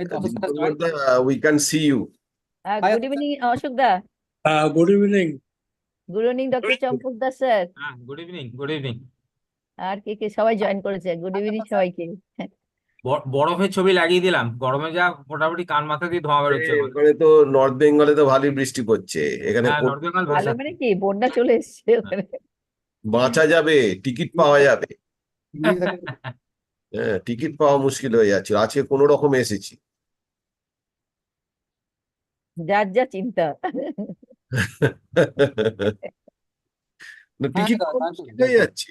We can see you. Good evening, Ashokda. Good evening. Good evening, Dr. Champukda sir. Good evening. Good evening. আর কে কে সবাই join করেছে? Good evening সবাইকে। বরফের ছবি লাগিয়ে দিলাম, গরমে যা মোটামুটি কান মাথা দিয়ে ধোঁয়া বেরোচ্ছে। ওখানে তো নর্থ বেঙ্গলে তো ভালোই বৃষ্টি পড়ছে, এখানে নর্থ বেঙ্গল ভালো মানে কি বন্যা চলে এসছে ওখানে। বাঁচা যাবে, টিকিট পাওয়া যাবে। হ্যাঁ, টিকিট পাওয়া মুশকিল হয়ে যাচ্ছে। আজকে কোনো রকম এসেছি। যার যা চিন্তা। টিকিট মুশকিল হয়ে যাচ্ছে।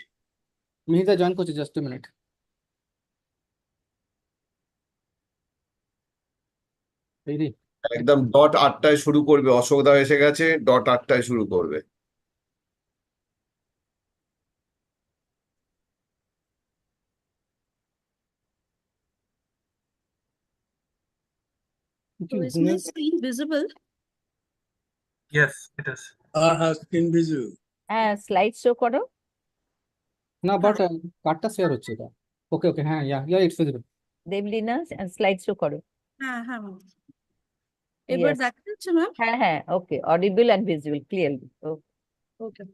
মিহিতা জয়েন করছে, জাস্ট এ মিনিট। একদম ডট 8টায় শুরু করবে। অশোকদা এসে গেছে, ডট 8টায় শুরু করবে। So is my screen visible? Yes, it is. Screen visible. হ্যাঁ, স্লাইড শো করো। না, বাট কার্ডটা শেয়ার হচ্ছে এটা। ওকে ওকে, হ্যাঁ, it's visible. Deblina slide show করো। হ্যাঁ হ্যাঁ ম্যাম। এবার দেখা যাচ্ছে ম্যাম? হ্যাঁ হ্যাঁ, ওকে, অডিবল এন্ড ভিজিবল ক্লিয়ারলি। ওকে।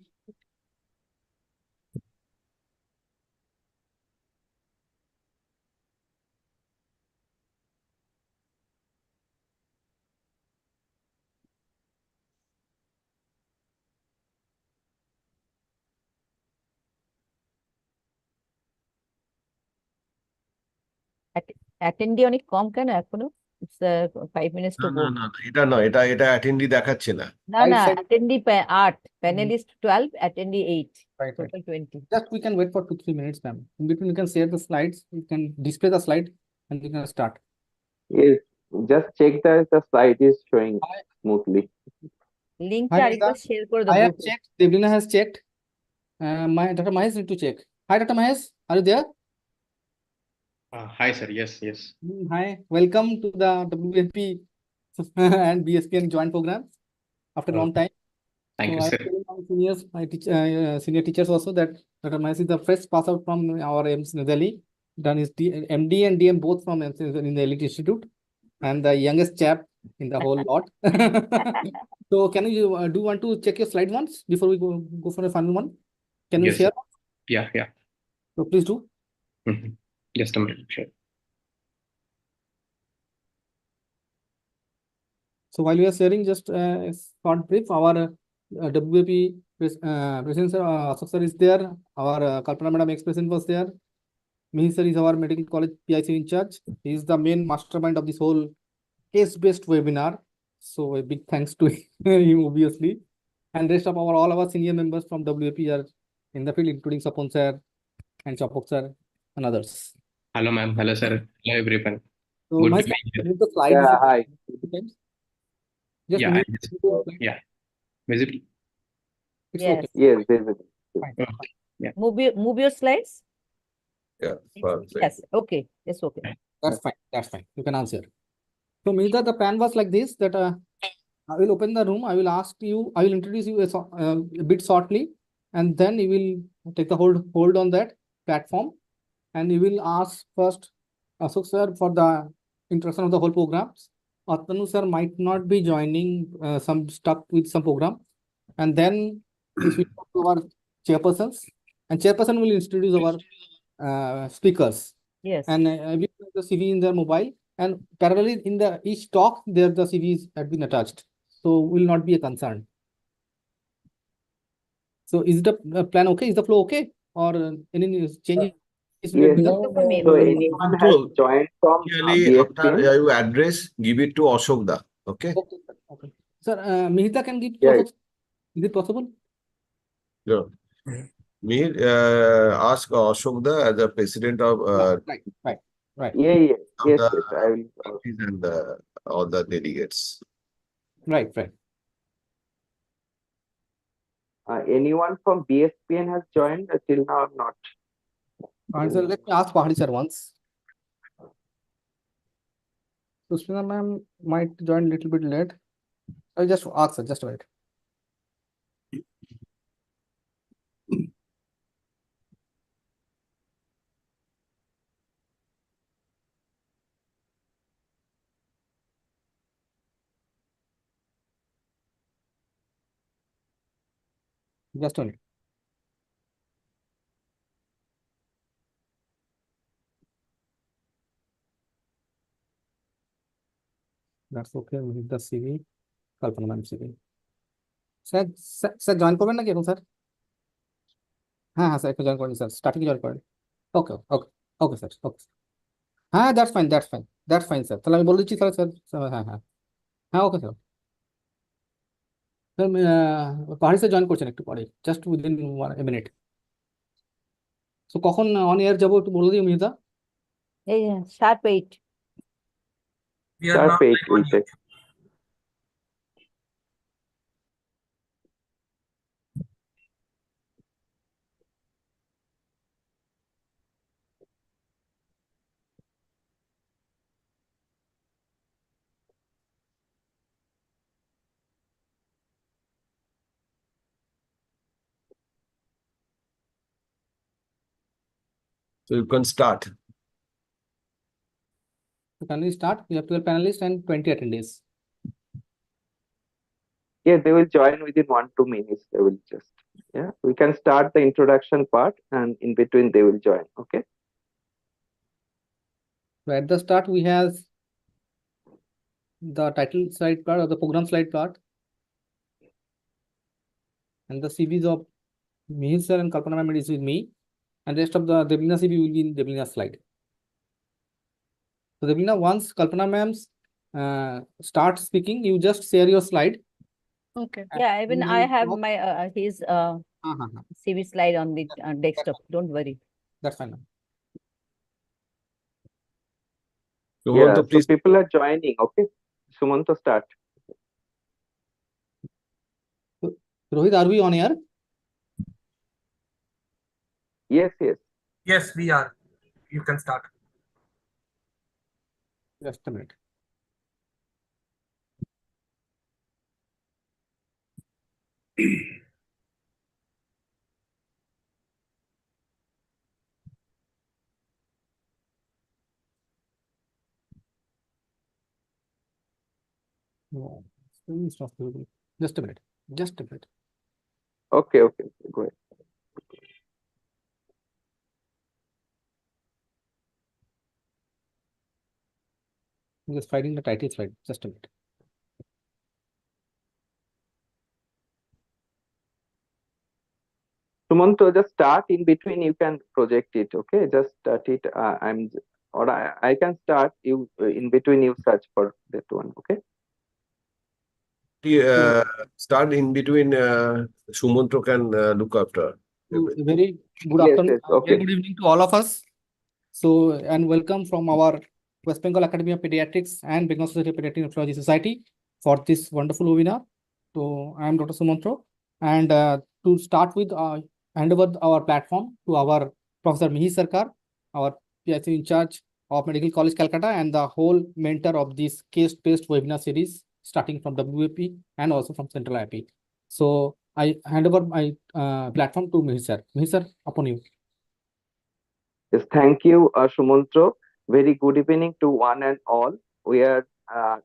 অ্যাটেন্ডি অনেক কম কেন এখনো? ইটস 5 minutes to না go. না না, এটা নয়, এটা অ্যাটেন্ডি দেখাচ্ছে না। না না, অ্যাটেন্ডি 8, panelist 12, অ্যাটেন্ডি 8, total 20. Just we can wait for 2-3 minutes, ma'am. In between, you can share the slides. You can display the slide, and you can start. Yes, just check that the slide is showing smoothly. লিংকটা আরেকবার share করে I দাও। have checked. Devlina has checked. Dr. Mahesh need to check. Hi, Dr. Mahesh. Are you there? Hi, sir. Yes. Hi. Welcome to the WFP and BSPN joint program after a long time. Thank you, I sir. tell my seniors, my senior teachers also that Dr. Mahesh is the fresh pass out from our AIMS New Delhi. Done his MD and DM both from in the Elite Institute, and the youngest chap in the whole lot. So can you do want to check your slide once before we go for a final one? Can you Yes, share? Yeah. So please do. Just a minute. Sure. So while we are sharing, just a short brief, our WAP president sir, Ashok sir is there. Our Kalpana madam ex-president was there. Mihi sir is our medical college PIC in charge. He is the main mastermind of this whole case-based webinar. So a big thanks to him, obviously. And rest of all our senior members from WAP are in the field, including Sapon sir and Chapok sir and others. Hello, ma'am. Hello, sir. Hello, everyone. So Good my to be here. the slides. Yeah, hi. Just Yeah, yeah. Visible. It's Yes. okay. Yes, visible. Yeah. Move your slides. Yeah, perfect. Yes, okay. Yes, okay. That's fine. That's fine. You can answer. So, Mehta, the plan was like this, that I will open the room. I will ask you, I will introduce you a bit shortly, and then you will take the hold on that platform, and you will ask first Ashok sir for the introduction of the whole program. Atanu sir might not be joining, some stuck with some program, and then we switch to our chairpersons, and chairperson will introduce our speakers. Yes. And we have the CV in their mobile, and parallelly in the each talk there the CVs had been attached, so will not be a concern. So is the plan okay? Is the flow okay, or any changes? Yes. me. So anyone has joined from Clearly, after BSPN? you address, give it to Ashokda. Okay. Okay. Sir, Mihita can give. Yeah. Is it possible? Yeah. Mihir, ask Ashokda as the president of Right. Yes, the yes. I will. parties and all the delegates. Right. Anyone from BSPN has joined till now or not? And sir, let me ask Pahadi sir once. Sushmita ma'am might join a little bit late. I'll just ask her, just wait. Just a minute. That's okay. We need the CV. Kalpana ma'am CV. Sir join করবেন নাকি এখন sir? হ্যাঁ sir একটু join করেন sir, starting join করেন। ওকে ওকে okay sir okay. হ্যাঁ that's fine that's fine sir, তাহলে আমি বলে দিচ্ছি তাহলে স্যার। হ্যাঁ হ্যাঁ হ্যাঁ ওকে স্যার। স্যার পাহাড়ি স্যার জয়েন করছেন একটু পরে, জাস্ট উইদিন মিনিট। তো কখন অন এয়ার যাবো একটু বলে দিও মিহিতা। এই sharp 8. We are Sharp not 8 live will on take. YouTube. So you can start. So can we start? We have 12 panelists and 20 attendees. Yeah, they will join within 1-2 minutes. They will just, yeah, we can start the introduction part and in between they will join. Okay. So at the start, we have the title slide part or the program slide part and the CVs of Mihir sir and Kalpana ma'am is with me, and rest of the Deblina CV will be in Deblina's slide. So Deblina, once Kalpana ma'am's start speaking, you just share your slide. Okay. Yeah, even You I will have talk. my his Uh-huh. CV slide on the desktop. Don't worry. That's fine. Yeah, Sumanto, so please. people are joining. Okay. Sumanto, start. Rohit, are we on air? Yes, yes. Yes, we are. You can start. Just a minute. No, screen is not visible. Just a minute. Just a minute. Okay, okay. Go ahead. I'm just finding the title slide. Just a minute. Sumanto, just start in between. You can project it. Okay, just start it. I can start. You in between. You search for that one. Okay. Start in between. Sumanto can look after. Very good Yes, afternoon. yes. Okay. Very good evening to all of us. So, and welcome from our West Bengal Academy of Pediatrics and Bengal Society of Pediatric Nephrology Society for this wonderful webinar. So, I am Dr. Sumantro, and to start with, hand over our platform to our Professor Mihi Sarkar, our PhD in charge of Medical College Calcutta and the whole mentor of this case-based webinar series, starting from WAP and also from Central IP. So, I hand over my platform to Mihi sir. Mihi sir, upon you. Yes, thank you, Sumantro. Very good evening to one and all. We are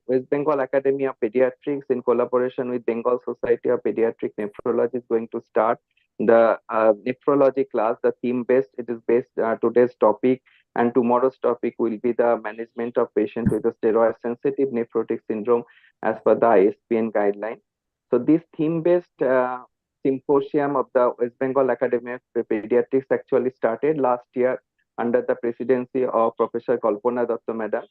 West Bengal Academy of Pediatrics in collaboration with Bengal Society of Pediatric Nephrology is going to start the nephrology class, the theme-based. It is based today's topic, and tomorrow's topic will be the management of patient with a steroid-sensitive nephrotic syndrome as per the ISPN guideline. So this theme-based symposium of the West Bengal Academy of Pediatrics actually started last year under the presidency of Professor Kalpana Datta Madam.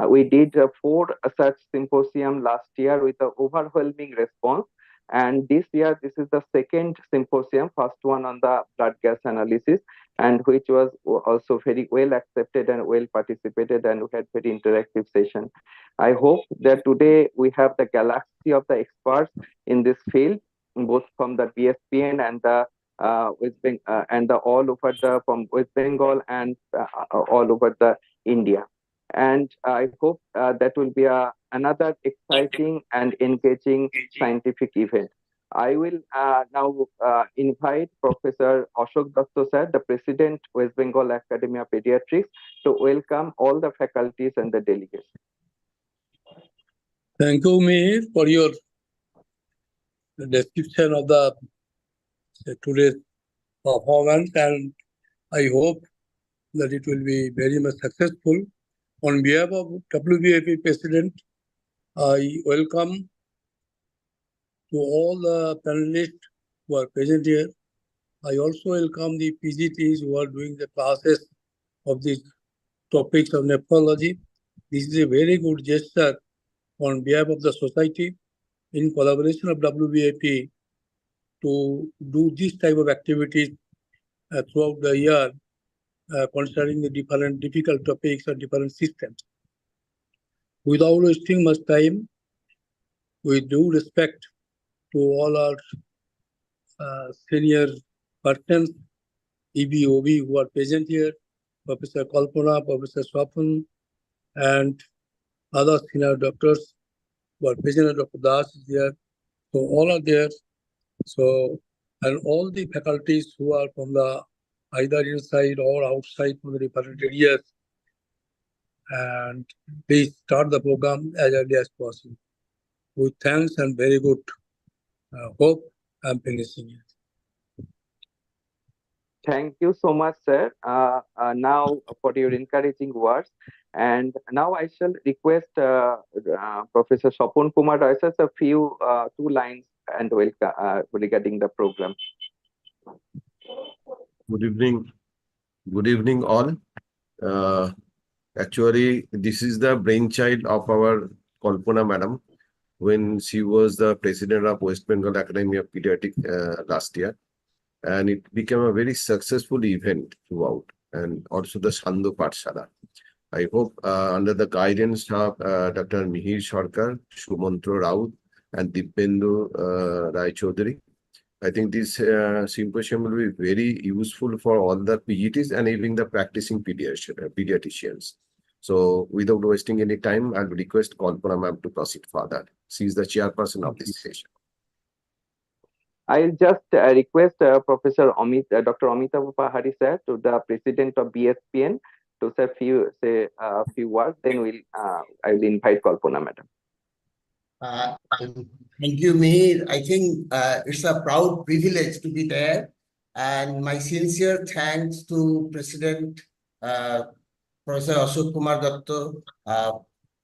We did 4 such symposium last year with an overwhelming response. And this year, this is the second symposium, first one on the blood gas analysis, and which was also very well accepted and well participated, and we had very interactive session. I hope that today we have the galaxy of the experts in this field, both from the BSPN and the all over the from West Bengal and all over the India. And I hope that will be another exciting and engaging scientific event. I will now invite Professor Ashok Datta sir, the President, West Bengal Academy of Pediatrics, to welcome all the faculties and the delegates. Thank you, Mihir, for your description of the today's performance, and I hope that it will be very much successful. On behalf of WBAP President, I welcome to all the panelists who are present here. I also welcome the PGTs who are doing the classes of these topics of nephrology. This is a very good gesture on behalf of the society in collaboration of WBAP to do this type of activities throughout the year concerning the different difficult topics or different systems. Without wasting much time, with due respect to all our senior persons, EBOB who are present here, Professor Kalpana, Professor Swapan, and other senior doctors who are present. Dr. Das is there. So all are there. So, and all the faculties who are from the either inside or outside from the different areas. And please start the program as early as possible. With thanks and very good hope, I'm finishing it. Thank you so much, sir. Now for your encouraging words. And now I shall request Professor Swapun Kumar Roy, sir, a few 2 lines and regarding the program. Good evening. Good evening, all. Actually, this is the brainchild of our Kalpana madam when she was the president of West Bengal Academy of Pediatrics last year. And it became a very successful event throughout, and also the Sandhu Pathshala. I hope under the guidance of Dr. Mihir Sarkar, Sumantro Raut, and Dibyendu Rai Chaudhary, I think this symposium will be very useful for all the PGTs and even the practicing pediatricians. So without wasting any time, I will request Kalpana ma'am to proceed further. She is the chairperson of this session. I'll just request Professor Dr. Amitav Pahari, sir, to the president of BSPN to say a few words. Then I will invite Kalpana madam. Thank you, Mihir. I think it's a proud privilege to be there. And my sincere thanks to President Professor Ashok Kumar Datto,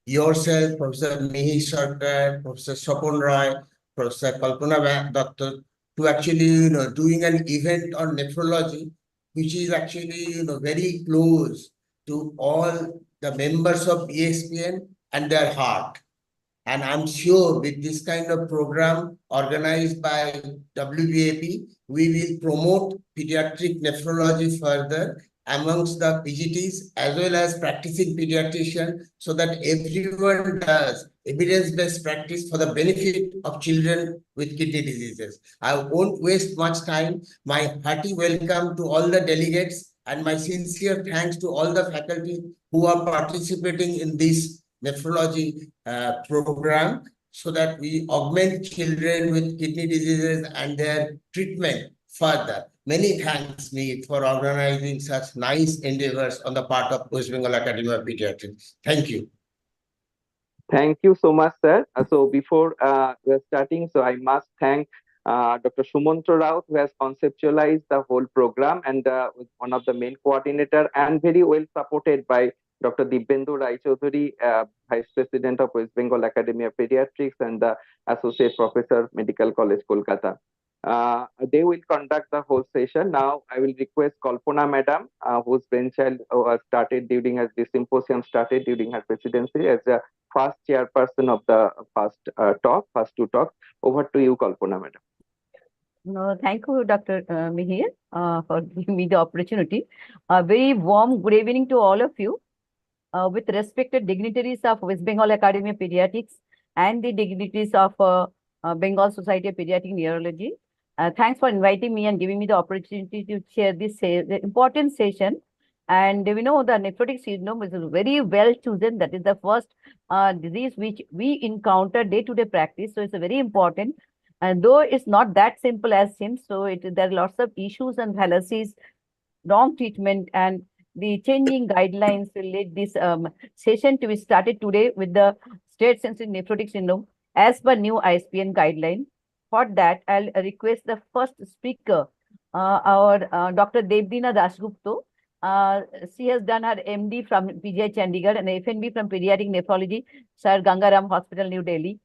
yourself, Professor Mihir Sarkar, Professor Swapan Roy, Professor Kalpana Datto, to actually, doing an event on nephrology, which is actually, very close to all the members of ESPN and their heart. And I'm sure with this kind of program organized by WBAP, we will promote pediatric nephrology further amongst the PGTs as well as practicing pediatricians, so that everyone does evidence-based practice for the benefit of children with kidney diseases. I won't waste much time. My hearty welcome to all the delegates and my sincere thanks to all the faculty who are participating in this nephrology program, so that we augment children with kidney diseases and their treatment further. Many thanks, me, for organizing such nice endeavors on the part of West Bengal Academy of Pediatrics. Thank you. Thank you so much, sir. So before we're starting, so I must thank Dr. Sumantro Raut, who has conceptualized the whole program and was one of the main coordinator, and very well supported by Dr. Dibyendu Rai Chaudhary, Vice President of West Bengal Academy of Pediatrics and the Associate Professor, Medical College, Kolkata. They will conduct the whole session. Now, I will request Kalpana madam, whose brainchild started during her, this symposium started during her presidency as the first chairperson of the first 2 talks. Over to you, Kalpana madam. No, thank you, Dr. Mihir, for giving me the opportunity. A very warm good evening to all of you. With respected dignitaries of West Bengal Academy of Pediatrics and the dignitaries of Bengal Society of Pediatric Neurology. Thanks for inviting me and giving me the opportunity to share this the important session. And we know the nephrotic syndrome is very well chosen. That is the first disease which we encounter day-to-day practice. So it's a very important. And though it's not that simple as seems, so there are lots of issues and fallacies, wrong treatment, and the changing guidelines will lead this session to be started today with the state sensitive nephrotic syndrome as per new ISPN guideline. for that, I'll request the first speaker, our Dr. Devdina Dasgupta. She has done her MD from PGI Chandigarh and FNB from Pediatric Nephrology, Sir Gangaram Hospital, New Delhi.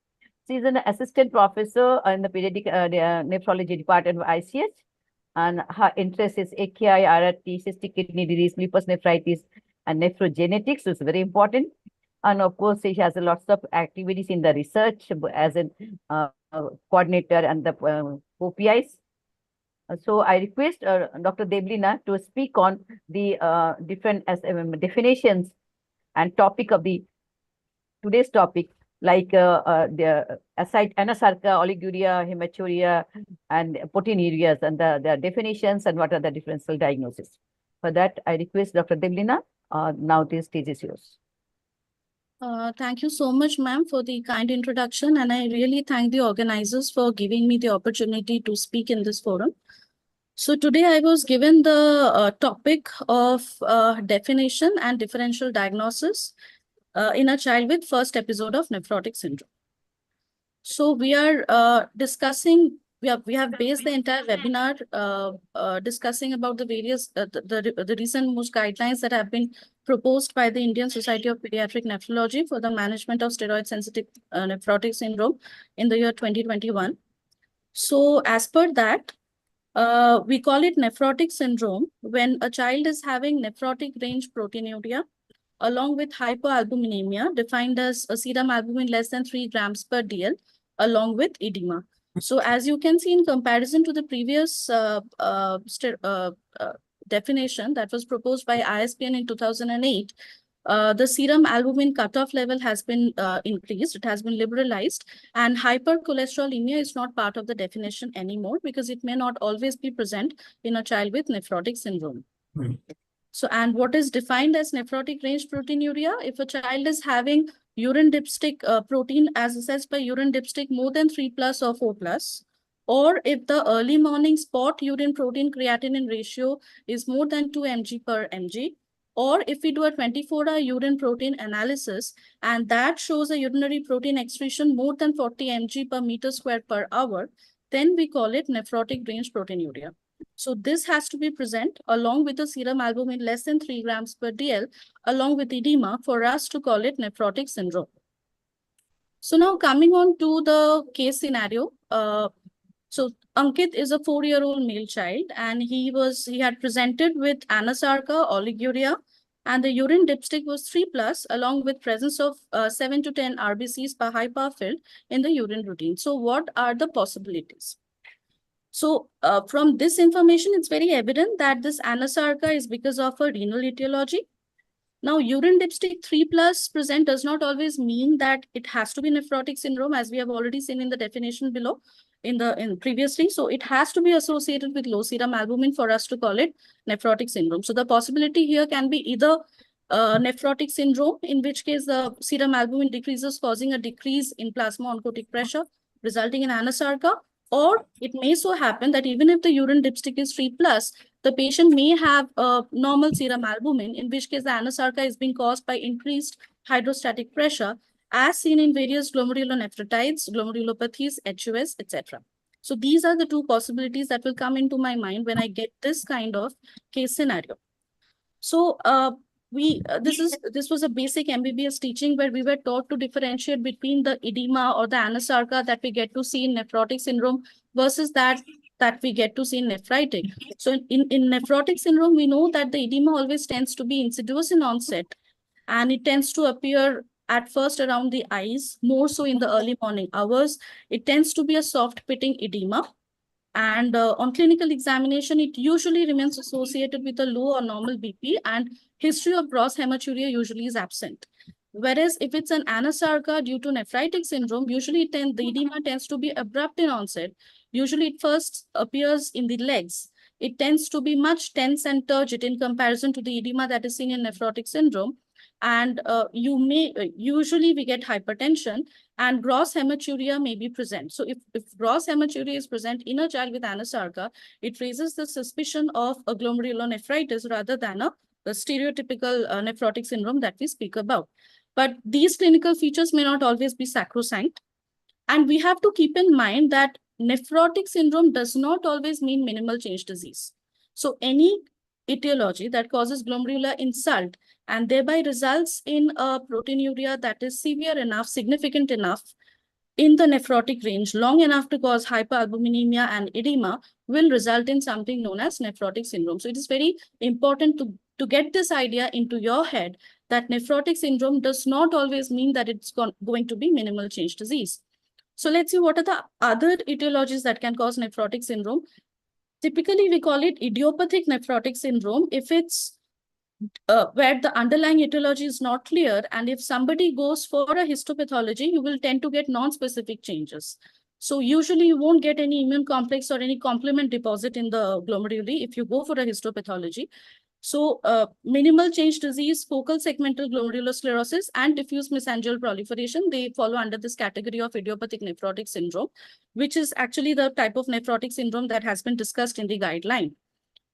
She is an assistant professor in the Pediatric Nephrology Department of ICH, and her interest is AKI, RRT, cystic kidney disease, lupus nephritis, and nephrogenetics. So it's very important. And of course, she has lots of activities in the research as a coordinator and the OPIs. So I request Dr. Devlina to speak on the different definitions and topic of the today's topic, like the anasarca, oliguria, hematuria, and proteinurias, and the definitions and what are the differential diagnoses. For that, I request Dr. Devlina. Now this stage is yours. Thank you so much, ma'am, for the kind introduction. And I really thank the organizers for giving me the opportunity to speak in this forum. So today I was given the topic of definition and differential diagnosis in a child with first episode of nephrotic syndrome. So we are discussing, we have based the entire webinar discussing about the various, the recent most guidelines that have been proposed by the Indian Society of Pediatric Nephrology for the management of steroid-sensitive nephrotic syndrome in the year 2021. So as per that, we call it nephrotic syndrome when a child is having nephrotic range proteinuria along with hypoalbuminemia, defined as a serum albumin less than 3 grams per DL, along with edema. So as you can see, in comparison to the previous definition that was proposed by ISBN in 2008, the serum albumin cutoff level has been increased, it has been liberalized, and hypercholesterolemia is not part of the definition anymore because it may not always be present in a child with nephrotic syndrome. So, and what is defined as nephrotic range proteinuria? If a child is having urine dipstick protein as assessed by urine dipstick more than 3+ or 4+, or if the early morning spot urine protein creatinine ratio is more than 2 mg per mg, or if we do a 24-hour urine protein analysis and that shows a urinary protein excretion more than 40 mg per meter square per hour, then we call it nephrotic range proteinuria. So this has to be present along with the serum albumin less than 3 grams per DL, along with edema, for us to call it nephrotic syndrome. So now coming on to the case scenario. So Ankit is a 4-year-old male child, and he had presented with anasarca, oliguria, and the urine dipstick was 3+, along with presence of 7 to 10 RBCs per high power filled in the urine routine. So what are the possibilities? So from this information, it's very evident that this anasarca is because of a renal etiology. Now, urine dipstick 3+ present does not always mean that it has to be nephrotic syndrome, as we have already seen in the definition below in previously. So it has to be associated with low serum albumin for us to call it nephrotic syndrome. So the possibility here can be either nephrotic syndrome, in which case the serum albumin decreases, causing a decrease in plasma oncotic pressure, resulting in anasarca. Or it may so happen that even if the urine dipstick is 3+, the patient may have a normal serum albumin, in which case the anasarca is being caused by increased hydrostatic pressure, as seen in various glomerulonephritis, glomerulopathies, HUS, etc. So these are the two possibilities that will come into my mind when I get this kind of case scenario. So this was a basic MBBS teaching where we were taught to differentiate between the edema or the anasarca that we get to see in nephrotic syndrome versus that we get to see in nephritic. So in nephrotic syndrome, we know that the edema always tends to be insidious in onset, and it tends to appear at first around the eyes, more so in the early morning hours. It tends to be a soft pitting edema. And on clinical examination, it usually remains associated with a low or normal BP, and history of gross hematuria usually is absent. Whereas if it's an anasarca due to nephritic syndrome, usually the edema tends to be abrupt in onset. Usually it first appears in the legs. It tends to be much tense and turgid in comparison to the edema that is seen in nephrotic syndrome. And usually we get hypertension, and gross hematuria may be present. So if gross hematuria is present in a child with anasarca, it raises the suspicion of a glomerulonephritis rather than a stereotypical nephrotic syndrome that we speak about. But these clinical features may not always be sacrosanct. And we have to keep in mind that nephrotic syndrome does not always mean minimal change disease. So any etiology that causes glomerular insult and thereby results in a proteinuria that is severe enough, significant enough in the nephrotic range, long enough to cause hyperalbuminemia and edema, will result in something known as nephrotic syndrome. So it is very important to get this idea into your head that nephrotic syndrome does not always mean that it's going to be minimal change disease. So let's see what are the other etiologies that can cause nephrotic syndrome. Typically, we call it idiopathic nephrotic syndrome if it's where the underlying etiology is not clear. And if somebody goes for a histopathology, you will tend to get non-specific changes. So usually you won't get any immune complex or any complement deposit in the glomeruli if you go for a histopathology. So minimal change disease, focal segmental glomerulosclerosis, and diffuse mesangial proliferation, they follow under this category of idiopathic nephrotic syndrome, which is actually the type of nephrotic syndrome that has been discussed in the guideline.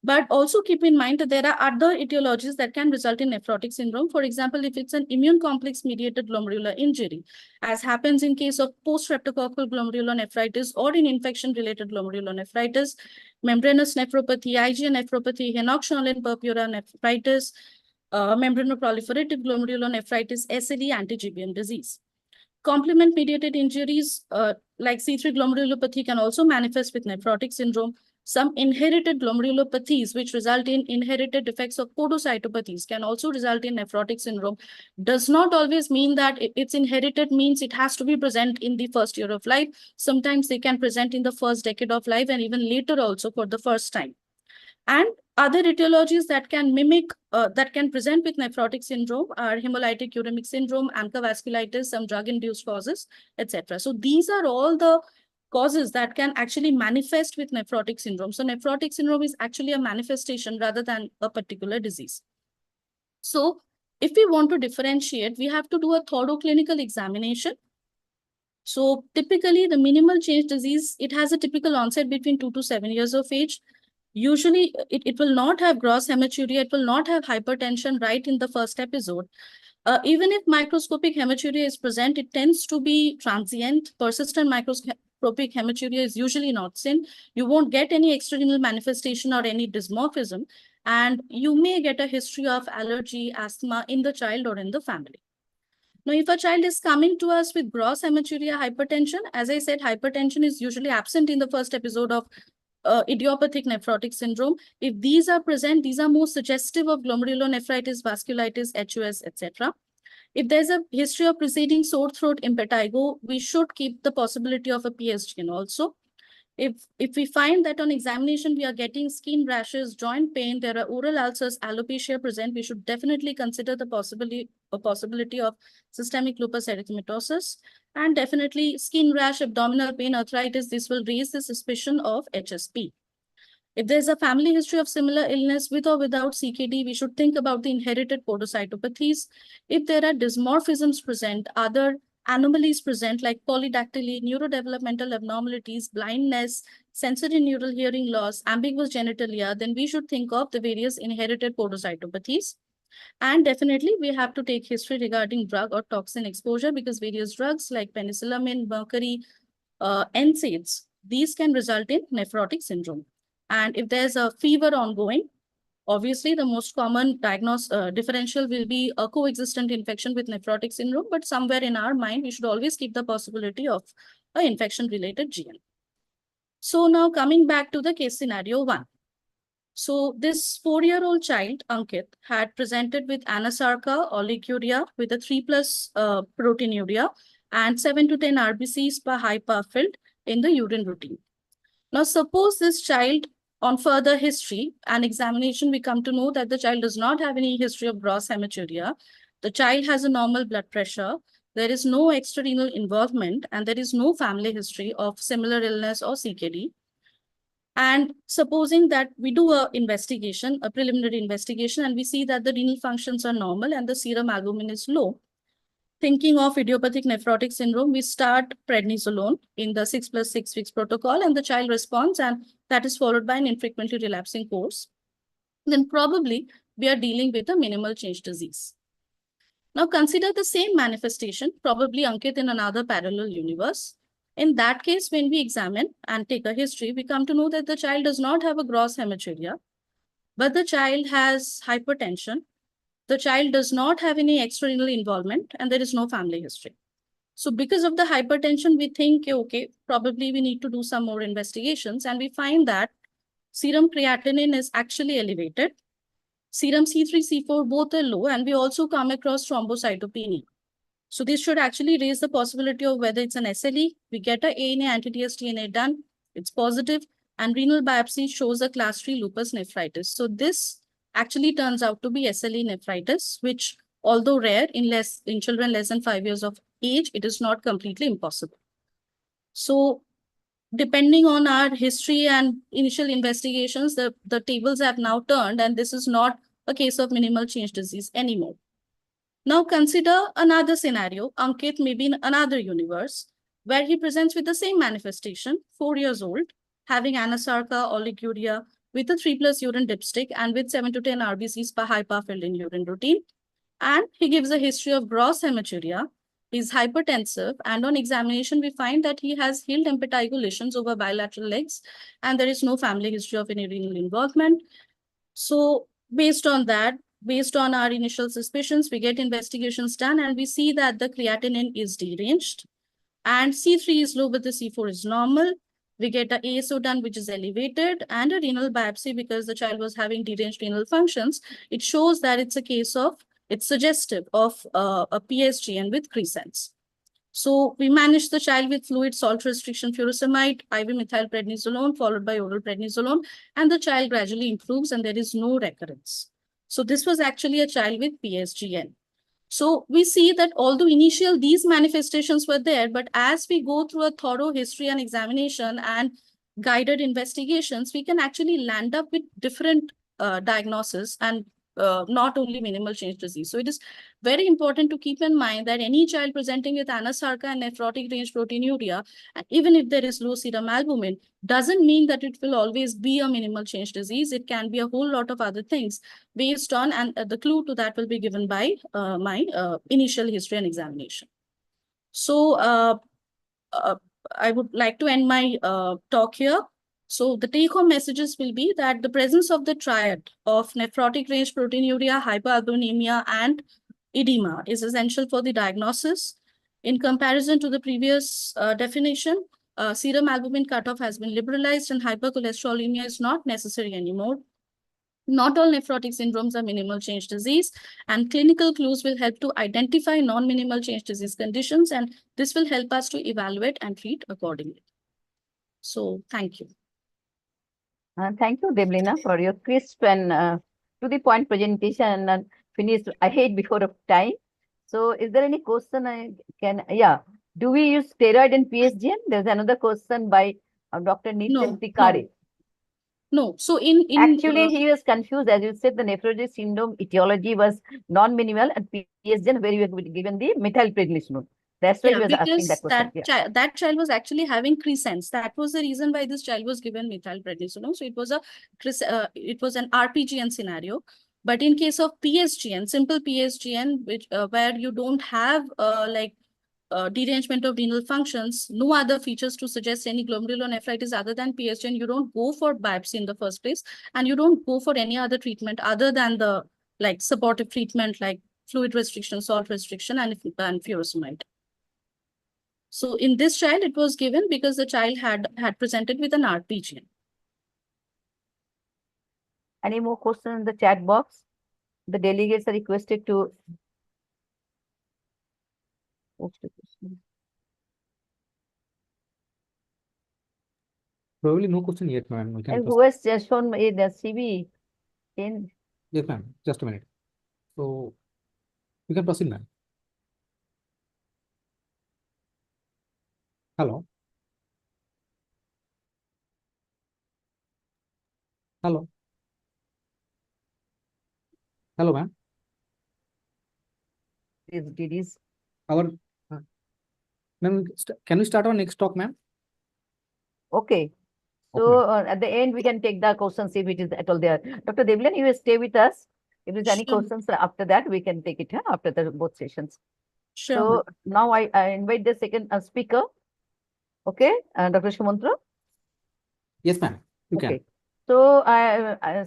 But also keep in mind that there are other etiologies that can result in nephrotic syndrome. For example, if it's an immune complex mediated glomerular injury, as happens in case of post-streptococcal glomerulonephritis or in infection-related glomerulonephritis, membranous nephropathy, IgA nephropathy, Henoch-Schönlein purpura nephritis, membranoproliferative glomerulonephritis, SLE, anti-GBM disease. Complement-mediated injuries like C3 glomerulopathy can also manifest with nephrotic syndrome. Some inherited glomerulopathies, which result in inherited defects of podocytopathies, can also result in nephrotic syndrome. Does not always mean that it's inherited means it has to be present in the first year of life. Sometimes they can present in the first decade of life and even later also for the first time. And other etiologies that can mimic, that can present with nephrotic syndrome are hemolytic uremic syndrome, ANCA vasculitis, some drug-induced causes, etc. So these are all the causes that can actually manifest with nephrotic syndrome. So nephrotic syndrome is actually a manifestation rather than a particular disease. So if we want to differentiate, we have to do a thorough clinical examination. So typically the minimal change disease, it has a typical onset between 2 to 7 years of age. Usually it will not have gross hematuria, it will not have hypertension right in the first episode. Even if microscopic hematuria is present, it tends to be transient. Persistent microscopic hematuria is usually not seen. You won't get any extrarenal manifestation or any dysmorphism, and you may get a history of allergy, asthma in the child or in the family. Now, if a child is coming to us with gross hematuria hypertension, as I said, hypertension is usually absent in the first episode of idiopathic nephrotic syndrome. If these are present, these are more suggestive of glomerulonephritis, vasculitis, HUS, etc. If there's a history of preceding sore throat, impetigo, we should keep the possibility of a PS gene also. If we find that on examination we are getting skin rashes, joint pain, there are oral ulcers, alopecia present, we should definitely consider the possibility of systemic lupus erythematosus, and definitely skin rash, abdominal pain, arthritis. This will raise the suspicion of HSP. If there's a family history of similar illness with or without CKD, we should think about the inherited podocytopathies. If there are dysmorphisms present, other anomalies present like polydactyly, neurodevelopmental abnormalities, blindness, sensory neural hearing loss, ambiguous genitalia, then we should think of the various inherited podocytopathies. And definitely we have to take history regarding drug or toxin exposure, because various drugs like penicillamine, mercury, NSAIDs, these can result in nephrotic syndrome. And if there's a fever ongoing, obviously the most common differential will be a coexistent infection with nephrotic syndrome, but somewhere in our mind, we should always keep the possibility of an infection-related GN. So now coming back to the case scenario 1. So this 4-year-old child, Ankit, had presented with anasarca, oliguria with a 3+ proteinuria and 7 to 10 RBCs per high per filled in the urine routine. Now, suppose this child, on further history and examination, we come to know that the child does not have any history of gross hematuria. The child has a normal blood pressure. There is no extrarenal involvement, and there is no family history of similar illness or CKD. And supposing that we do a investigation, a preliminary investigation, and we see that the renal functions are normal and the serum albumin is low, thinking of idiopathic nephrotic syndrome, we start prednisolone in the 6+6 weeks protocol, and the child responds, and that is followed by an infrequently relapsing course. Then probably we are dealing with a minimal change disease. Now consider the same manifestation, probably Ankit in another parallel universe. In that case, when we examine and take a history, we come to know that the child does not have a gross hematuria, but the child has hypertension. The child does not have any extrarenal involvement, and there is no family history. So because of the hypertension, we think, okay, probably we need to do some more investigations, and we find that serum creatinine is actually elevated. Serum C3, C4 both are low, and we also come across thrombocytopenia. So this should actually raise the possibility of whether it's an SLE. We get a ANA anti-DS DNA done, it's positive, and renal biopsy shows a class 3 lupus nephritis. So this actually turns out to be SLE nephritis, which although rare in children less than 5 years of age, it is not completely impossible. So depending on our history and initial investigations, the tables have now turned, and this is not a case of minimal change disease anymore. Now consider another scenario. Ankit may be in another universe where he presents with the same manifestation, 4 years old, having anasarca, oliguria, with a 3+ urine dipstick and with 7 to 10 RBCs per high power filled in urine routine. And he gives a history of gross hematuria. He's hypertensive, and on examination, we find that he has healed impetigo lesions over bilateral legs, and there is no family history of any renal involvement. So based on that, based on our initial suspicions, we get investigations done, and we see that the creatinine is deranged, and C3 is low, but the C4 is normal. We get a ASO done, which is elevated, and a renal biopsy because the child was having deranged renal functions. It shows that it's a case of, it's suggestive of a PSGN with crescents. So we managed the child with fluid salt restriction furosemide, IV methylprednisolone, followed by oral prednisolone, and the child gradually improves and there is no recurrence. So this was actually a child with PSGN. So we see that although initial these manifestations were there, but as we go through a thorough history and examination and guided investigations, we can actually land up with different diagnoses and not only minimal change disease. So it is very important to keep in mind that any child presenting with anasarca and nephrotic range proteinuria, even if there is low serum albumin, doesn't mean that it will always be a minimal change disease. It can be a whole lot of other things based on, and the clue to that will be given by my initial history and examination. So I would like to end my talk here. So the take-home messages will be that the presence of the triad of nephrotic range proteinuria, hyperalbuminemia, and edema is essential for the diagnosis. In comparison to the previous definition, serum albumin cutoff has been liberalized and hypercholesterolemia is not necessary anymore. Not all nephrotic syndromes are minimal change disease, and clinical clues will help to identify non-minimal change disease conditions, and this will help us to evaluate and treat accordingly. So thank you. Thank you, Deblina, for your crisp and to the point presentation and finished ahead before of time. So is there any question I can, yeah. Do we use steroid in PSGN? There's another question by Dr. Nitin Tikare. No. So actually, he was confused. As you said, the nephrotic syndrome etiology was non-minimal and PSGN where you have given the methylprednisolone. That's why he was asking that question. That child was actually having crescents. That was the reason why this child was given methylprednisolone. So it was an RPGN scenario. But in case of PSGN, simple PSGN, which where you don't have derangement of renal functions, no other features to suggest any glomerulonephritis other than PSGN, you don't go for biopsy in the first place, and you don't go for any other treatment other than the supportive treatment like fluid restriction, salt restriction, and furosemide. So in this child, it was given because the child had presented with an RPGN. Any more questions in the chat box? The delegates are requested to post a question. Probably no question yet, ma'am. And who has just shown the CV? Yes, ma'am. Just a minute. So you can proceed, ma'am. Hello. Hello. Hello, ma'am. Our ma'am, can we start our next talk, ma'am? Okay. So at the end, we can take the questions if it is at all there. Dr. Devlin, you will stay with us. If there's any questions after that, we can take it after the both sessions. Sure. So now I invite the second speaker, Okay, Dr. Shumantra? Yes, ma'am. You Okay. can. So,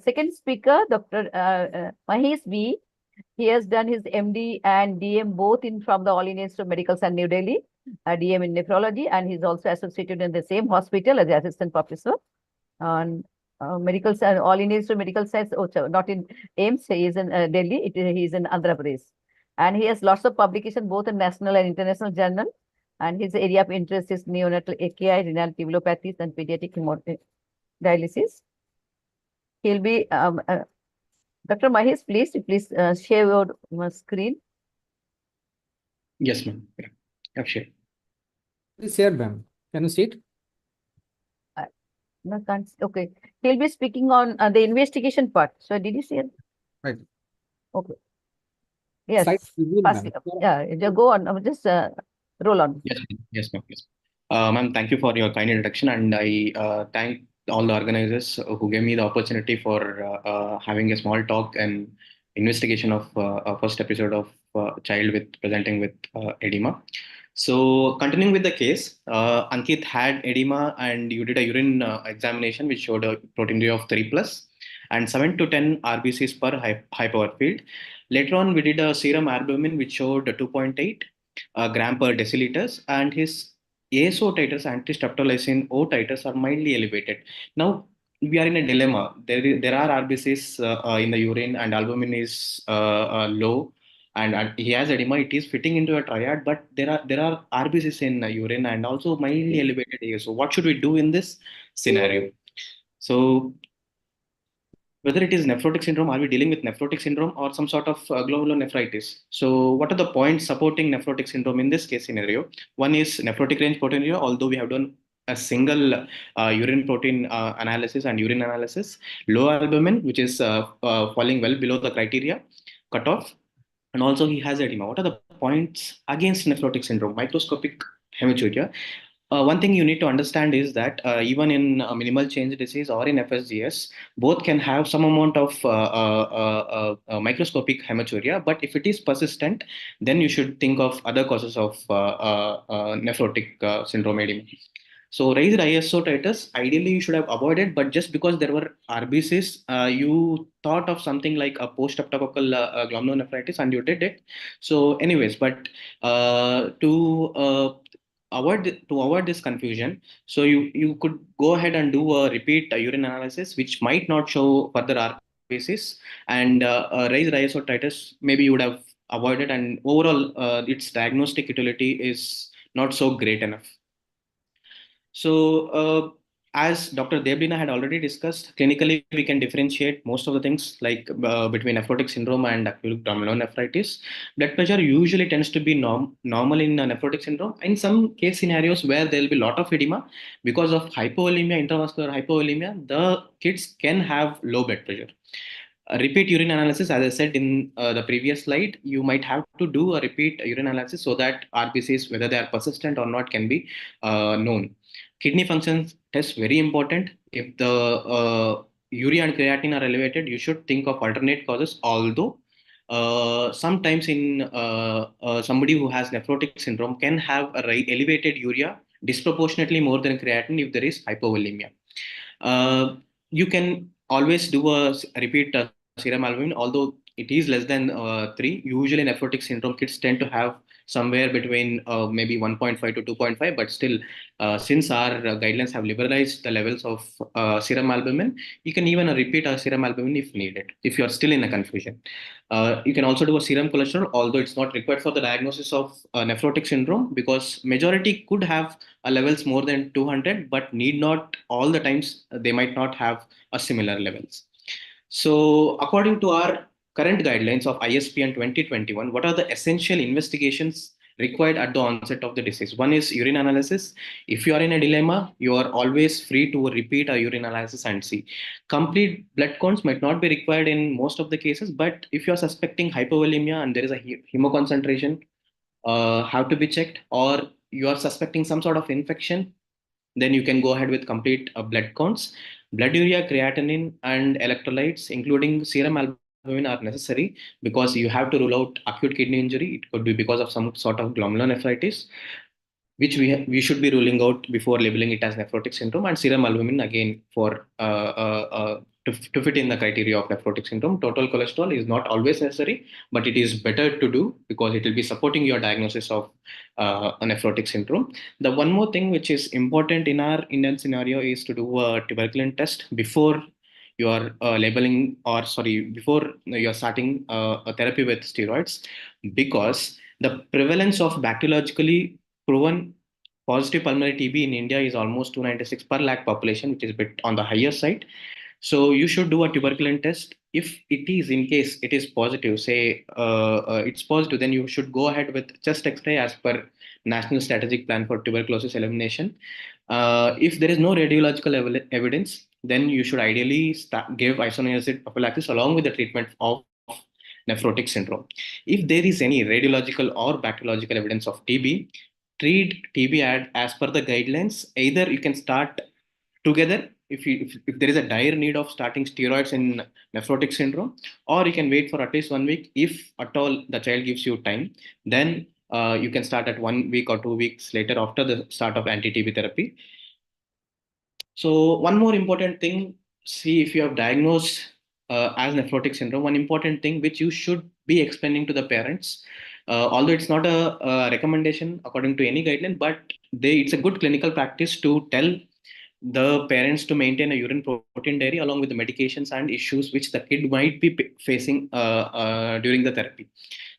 second speaker, Dr. Mahesh B. He has done his MD and DM both from the All India Institute of Medical Science, New Delhi, DM in nephrology, and he's also associated in the same hospital as the assistant professor on medical science, All India Institute of Medical Science, not in AIMS, he is in Delhi, he is in Andhra Pradesh. And he has lots of publication both in national and international journal. And his area of interest is neonatal AKI, renal tubulopathys, and pediatric hemodialysis. He'll be Dr. Mahesh, please share your screen. Yes, ma'am. Yeah, sure. Please share, ma'am. Can you see it? No, can't see. Okay. He'll be speaking on the investigation part. So did you see it? Right. Okay. Yes. Site review, Pass ma'am. it. Yeah, just go on. Just roll on. Yes, ma'am. Yes, ma'am. Yes. Ma'am, thank you for your kind introduction, and I thank all the organizers who gave me the opportunity for having a small talk and investigation of first episode of child with presenting with edema. So, continuing with the case, Ankit had edema, and you did a urine examination which showed a proteinuria of 3 plus and 7 to 10 RBCs per high power field. Later on, we did a serum albumin which showed 2.8 gram per deciliters, and his ASO titers, anti-streptolysin O titers, are mildly elevated. Now, we are in a dilemma. There are RBCs in the urine, and albumin is low, and he has edema. It is fitting into a triad, but there are RBCs in urine and also mildly elevated ASO. What should we do in this scenario? So, whether it is nephrotic syndrome, are we dealing with nephrotic syndrome or some sort of glomerulonephritis? So, what are the points supporting nephrotic syndrome in this case scenario? One is nephrotic range proteinuria, although we have done a single urine protein analysis and urine analysis, low albumin, which is falling well below the criteria cutoff, and also he has edema. What are the points against nephrotic syndrome? Microscopic hematuria. One thing you need to understand is that even in minimal change disease or in FSGS, both can have some amount of microscopic hematuria. But if it is persistent, then you should think of other causes of nephrotic syndrome edema. So raised ISO titers, ideally you should have avoided, but just because there were RBCs, you thought of something like a post-streptococcal glomerulonephritis and you did it. So anyways, but to avoid this confusion, so you could go ahead and do a repeat urine analysis, which might not show further RBCs, and raised ISO titers maybe you would have avoided, and overall its diagnostic utility is not so great enough. So, as Dr. Deblina had already discussed, clinically we can differentiate most of the things like between nephrotic syndrome and acute glomerulonephritis. Blood pressure usually tends to be normal in nephrotic syndrome. In some case scenarios where there will be a lot of edema because of hypovolemia, intravascular hypovolemia, the kids can have low blood pressure. Repeat urine analysis, as I said in the previous slide, you might have to do a repeat urine analysis so that RBCs, whether they are persistent or not, can be known. Kidney function test very important. If the urea and creatinine are elevated, you should think of alternate causes. Although sometimes in somebody who has nephrotic syndrome can have a elevated urea disproportionately more than creatinine if there is hypovolemia. You can always do a repeat serum albumin, although it is less than 3. Usually, nephrotic syndrome kids tend to have somewhere between maybe 1.5 to 2.5, but still, since our guidelines have liberalized the levels of serum albumin, you can even repeat a serum albumin if needed, if you are still in a confusion. You can also do a serum cholesterol, although it's not required for the diagnosis of nephrotic syndrome, because majority could have levels more than 200, but need not all the times, they might not have a similar levels. So according to our current guidelines of ISPN 2021, what are the essential investigations required at the onset of the disease? One is urine analysis. If you are in a dilemma, you are always free to repeat a urine analysis and see. Complete blood counts might not be required in most of the cases, but if you are suspecting hypovolemia and there is a hemoconcentration, have to be checked, or you are suspecting some sort of infection, then you can go ahead with complete blood counts. Blood urea, creatinine, and electrolytes, including serum albumin, are necessary because you have to rule out acute kidney injury. It could be because of some sort of glomerulonephritis. which we should be ruling out before labeling it as nephrotic syndrome, and serum albumin again for to fit in the criteria of nephrotic syndrome. Total cholesterol is not always necessary, but it is better to do because it will be supporting your diagnosis of a nephrotic syndrome. The one more thing which is important in our Indian scenario is to do a tuberculin test before you are labeling, or sorry, before you're starting a therapy with steroids, because the prevalence of bacteriologically proven positive pulmonary TB in India is almost 296 per lakh population, which is a bit on the higher side. So you should do a tuberculin test. If it is, in case it is positive, say it's positive, then you should go ahead with chest X-ray as per National Strategic Plan for Tuberculosis Elimination. If there is no radiological evidence, then you should ideally give isoniazid prophylaxis along with the treatment of nephrotic syndrome. If there is any radiological or bacteriological evidence of TB, treat TB as per the guidelines. Either you can start together if there is a dire need of starting steroids in nephrotic syndrome, or you can wait for at least 1 week. If at all the child gives you time, then you can start at 1 week or 2 weeks later after the start of anti-TB therapy. So one more important thing, see if you have diagnosed as nephrotic syndrome, one important thing which you should be explaining to the parents, although it's not a recommendation according to any guideline, but it's a good clinical practice to tell the parents to maintain a urine protein diary along with the medications and issues which the kid might be facing during the therapy.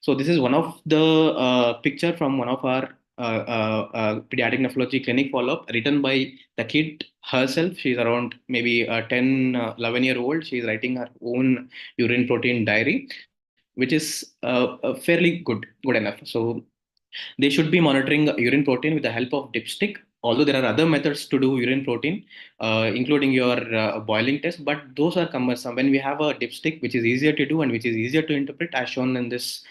So this is one of the picture from one of our pediatric nephrology clinic follow-up written by the kid herself. She's around maybe 10, 11-year-old. She's writing her own urine protein diary, which is fairly good enough. So they should be monitoring urine protein with the help of dipstick. Although there are other methods to do urine protein, including your boiling test, but those are cumbersome. When we have a dipstick, which is easier to do and which is easier to interpret, as shown in this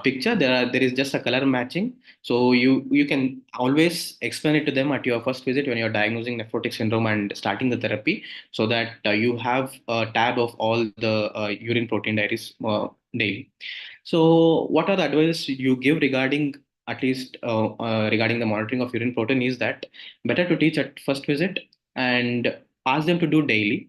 picture, there is just a color matching. So you can always explain it to them at your first visit when you're diagnosing nephrotic syndrome and starting the therapy, so that you have a tab of all the urine protein diaries daily. So what are the advice you give regarding at least regarding the monitoring of urine protein is that better to teach at first visit and ask them to do daily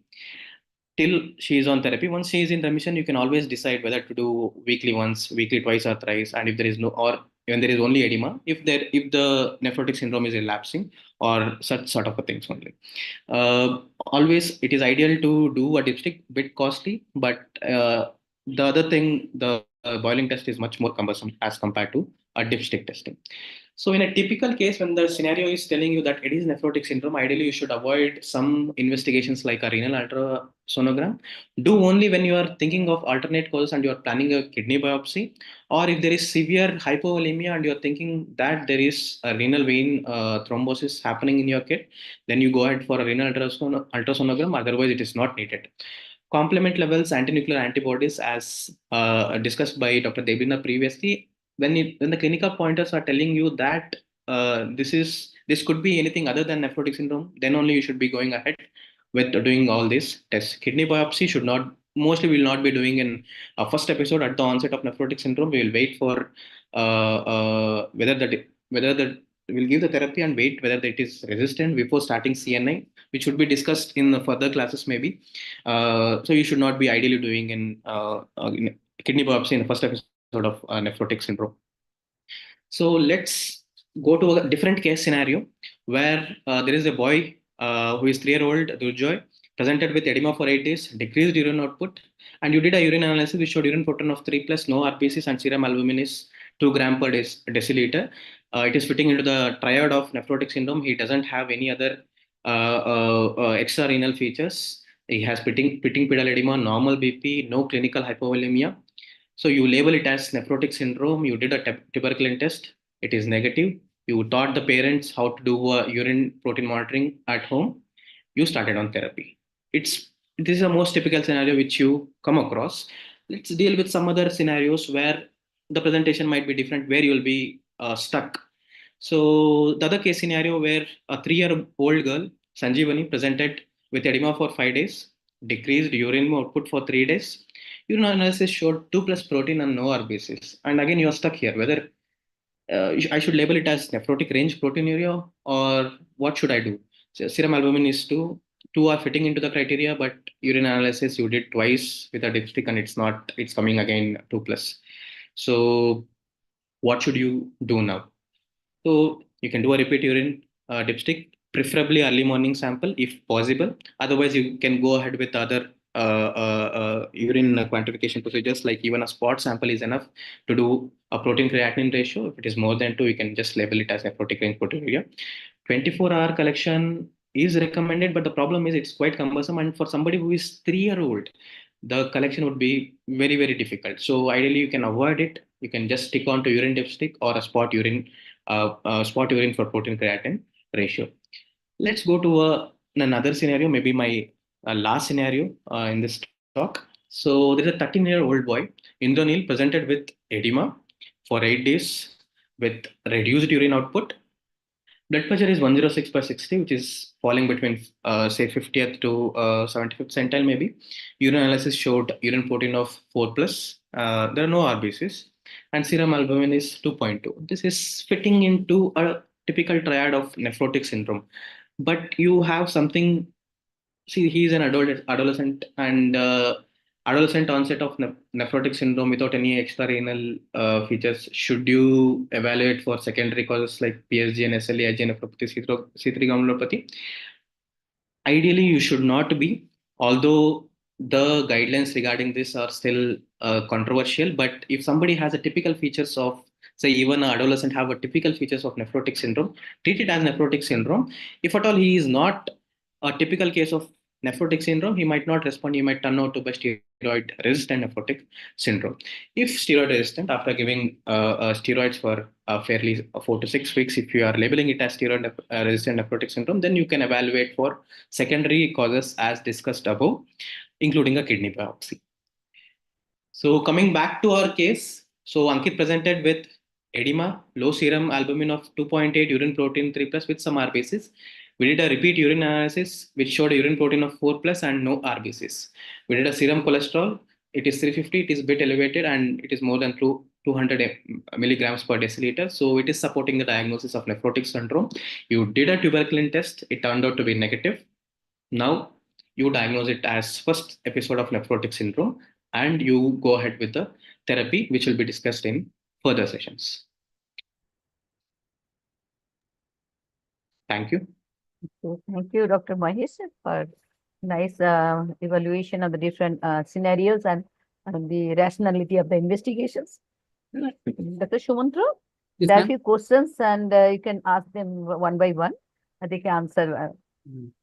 till she is on therapy. Once she is in remission, you can always decide whether to do weekly once, weekly twice or thrice, and if there is no, or when there is only edema, if the nephrotic syndrome is relapsing or such sort of a things only. Always it is ideal to do a dipstick, bit costly, but the other thing, the boiling test is much more cumbersome as compared to a dipstick testing. So in a typical case, when the scenario is telling you that it is nephrotic syndrome, ideally you should avoid some investigations like a renal ultrasonogram. Do only when you are thinking of alternate causes and you are planning a kidney biopsy, or if there is severe hypovolemia and you are thinking that there is a renal vein thrombosis happening in your kid, then you go ahead for a renal ultrasonogram. Otherwise, it is not needed. Complement levels, antinuclear antibodies, as discussed by Dr. Debrina previously, when the clinical pointers are telling you that this could be anything other than nephrotic syndrome, then only you should be going ahead with doing all these tests. Kidney biopsy should not, mostly will not be doing in a first episode at the onset of nephrotic syndrome. We will wait for whether we'll give the therapy and wait whether it is resistant before starting CNI, which should be discussed in the further classes maybe. So you should not be ideally doing in kidney biopsy in the first episode of nephrotic syndrome. So let's go to a different case scenario where there is a boy who is 3-year-old Durjoy, presented with edema for 8 days, decreased urine output, and you did a urine analysis which showed urine protein of 3+, no RBCs, and serum albumin is 2 gram per deciliter. It is fitting into the triad of nephrotic syndrome. He doesn't have any other extra renal features. He has pitting pedal edema, normal BP, no clinical hypovolemia. So you label it as nephrotic syndrome. You did a tuberculin test. It is negative. You taught the parents how to do urine protein monitoring at home. You started on therapy. This is the most typical scenario which you come across. Let's deal with some other scenarios where the presentation might be different, where you'll be stuck. So the other case scenario where a 3-year-old girl, Sanjeevani, presented with edema for 5 days, decreased urine output for 3 days. Urine analysis showed 2+ protein and no RBCs. And again, you're stuck here, whether I should label it as nephrotic range proteinuria, or what should I do? So serum albumin is 2. 2 are fitting into the criteria, but urine analysis you did twice with a dipstick and it's not, it's coming again 2 plus. So what should you do now? So you can do a repeat urine dipstick, preferably early morning sample if possible. Otherwise, you can go ahead with other urine quantification procedures, like even a spot sample is enough to do a protein creatinine ratio. If it is more than 2, you can just label it as nephrotic range proteinuria. 24-hour collection is recommended, but the problem is it's quite cumbersome. And for somebody who is 3-year-old, the collection would be very, very difficult. So ideally, you can avoid it. You can just stick on to urine dipstick or a spot urine for protein creatinine ratio. Let's go to another scenario, maybe my last scenario in this talk. So there's a 13-year-old boy, Indranil, presented with edema for 8 days with reduced urine output. Blood pressure is 106/60, which is falling between, say, 50th to 75th centile, maybe. Urine analysis showed urine protein of 4 plus. There are no RBCs. And serum albumin is 2.2. This is fitting into a typical triad of nephrotic syndrome. But you have something, see, he's an adolescent, and adolescent onset of nephrotic syndrome without any extra renal features. Should you evaluate for secondary causes like PSG and SLE, IgA nephropathy, C3 glomerulopathy? Ideally, you should not be, although the guidelines regarding this are still controversial. But if somebody has a typical features of, say, even an adolescent have a typical features of nephrotic syndrome, treat it as nephrotic syndrome. If at all he is not a typical case of nephrotic syndrome, he might not respond. He might turn out to be steroid resistant nephrotic syndrome. If steroid resistant, after giving steroids for fairly 4 to 6 weeks, if you are labeling it as steroid resistant nephrotic syndrome, then you can evaluate for secondary causes as discussed above, including a kidney biopsy. So coming back to our case, so Ankit presented with edema, low serum albumin of 2.8, urine protein 3 plus with some RBCs. We did a repeat urine analysis which showed a urine protein of 4 plus and no RBCs. We did a serum cholesterol. It is 350. It is a bit elevated and it is more than 200 milligrams per deciliter. So it is supporting the diagnosis of nephrotic syndrome. You did a tuberculin test. It turned out to be negative. Now you diagnose it as first episode of nephrotic syndrome, and you go ahead with the therapy, which will be discussed in further sessions. Thank you. So thank you, Dr. Mahesh, for nice evaluation of the different scenarios and the rationality of the investigations. Dr. Shumantra, Yes, there are ma'am. few questions and you can ask them one by one. They can answer.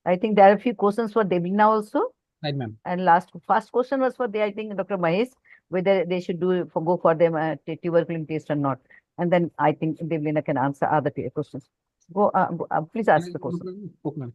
I think there are a few questions for Deblina also. Right, ma'am. And first question was for I think Dr. Mahesh, whether they should go for them tuberculin test or not. And then I think Deblina can answer other questions. Please ask the question. Okay, ma'am.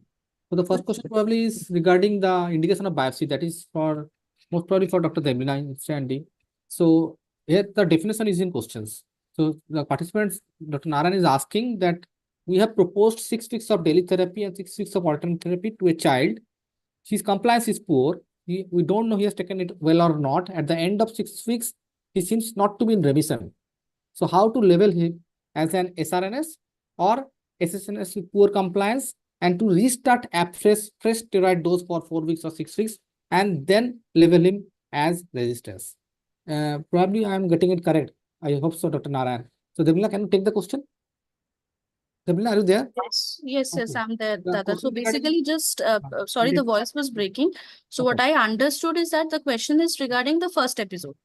So the first question probably is regarding the indication of biopsy. That is for most probably for Dr. Deblina understanding. So here the definition is in questions. So the participants, Dr. Naran is asking that we have proposed 6 weeks of daily therapy and 6 weeks of alternate therapy to a child. His compliance is poor. We don't know he has taken it well or not. At the end of 6 weeks, he seems not to be in remission. So how to label him as an SRNS or SSNS with poor compliance, and to restart fresh steroid dose for 4 weeks or 6 weeks, and then label him as resistance. Probably I am getting it correct. I hope so, Dr. Narayan. So Deblina, can you take the question? Deblina, are you there? Yes, Okay. I'm there, The Dada. So question regarding- basically just, sorry, the voice was breaking. So what I understood is that the question is regarding the first episode.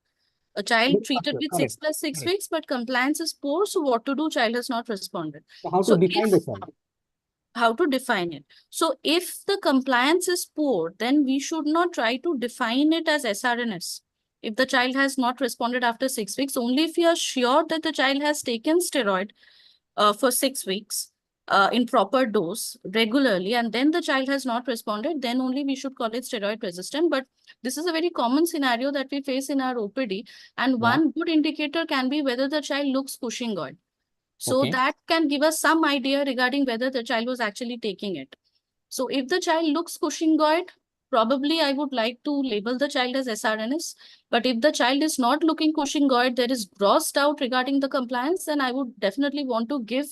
A child treated with 6 plus 6 weeks, but compliance is poor. So what to do? Child has not responded. So how to define this one? How to define it? So if the compliance is poor, then we should not try to define it as SRNS. If the child has not responded after 6 weeks, only if we are sure that the child has taken steroid for 6 weeks in proper dose regularly, and then the child has not responded, then only we should call it steroid resistant. But this is a very common scenario that we face in our OPD, and one good indicator can be whether the child looks Cushingoid. So that can give us some idea regarding whether the child was actually taking it. So if the child looks Cushingoid, probably I would like to label the child as SRNS. But if the child is not looking Cushingoid, there is gross doubt regarding the compliance, then I would definitely want to give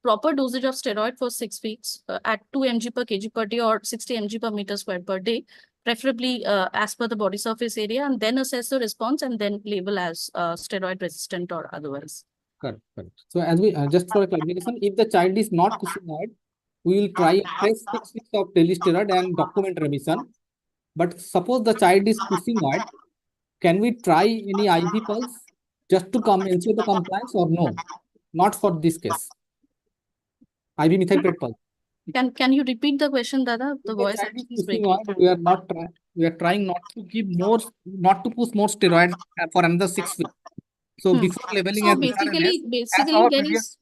proper dosage of steroid for 6 weeks at 2 mg per kg per day or 60 mg per meter squared per day, preferably as per the body surface area, and then assess the response and then label as steroid resistant or otherwise. Correct, correct. So as we just for a clarification, if the child is not Cushingoid, we will try a fresh 6 weeks of daily steroid and document remission. But suppose the child is Cushingoid, can we try any IV pulse just to ensure the compliance or no? Not for this case. IV methylpred pulse. Can you repeat the question, Dada? The If the voice child actually is is breaking. Cushingoid, we are trying not to give more, not to push more steroid for another 6 weeks. So before labeling So as SRNS, basically as our there previous is,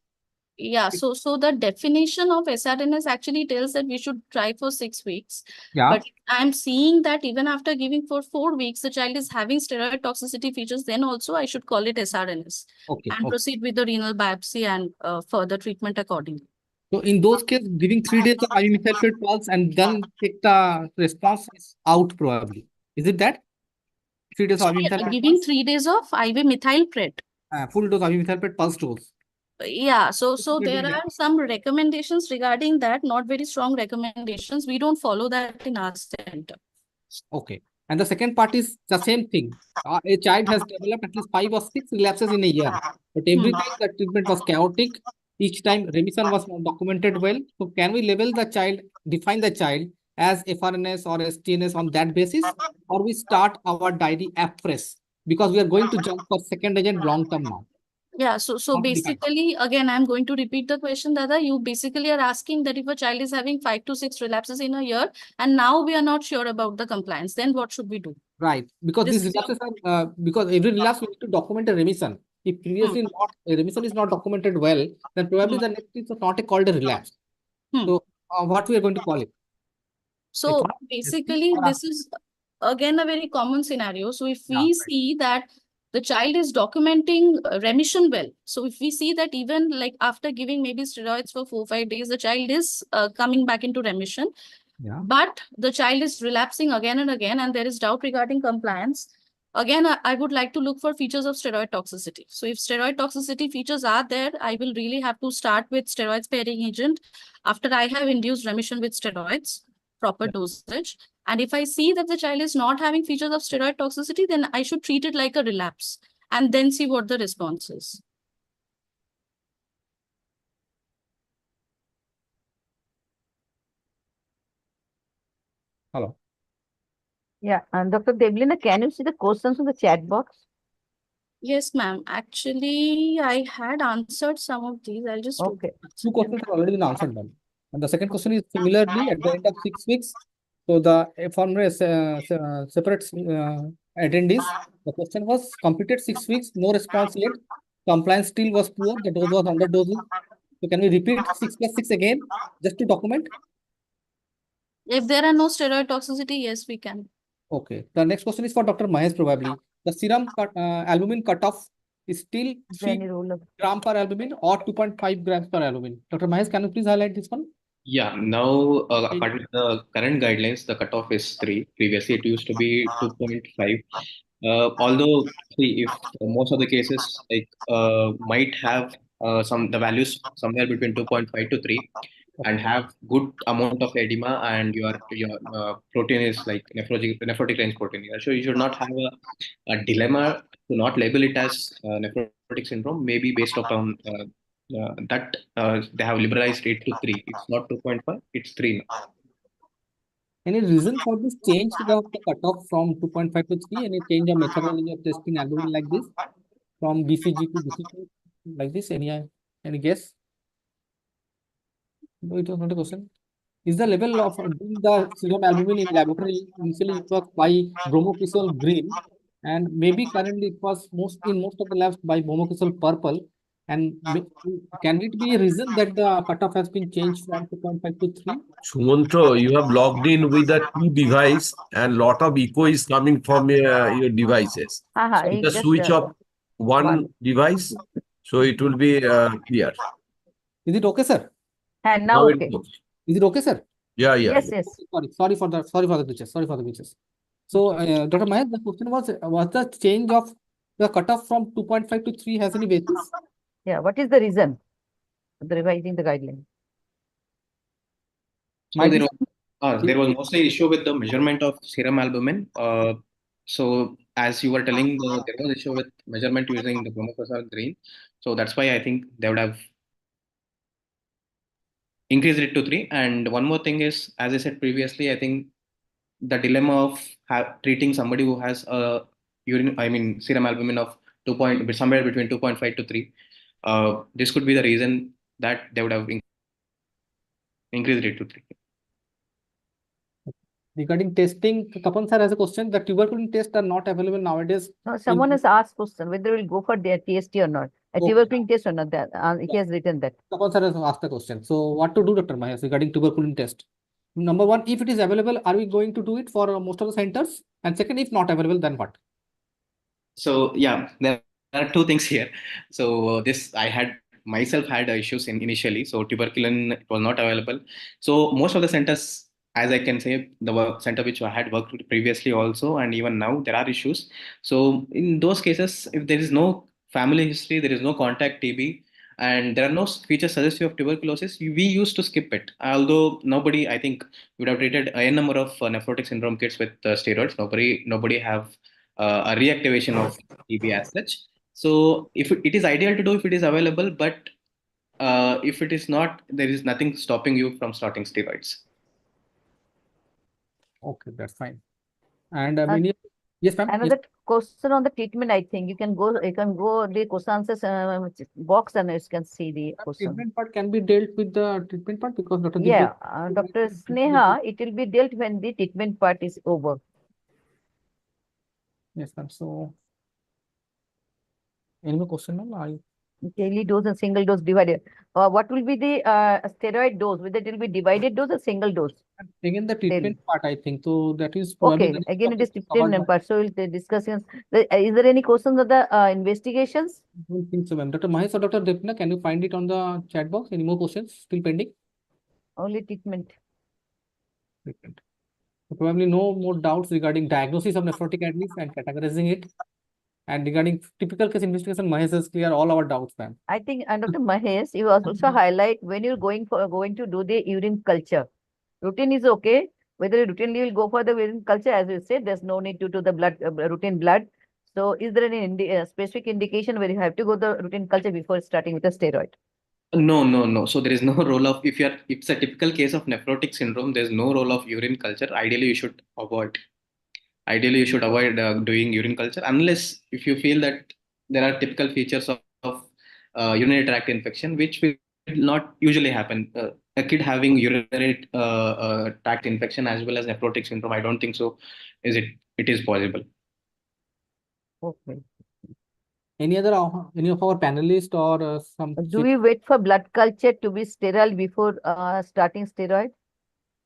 yeah, so the definition of SRNS actually tells that we should try for 6 weeks. yeah. But I'm seeing that even after giving for 4 weeks, the child is having steroid toxicity features, then also I should call it SRNS Okay. and proceed with the renal biopsy and further treatment accordingly. So in those cases, giving 3 days of IV methylpred pulse and then take the response is out probably. Is it that? 3 days of IV methylpred Giving pulse? 3 days of IV methylpred. Full dose IV methylpred pulse dose. Yeah, so we're there doing that. are some recommendations regarding that, not very strong recommendations. We don't follow that in our center. Okay. And the second part is the same thing. A child has developed at least 5 or 6 relapses in a year. But every time the treatment was chaotic, each time remission was not documented well. So can we label the child, define the child as FRNS or STNS on that basis? Or we start our diary afresh? Because we are going to jump for second agent long term now. Yeah, so How to define? basically, again, I'm going to repeat the question, Dada. You basically are asking that if a child is having 5 to 6 relapses in a year, and now we are not sure about the compliance, then what should we do? Right, because This these is your- relapses are because every relapse we need to document a remission. If previously not a remission is not documented well, then probably the next is not called a relapse. So what we are going to call it? So FR, basically, or this is again a very common scenario. So if Yeah, we right. see that the child is documenting remission well, so if we see that even like after giving maybe steroids for 4-5 days, the child is coming back into remission, Yeah. but the child is relapsing again and again, and there is doubt regarding compliance. Again, I would like to look for features of steroid toxicity. So if steroid toxicity features are there, I will really have to start with steroid sparing agent after I have induced remission with steroids, proper dosage. And if I see that the child is not having features of steroid toxicity, then I should treat it like a relapse and then see what the response is. Hello. Yeah, and Dr. Devlina, can you see the questions in the chat box? Yes, ma'am. Actually, I had answered some of these. I'll just Okay. 2 questions have already been answered, ma'am. And the second question is similarly at the end of 6 weeks. So the former separate attendees, the question was completed 6 weeks, no response yet. Compliance still was poor. The dose was under dosing. So can we repeat 6 plus 6 again just to document? If there are no steroid toxicity, yes, we can. Okay. The next question is for Dr. Mahesh probably. The serum albumin cutoff is still Is there 3 any rule of gram per albumin or 2.5 grams per albumin. Dr. Mahesh, can you please highlight this one? Yeah, now according to the current guidelines, the cutoff is 3. Previously, it used to be 2.5. Although, see, if most of the cases might have the values somewhere between 2.5 to 3, and have good amount of edema, and your protein is like nephrotic range protein. Yeah. So you should not have a dilemma to not label it as nephrotic syndrome. Maybe based upon that they have liberalized it to 3. It's not 2.5, it's 3 now. Any reason for this change of the cutoff from 2.5 to 3? Any change of methodology of testing albumin like this from BCG to BCG like this? Any guess? No, it was not a question. Is the level of doing the serum albumin in laboratory initially it was by bromocresol green, and maybe currently it was most of the labs by bromocresol purple. And can it be a reason that the cutoff has been changed from 2.5 to 3? Sumantra, you have logged in with a 2 device and lot of echo is coming from your devices. So It's the just switch of one one. device, so it will be clear. Is it okay, sir? And Now now it's okay. okay. Is it okay, sir? Yeah, yeah. Yes, yes. Sorry for the glitches. Sorry for the glitches. So, Dr. Mahesh, the question was the change of the cutoff from 2.5 to 3 has any basis? Yeah, what is the reason for the revising the guideline? So Might be there was mostly issue with the measurement of serum albumin. So as you were telling, there was issue with measurement using the chromophosphor green. So that's why I think they would have increased it to 3. And one more thing is, as I said previously, I think the dilemma of treating somebody who has a serum albumin of 2 point, somewhere between 2.5 to 3. This could be the reason that they would have increased it to 3. regarding testing. Kapan sir has a question. The tuberculin tests are not available nowadays. No, someone has asked question whether we'll go for their TST or not. A Okay. tuberculin test or not. That he has written that. Kapan sir has asked the question. So what to do, Dr. Mahesh, regarding tuberculin test? Number one, if it is available, are we going to do it for most of the centers? And second, if not available, then what? So yeah, there are two things here. So this I had myself had issues initially. So tuberculin was not available. So most of the centers, as I can say, the center which I had worked with previously also, and even now there are issues. So in those cases, if there is no family history, there is no contact TB, and there are no features suggestive of tuberculosis, we used to skip it. Although nobody, I think, would have treated a number of nephrotic syndrome kids with steroids. Nobody have a reactivation of TB as such. So if it is ideal to do if it is available, but if it is not, there is nothing stopping you from starting steroids. Okay, that's fine. And many, yes, ma'am. Another question on the treatment, I think you can go the question answers box and you can see the question. Treatment part can be dealt with the treatment part because Dr. Yeah, Dr. Sneha, it will be dealt when the treatment part is over. Yes, ma'am. So, any more question, ma'am? Daily dose and single dose divided. What will be the steroid dose? Whether it will be divided dose or single dose? Again, the treatment part, I think. So that is Okay. probably Again, it is treatment part. So we'll discuss. Is there any questions of the investigations? I don't think so, ma'am. Dr. Mahesh or Dr. Dipna, can you find it on the chat box? Any more questions still pending? Only treatment. Treatment. So probably no more doubts regarding diagnosis of nephrotic disease and categorizing it. And regarding typical case investigation, Mahesh has cleared all our doubts, ma'am. I think, Dr. Mahesh, you also highlight when you're going to do the urine culture. Routine is okay. Whether routinely will go for the urine culture, as you said, there's no need to do the routine blood. So, is there any specific indication where you have to go the routine culture before starting with the steroid? No. So there is no role of if it's a typical case of nephrotic syndrome, there's no role of urine culture. Ideally, you should avoid doing urine culture unless if you feel that there are typical features of urinary tract infection, which will not usually happen. A kid having urinary tract infection as well as nephrotic syndrome, I don't think so. It is possible. Okay. Any of our panelists or some? Do we wait for blood culture to be sterile before starting steroid?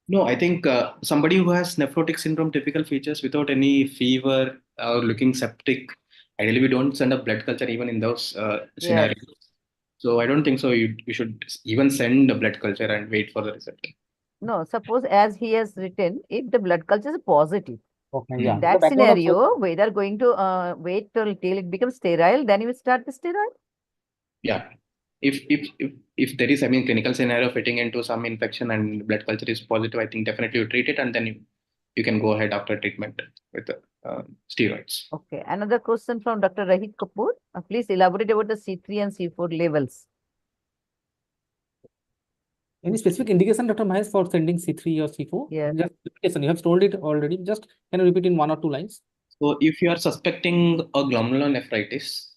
No, I think somebody who has nephrotic syndrome typical features without any fever or looking septic, ideally we don't send a blood culture even in those scenarios. Yes. So I don't think so. You should even send a blood culture and wait for the result. No, suppose as he has written, if the blood culture is positive, Okay, in yeah. that scenario, whether going to wait till it becomes sterile, then you will start the steroid? Yeah. If there is, clinical scenario fitting into some infection and blood culture is positive, I think definitely you treat it and then you can go ahead after treatment with steroids. Okay. Another question from Dr. Rahit Kapoor. Please elaborate about the C3 and C4 levels. Any specific indication, Dr. Mahesh, for sending C3 or C4? Yeah. Just you have told it already. Just can you repeat in 1 or 2 lines? So if you are suspecting a glomerulonephritis,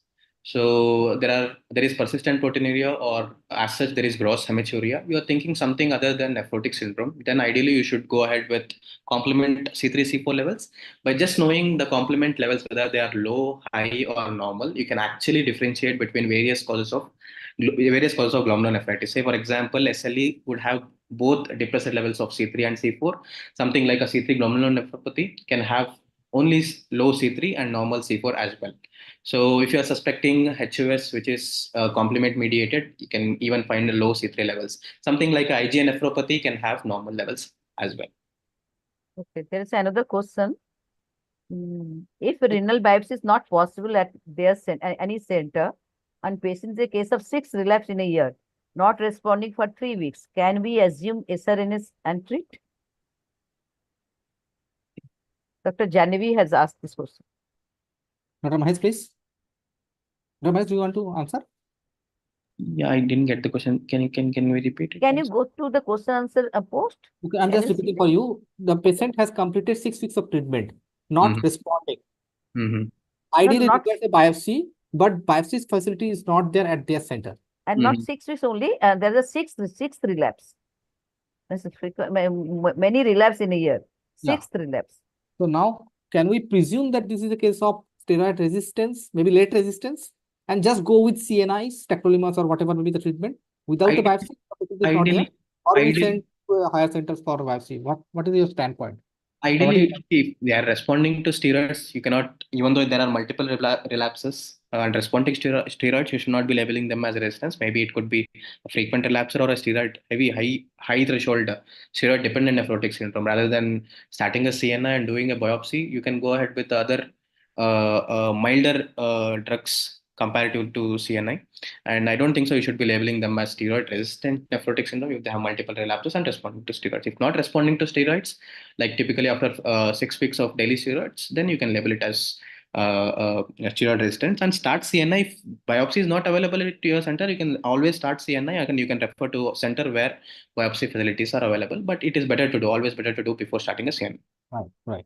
so there is persistent proteinuria or as such there is gross hematuria, you are thinking something other than nephrotic syndrome, then ideally you should go ahead with complement C3, C4 levels. By just knowing the complement levels, whether they are low, high or normal, you can actually differentiate between various causes of glomerulonephritis. Say for example, SLE would have both depressed levels of C3 and C4. Something like a C3 glomerulonephropathy can have only low C3 and normal C4 as well. So if you are suspecting HUS, which is complement mediated, you can even find low C3 levels. Something like IgA nephropathy can have normal levels. as well. Okay, there is another question. If renal biopsy is not possible at any center, and patients a case of 6 relapse in a year, not responding for 3 weeks, can we assume SRNS and treat? Dr. Janavi has asked this question. Dr. Mahesh, please. Dr. Mahesh, do you want to answer? Yeah, I didn't get the question. Can we repeat it? Can you go to the question answer post? Okay, I'm Can just you see repeating that? for you. The patient has completed 6 weeks of treatment, not Mhm. responding. Mhm. Ideally, not- requires a biopsy, but biopsy facility is not there at their center. And not 6 weeks only, there is a sixth relapse. This is many relapse in a year. Yeah. Sixth relapse. So now, can we presume that this is a case of steroid resistance, maybe late resistance, and just go with CNIs, tacrolimus, or whatever may be the treatment without a biopsy? If it is not there, or we send to a higher centers for biopsy. What is your standpoint? Ideally, if they are responding to steroids, you cannot, even though there are multiple relapses and responding steroids, you should not be labeling them as resistance. Maybe it could be a frequent relapser or a steroid high threshold steroid dependent nephrotic syndrome. Rather than starting a CNI and doing a biopsy, you can go ahead with the other milder drugs comparative to CNI. And I don't think so. You should be labeling them as steroid resistant nephrotic syndrome if they have multiple relapses and responding to steroids. If not responding to steroids, like typically after 6 weeks of daily steroids, then you can label it as steroid resistance and start CNI. If biopsy is not available at your center, you can always start CNI and you can refer to a center where biopsy facilities are available. But it is always better to do before starting a CNI. Right.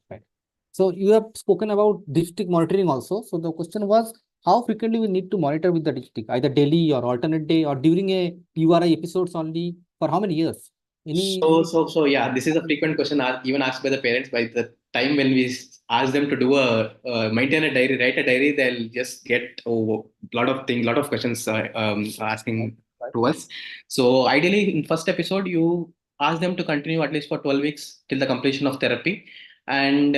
So you have spoken about dipstick monitoring also. So the question was, how frequently we need to monitor with the dipstick, either daily or alternate day or during a URI episodes only, for how many years? So yeah, this is a frequent question even asked by the parents. By the time when we ask them to do maintain a diary, write a diary, they'll just get a lot of questions asking to us. So ideally, in first episode, you ask them to continue at least for 12 weeks till the completion of therapy. And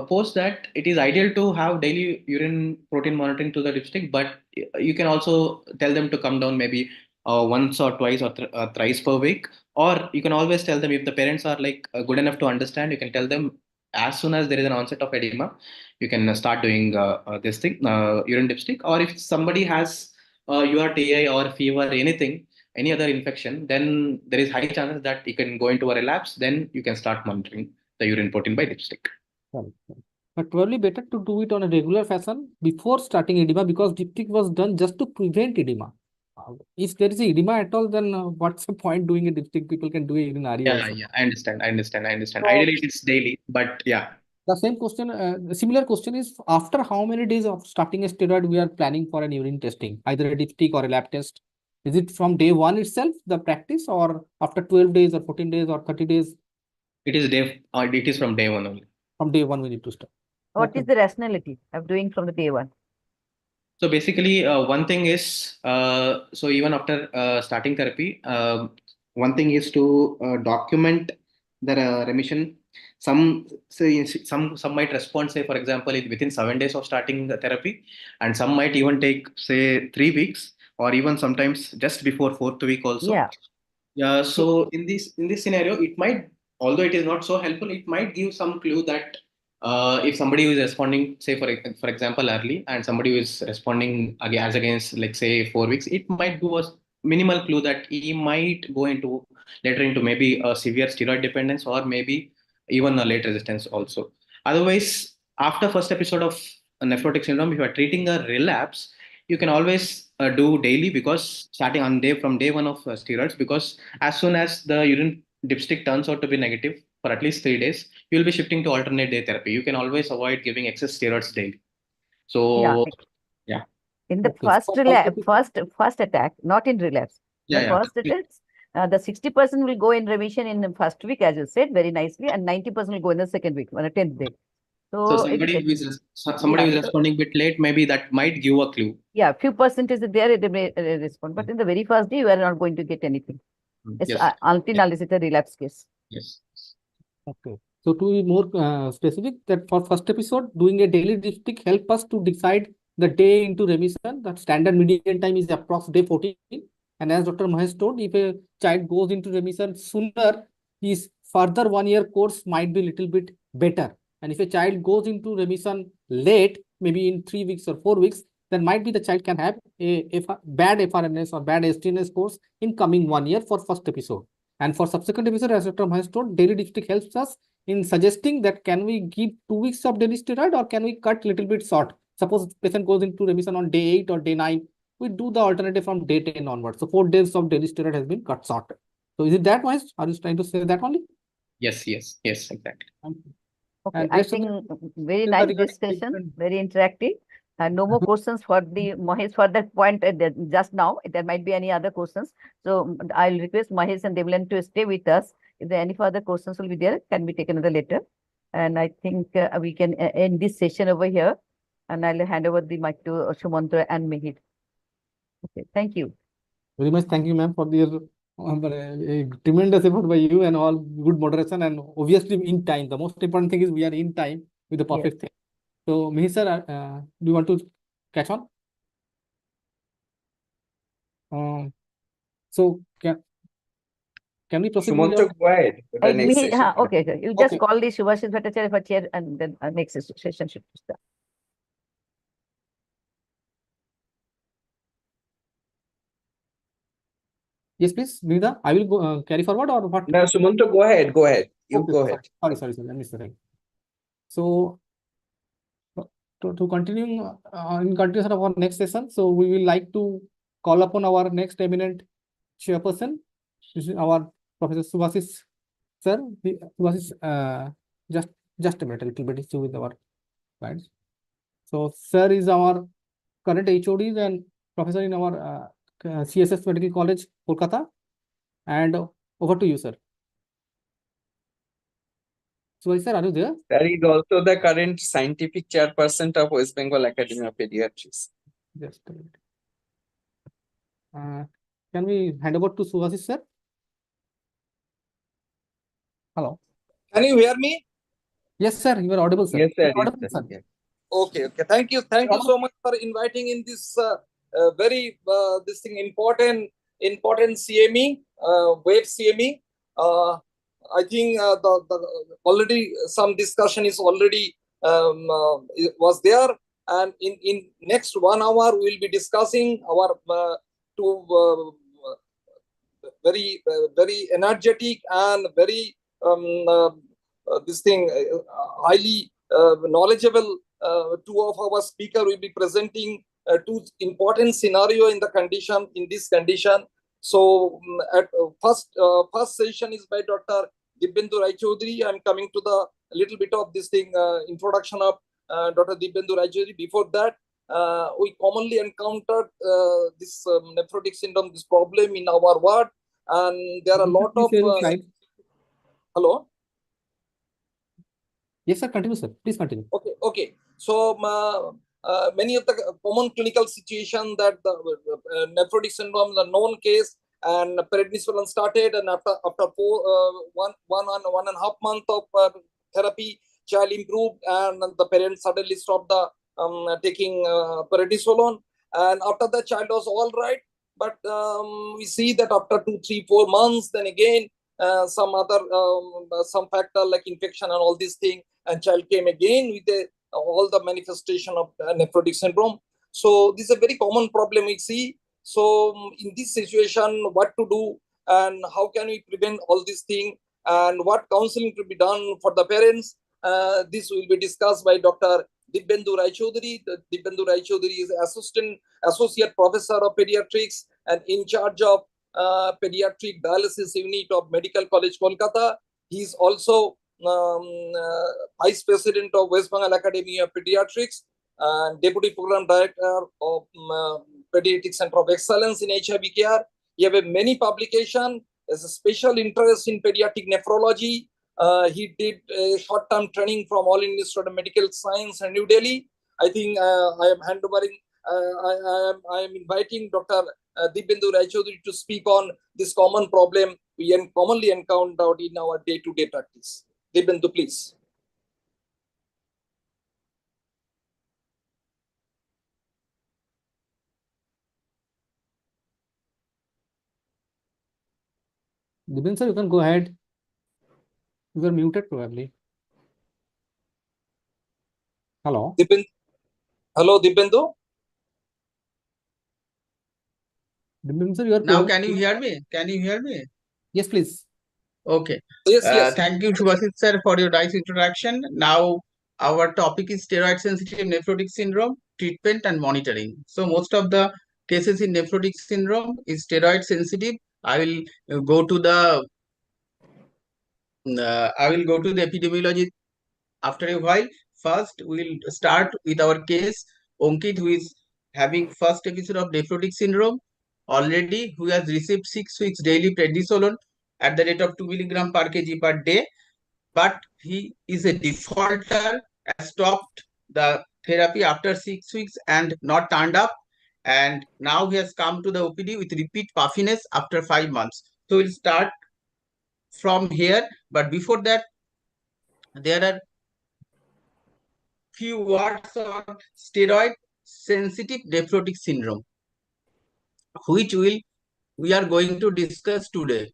post that, it is ideal to have daily urine protein monitoring to the dipstick, but you can also tell them to come down maybe once or twice or thrice per week. Or you can always tell them, if the parents are like good enough to understand, you can tell them as soon as there is an onset of edema, you can start doing this thing, urine dipstick. Or if somebody has URTI or fever, anything, any other infection, then there is high chances that you can go into a relapse. Then you can start monitoring the urine protein by dipstick. But probably better to do it on a regular fashion before starting edema, because dipstick was done just to prevent edema. If there is edema at all, then what's the point doing a dipstick? People can do it in RE also. Yeah, I understand. Ideally, it is daily, but yeah. The same question, the similar question is, after how many days of starting a steroid we are planning for an urine testing, either a dipstick or a lab test? Is it from day one itself, the practice, or after 12 days or 14 days or 30 days? It is from day one only. From day one we need to start. What is the rationality of doing from the day one? So basically, one thing is, so even after starting therapy, one thing is to document the remission. Some might respond, say for example, within 7 days of starting the therapy, and some might even take say 3 weeks, or even sometimes just before 4th week also. Yeah. So in this scenario, it might, although it is not so helpful, it might give some clue that if somebody who is responding, say for example, early, and somebody who is responding as against like say 4 weeks, it might give us minimal clue that he might go into later into maybe a severe steroid dependence, or maybe even a late resistance also. Otherwise, after first episode of nephrotic syndrome, if you are treating a relapse, you can always do daily, because starting on from day one of steroids, because as soon as the urine dipstick turns out to be negative for at least 3 days, you will be shifting to alternate day therapy. You can always avoid giving excess steroids daily. So yeah. In the first attack, not in relapse. The first attacks, the 60% will go in remission in the first week, as you said very nicely, and 90% will go in the second week, on the 10th day. So somebody who is responding a bit late, maybe that might give a clue. Yeah, few percentage there it may respond, but in the very first day you are not going to get anything. It's until it's a relapse case. Yes. Okay. So to be more specific, that for first episode, doing a daily dipstick help us to decide the day into remission. That standard median time is approx day 14. And as Dr. Mahesh told, if a child goes into remission sooner, his further 1 year course might be a little bit better. And if a child goes into remission late, maybe in 3 weeks or 4 weeks, then might be the child can have a bad FRNS or bad STNS course in coming 1 year for first episode. And for subsequent episode, as Dr. Mahesh told, daily dipstick helps us in suggesting that can we give 2 weeks of daily steroid or can we cut little bit short. Suppose patient goes into remission on day 8 or day 9, we do the alternative from day 10 onwards. So 4 days of daily steroid has been cut short. So is it that, Mahesh? Are you trying to say that only? Yes, exactly. Okay, And I rest of think very the nice regarding discussion, treatment. very interactive. No more questions for the Mahesh for that point just now. There might be any other questions. So I'll request Mahesh and Devlan to stay with us. If there any further questions will be there, can be taken another later. And I think we can end this session over here. And I'll hand over the mic to Sumantra and Mihir. Okay, thank you. Very much thank you, ma'am, for your a tremendous effort by you and all good moderation and obviously in time. The most important thing is we are in time with the perfect thing. So, Mihir sir, do you want to catch on? So can we proceed with Sumantra, go ahead with the next Mihir, session. okay. You just Okay. call the Subhashis Bhattacharya for chair and then next session should start. Yes, please, Nida. I will go carry forward or what? No, Sumantra, go ahead. Go ahead. You Okay, go ahead. sorry. I missed the thing. So, to continue in continuation of our next session, so we will like to call upon our next eminent chairperson, this is our Professor Subhasis sir. Subhasis, just a minute, a little bit issue with our slides. So, sir is our current HOD and professor in our CSS Medical College, Kolkata. And over to you, sir. So, sir, are you there? That is also the current scientific chairperson of West Bengal Academy of Pediatrics. Just a minute. Can we hand over to Subhasis, sir? Hello. Can you hear me? Yes, sir. You are audible, sir. Yes, sir. You are audible, sir. Yes. Okay. Thank you so much for inviting in this very this thing important CME, wave CME. I think the already some discussion is already was there, and in next 1 hour we will be discussing our two very energetic and very this thing highly knowledgeable. Two of our speaker will be presenting two important scenario in this condition. So at first session is by Dr. Dibyendu Rai Chaudhary. I'm coming to the little bit of this thing introduction of Dr. Dibyendu Rai Chaudhary. Before that, we commonly encountered this nephrotic syndrome, this problem in our ward, and there are a lot of hello. Yes, sir. Continue, sir. Please continue. Okay. So many of the common clinical situation that the nephrotic syndrome, the known case, and prednisolone started, and after 1.5 month of therapy, child improved, and the parents suddenly stopped the taking prednisolone, and after the child was all right. But we see that after 2, 3, 4 months, then again some other some factor like infection and all these things, and child came again with all the manifestation of nephrotic syndrome. So this is a very common problem we see. So in this situation, what to do and how can we prevent all these things, and what counseling to be done for the parents? This will be discussed by Dr. Dibyendu Rai Chaudhary. Dibyendu Rai Chaudhary is associate professor of pediatrics and in charge of pediatric dialysis unit of Medical College, Kolkata. He is also vice president of West Bengal Academy of Pediatrics and deputy program director of Pediatric Center of Excellence in HIV care. He have many publications, has a special interest in pediatric nephrology. He did a short-term training from All India Institute of Medical Science in New Delhi. I think I am handovering. I am inviting Dr. Dibyendu Rai Chaudhary to speak on this common problem we commonly encounter in our day-to-day practice. Dibyendu, please. Dibyendu, sir, you can go ahead. You are muted probably. Hello. Hello, Dipendu. Sir, you are Now, can you hear me? Can you hear me? Yes, please. Okay. Yes. Thank you, Shubhasit sir, for your nice introduction. Now, our topic is steroid-sensitive nephrotic syndrome, treatment and monitoring. So, most of the cases in nephrotic syndrome is steroid-sensitive. I will go to the epidemiology after a while. First, we'll start with our case, Onkit, who is having first episode of nephrotic syndrome already, who has received 6 weeks daily prednisolone at the rate of 2 milligram per kg per day, but he is a defaulter, has stopped the therapy after 6 weeks and not turned up, and now he has come to the OPD with repeat puffiness after 5 months. So we'll start from here, but before that, there are few words on steroid sensitive nephrotic syndrome, which we are going to discuss today.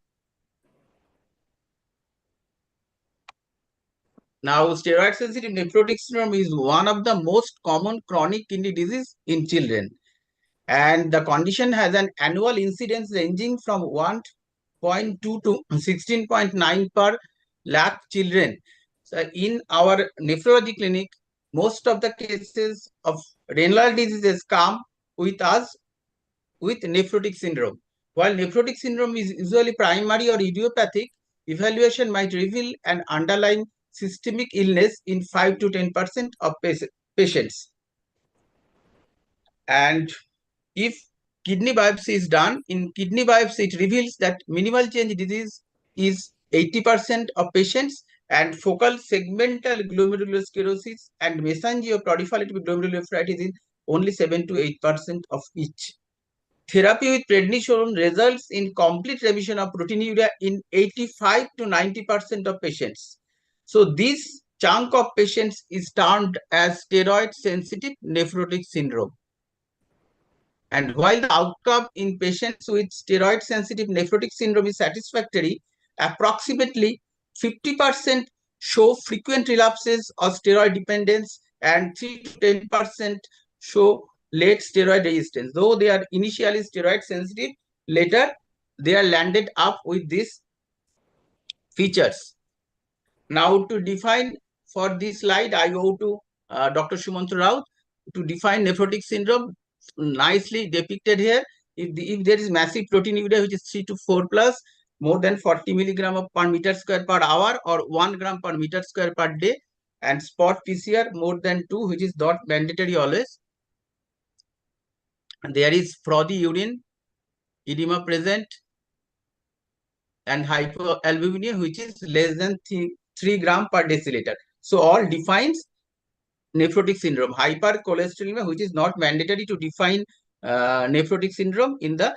Now, steroid sensitive nephrotic syndrome is one of the most common chronic kidney disease in children, and the condition has an annual incidence ranging from 1.2 to 16.9 per lakh children. So in our nephrology clinic, most of the cases of renal diseases come with us with nephrotic syndrome. While nephrotic syndrome is usually primary or idiopathic, evaluation might reveal an underlying systemic illness in 5 to 10% of patients. And if kidney biopsy is done, in kidney biopsy, it reveals that minimal change disease is 80% of patients, and focal segmental glomerulosclerosis and mesangial-proliferative glomerulonephritis is only 7 to 8% of each. Therapy with prednisolone results in complete remission of proteinuria in 85 to 90% of patients. So this chunk of patients is termed as steroid-sensitive nephrotic syndrome. And while the outcome in patients with steroid-sensitive nephrotic syndrome is satisfactory, approximately 50% show frequent relapses of steroid dependence and 3 to 10% show late steroid resistance. Though they are initially steroid sensitive, later they are landed up with these features. Now, to define for this slide, I go to Dr. Sumant Raut to define nephrotic syndrome, nicely depicted here. If there is massive proteinuria, which is 3 to 4 plus, more than 40 milligram per meter square per hour or 1 gram per meter square per day, and spot PCR more than 2, which is not mandatory always. And there is frothy urine, edema present, and hypoalbuminemia, which is less than 3 gram per deciliter. So all defines nephrotic syndrome. Hypercholesterolemia, which is not mandatory to define nephrotic syndrome in the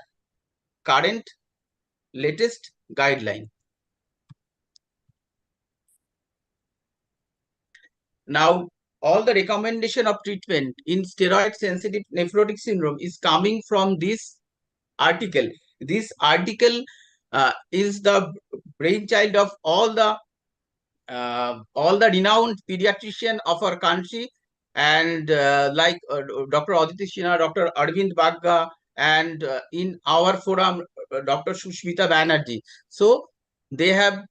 current latest guideline. Now, all the recommendation of treatment in steroid sensitive nephrotic syndrome is coming from this article. This article is the brainchild of all the renowned pediatrician of our country, and like Dr. Aditi Sinha, Dr. Arvind Bagga, and in our forum, Dr. Sushmita Banerjee. So they have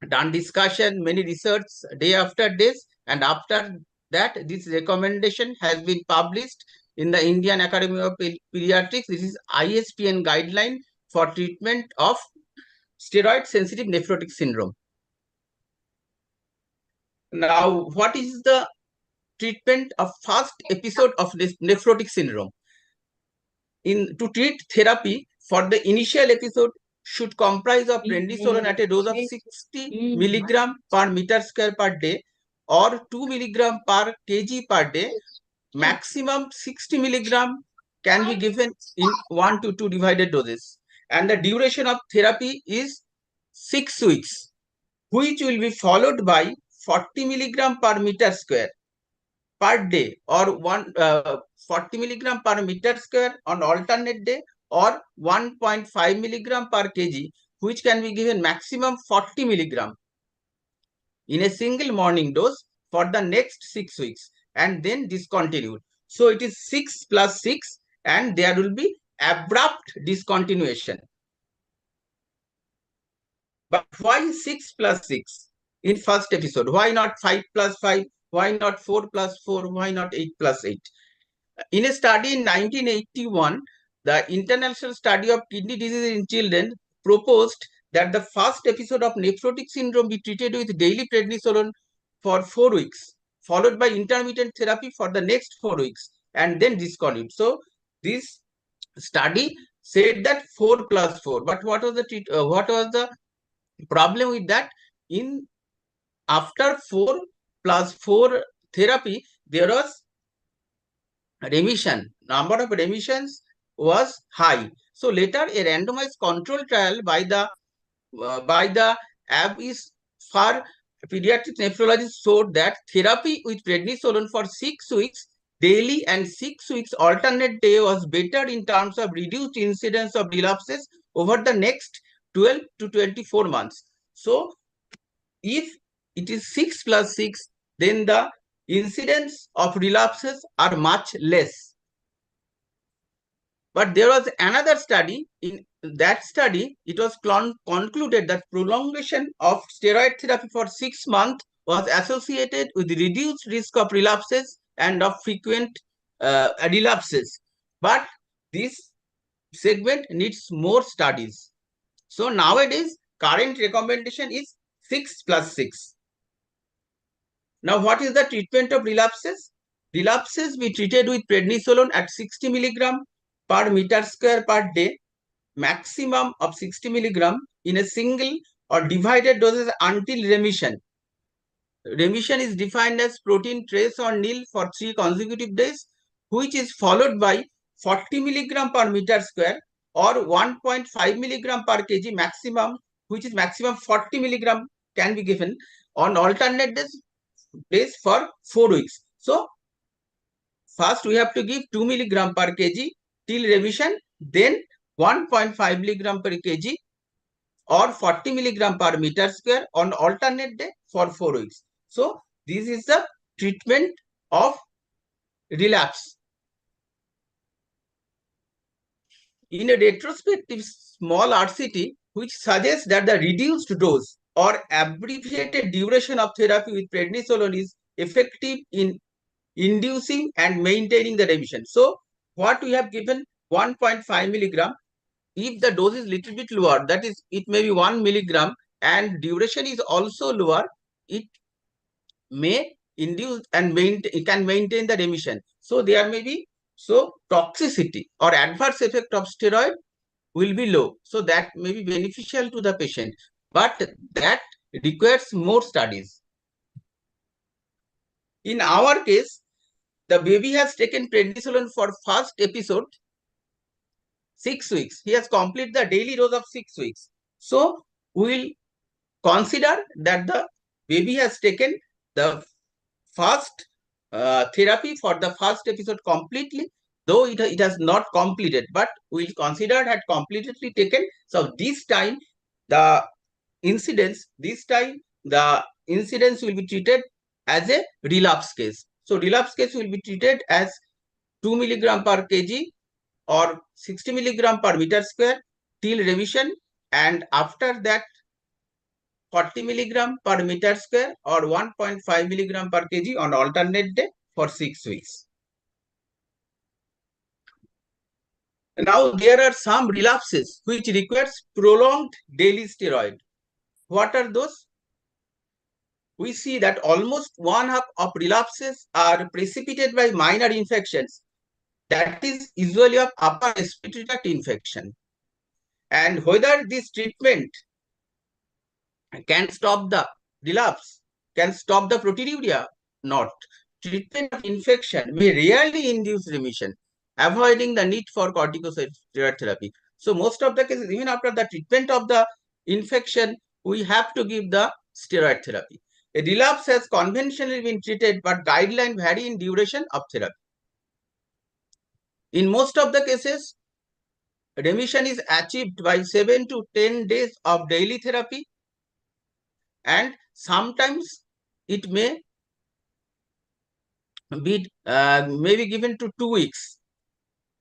done discussion, many research day after days, and after that, this recommendation has been published in the Indian Academy of Pediatrics. This is ISPN guideline for treatment of steroid sensitive nephrotic syndrome. Now, what is the treatment of first episode of this nephrotic syndrome? To treat, therapy for the initial episode should comprise of prednisolone at a dose of 60 milligram per meter square per day or 2 milligram per kg per day. Maximum 60 milligram can be given in 1 to 2 divided doses. And the duration of therapy is 6 weeks, which will be followed by 40 milligram per meter square per day or 40 milligram per meter square on alternate day or 1.5 milligram per kg, which can be given maximum 40 milligram in a single morning dose for the next 6 weeks and then discontinued. So it is 6 plus 6 and there will be abrupt discontinuation. But why 6 plus 6 in first episode? Why not 5 plus 5? Why not 4 plus 4? Why not 8 plus 8? In a study in 1981, the International Study of Kidney Disease in Children proposed that the first episode of nephrotic syndrome be treated with daily prednisolone for 4 weeks, followed by intermittent therapy for the next 4 weeks, and then discontinued. So this study said that 4 plus 4. But what was the problem with that? In after 4 plus 4 therapy, there was remission. Number of remissions was high. So later a randomized control trial by the ABIS for pediatric nephrologists showed that therapy with prednisolone for 6 weeks daily and 6 weeks alternate day was better in terms of reduced incidence of relapses over the next 12 to 24 months. So if it is 6 plus 6, then the incidence of relapses are much less. But there was another study. In that study, it was concluded that prolongation of steroid therapy for 6 months was associated with reduced risk of relapses and of frequent relapses. But this segment needs more studies. So nowadays, current recommendation is 6 plus 6. Now, what is the treatment of relapses? Relapses be treated with prednisolone at 60 milligram per meter square per day, maximum of 60 milligram in a single or divided doses until remission. Remission is defined as protein trace or nil for 3 consecutive days, which is followed by 40 milligram per meter square or 1.5 milligram per kg maximum, which is maximum 40 milligram can be given on alternate days for 4 weeks. So first we have to give 2 milligram per kg till remission, then 1.5 milligram per kg or 40 milligram per meter square on alternate day for 4 weeks. So this is the treatment of relapse. In a retrospective small RCT, which suggests that the reduced dose or abbreviated duration of therapy with prednisolone is effective in inducing and maintaining the remission. So what we have given 1.5 milligram, if the dose is little bit lower, that is it may be 1 milligram and duration is also lower, it may induce and it can maintain the remission. So there may be toxicity or adverse effect of steroid will be low. So that may be beneficial to the patient, but that requires more studies. In our case, the baby has taken prednisolone for first episode 6 weeks. He has completed the daily dose of 6 weeks. So we will consider that the baby has taken the first therapy for the first episode completely, though it has not completed, but we will consider it had completely taken. So this time the incidence will be treated as a relapse case. So relapse case will be treated as 2 milligram per kg or 60 milligram per meter square till remission, and after that 40 milligram per meter square or 1.5 milligram per kg on alternate day for 6 weeks. Now there are some relapses which requires prolonged daily steroid. What are those? We see that almost 1/2 of relapses are precipitated by minor infections, that is usually of upper respiratory tract infection. And whether this treatment can stop the relapse, can stop the proteinuria, not. Treatment of infection may rarely induce remission, avoiding the need for corticosteroid therapy. So most of the cases, even after the treatment of the infection, we have to give the steroid therapy. A relapse has conventionally been treated, but guidelines vary in duration of therapy. In most of the cases, remission is achieved by 7 to 10 days of daily therapy, and sometimes it may be maybe given to 2 weeks,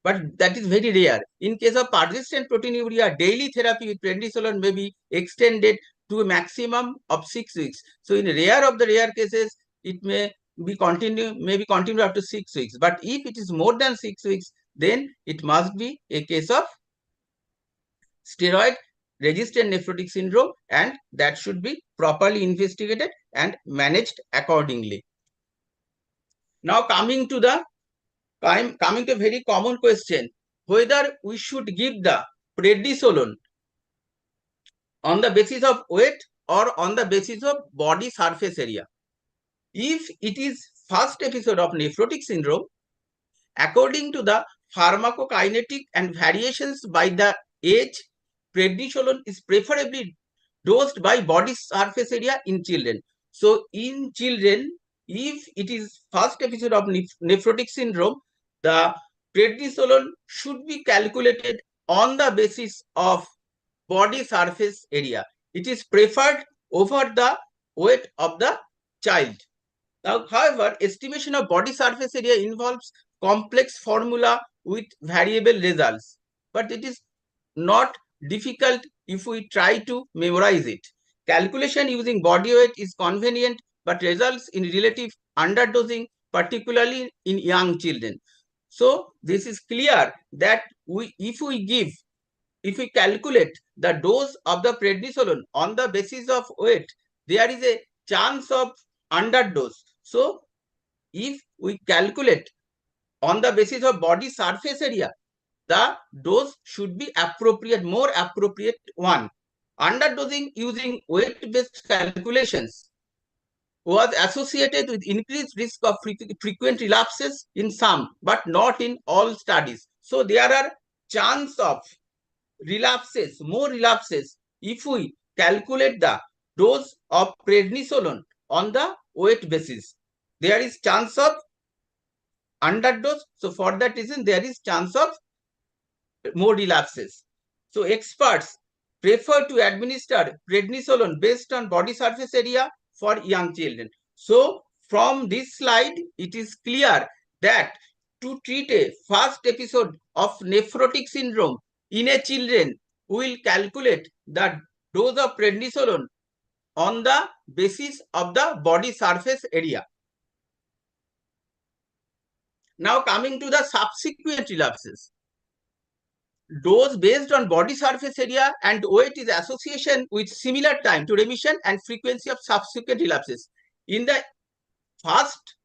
but that is very rare. In case of persistent proteinuria, daily therapy with prednisolone may be extended to a maximum of 6 weeks. So in rare of the rare cases, it may be continue up to 6 weeks. But if it is more than 6 weeks, then it must be a case of steroid resistant nephrotic syndrome, and that should be properly investigated and managed accordingly. Now coming to a very common question, whether we should give the prednisolone on the basis of weight or on the basis of body surface area. If it is first episode of nephrotic syndrome, according to the pharmacokinetic and variations by the age, prednisolone is preferably dosed by body surface area in children. So in children, if it is first episode of nephrotic syndrome, the prednisolone should be calculated on the basis of body surface area. It is preferred over the weight of the child. Now, however, estimation of body surface area involves complex formula with variable results, but it is not difficult if we try to memorize it. Calculation using body weight is convenient, but results in relative underdosing, particularly in young children. So this is clear that if we calculate the dose of the prednisolone on the basis of weight, there is a chance of underdose. So if we calculate on the basis of body surface area, the dose should be appropriate, more appropriate one. Underdosing using weight-based calculations was associated with increased risk of frequent relapses in some, but not in all studies. So there are chance of relapses, more relapses, if we calculate the dose of prednisolone on the weight basis. There is chance of underdose. So for that reason, there is chance of more relapses. So experts prefer to administer prednisolone based on body surface area for young children. So from this slide, it is clear that to treat a first episode of nephrotic syndrome in a children, we will calculate the dose of prednisolone on the basis of the body surface area. Now coming to the subsequent relapses. Dose based on body surface area and weight is association with similar time to remission and frequency of subsequent relapses. In the first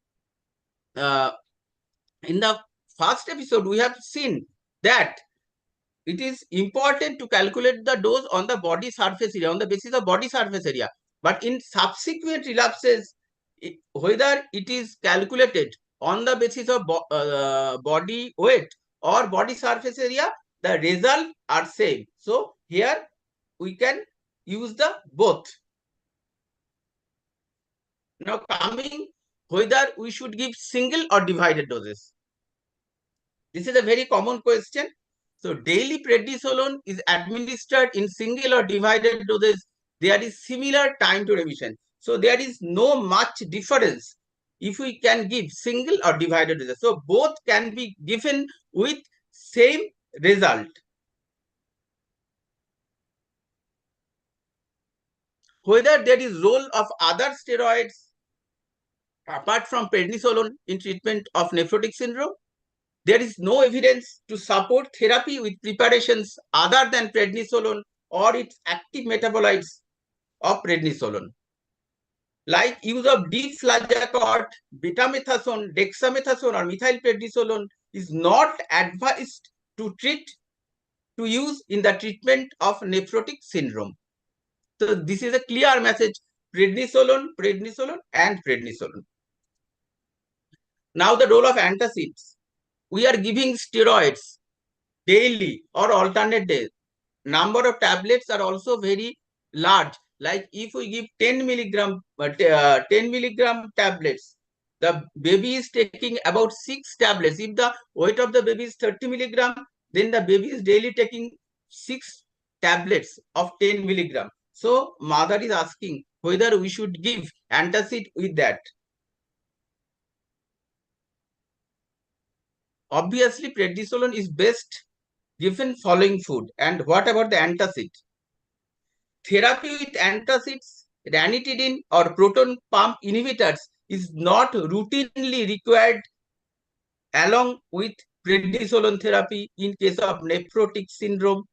episode, we have seen that it is important to calculate the dose on the body surface area, on the basis of body surface area. But in subsequent relapses, whether it is calculated on the basis of body weight or body surface area, the results are same. So here we can use the both. Now coming, whether we should give single or divided doses. This is a very common question. So daily prednisolone is administered in single or divided doses. There is similar time to remission. So there is no much difference if we can give single or divided doses. So both can be given with same result. Whether there is role of other steroids apart from prednisolone in treatment of nephrotic syndrome, there is no evidence to support therapy with preparations other than prednisolone or its active metabolites of prednisolone. Like use of deflazacort, betamethasone, dexamethasone or methylprednisolone is not advised to use in the treatment of nephrotic syndrome. So this is a clear message: prednisolone, prednisolone and prednisolone. Now the role of antacids. We are giving steroids daily or alternate days. Number of tablets are also very large. Like if we give 10 milligram tablets, the baby is taking about 6 tablets. If the weight of the baby is 30 milligram, then the baby is daily taking 6 tablets of 10 milligram. So mother is asking, whether we should give antacid with that. Obviously, prednisolone is best given following food. And what about the antacid? Therapy with antacids, ranitidine, or proton pump inhibitors is not routinely required along with prednisolone therapy in case of nephrotic syndrome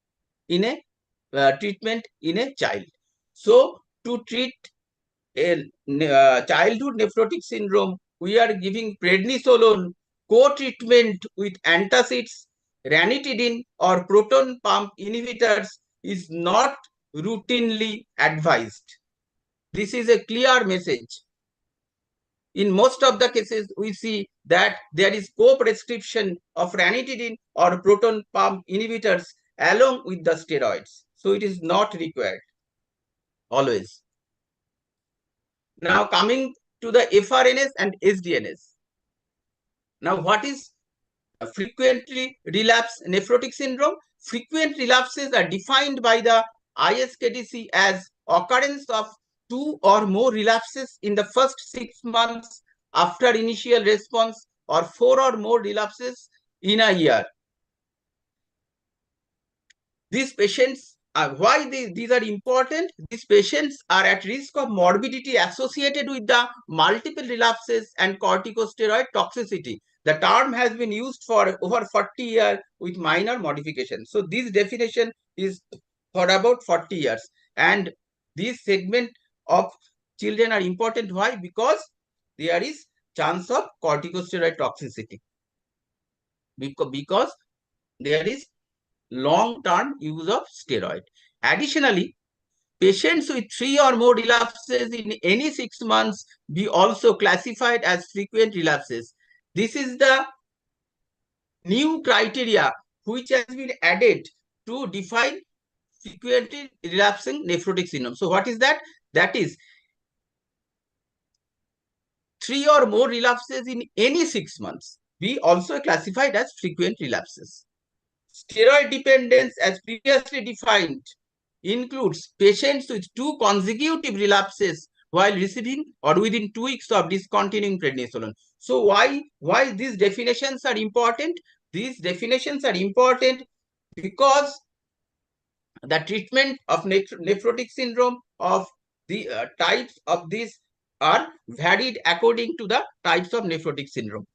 in a treatment in a child. So, to treat a childhood nephrotic syndrome, we are giving prednisolone co-treatment with antacids, ranitidine, or proton pump inhibitors is not routinely advised. This is a clear message. In most of the cases, we see that there is co-prescription of ranitidine or proton pump inhibitors along with the steroids. So it is not required always. Now coming to the FRNS and SDNS. Now what is frequently relapse nephrotic syndrome? Frequent relapses are defined by the ISKDC as occurrence of 2 or more relapses in the first 6 months after initial response, or 4 or more relapses in a year. These patients why these are important? These patients are at risk of morbidity associated with the multiple relapses and corticosteroid toxicity. The term has been used for over 40 years with minor modifications. So this definition is for about 40 years. And this segment of children are important. Why? Because there is chance of corticosteroid toxicity. Because there is long-term use of steroid. Additionally, patients with 3 or more relapses in any 6 months be also classified as frequent relapses. This is the new criteria which has been added to define frequently relapsing nephrotic syndrome. So what is that? That is 3 or more relapses in any 6 months be also classified as frequent relapses. Steroid dependence, as previously defined, includes patients with 2 consecutive relapses while receiving or within 2 weeks of discontinuing prednisolone. So why these definitions are important? These definitions are important because the treatment of nephrotic syndrome of the types of these are varied according to the types of nephrotic syndrome.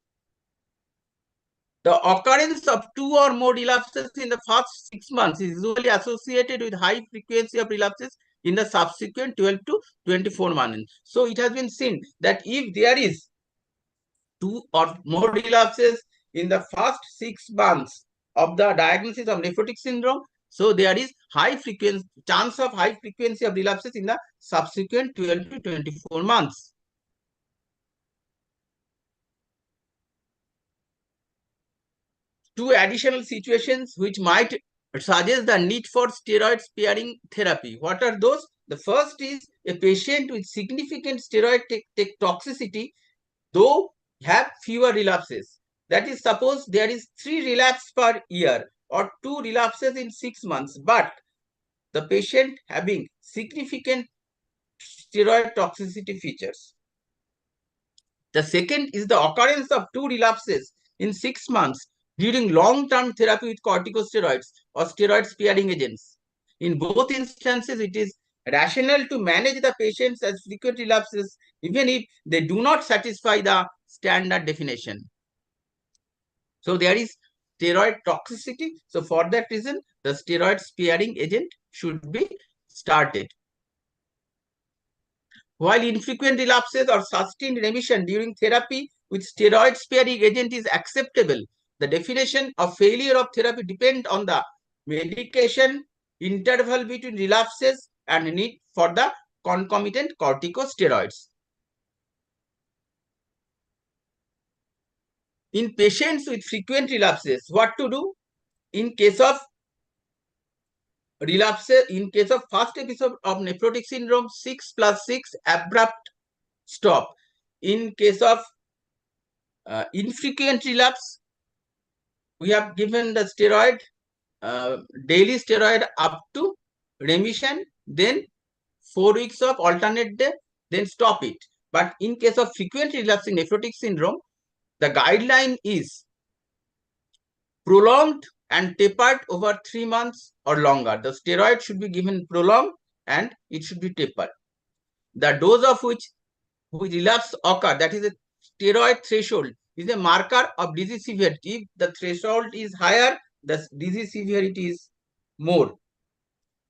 The occurrence of 2 or more relapses in the first 6 months is usually associated with high frequency of relapses in the subsequent 12 to 24 months. So it has been seen that if there is 2 or more relapses in the first 6 months of the diagnosis of nephrotic syndrome, so there is chance of high frequency of relapses in the subsequent 12 to 24 months. Two additional situations which might suggest the need for steroid sparing therapy. What are those? The first is a patient with significant steroid toxicity, though have fewer relapses. That is, suppose there is 3 relapses per year or 2 relapses in 6 months, but the patient having significant steroid toxicity features. The second is the occurrence of 2 relapses in 6 months during long-term therapy with corticosteroids or steroid-sparing agents. In both instances, it is rational to manage the patients as frequent relapses even if they do not satisfy the standard definition. So there is steroid toxicity. So for that reason, the steroid-sparing agent should be started. While infrequent relapses or sustained remission during therapy with steroid-sparing agent is acceptable, the definition of failure of therapy depends on the medication, interval between relapses, and need for the concomitant corticosteroids. In patients with frequent relapses, what to do? In case of relapses, in case of first episode of nephrotic syndrome, 6+6 abrupt stop. In case of infrequent relapse, we have given the steroid, daily steroid up to remission, then 4 weeks of alternate day, then stop it. But in case of frequent relapsing nephrotic syndrome, the guideline is prolonged and tapered over 3 months or longer. The steroid should be given prolonged and it should be tapered. The dose of which relapse occur, that is a steroid threshold, is a marker of disease severity. If the threshold is higher, the disease severity is more.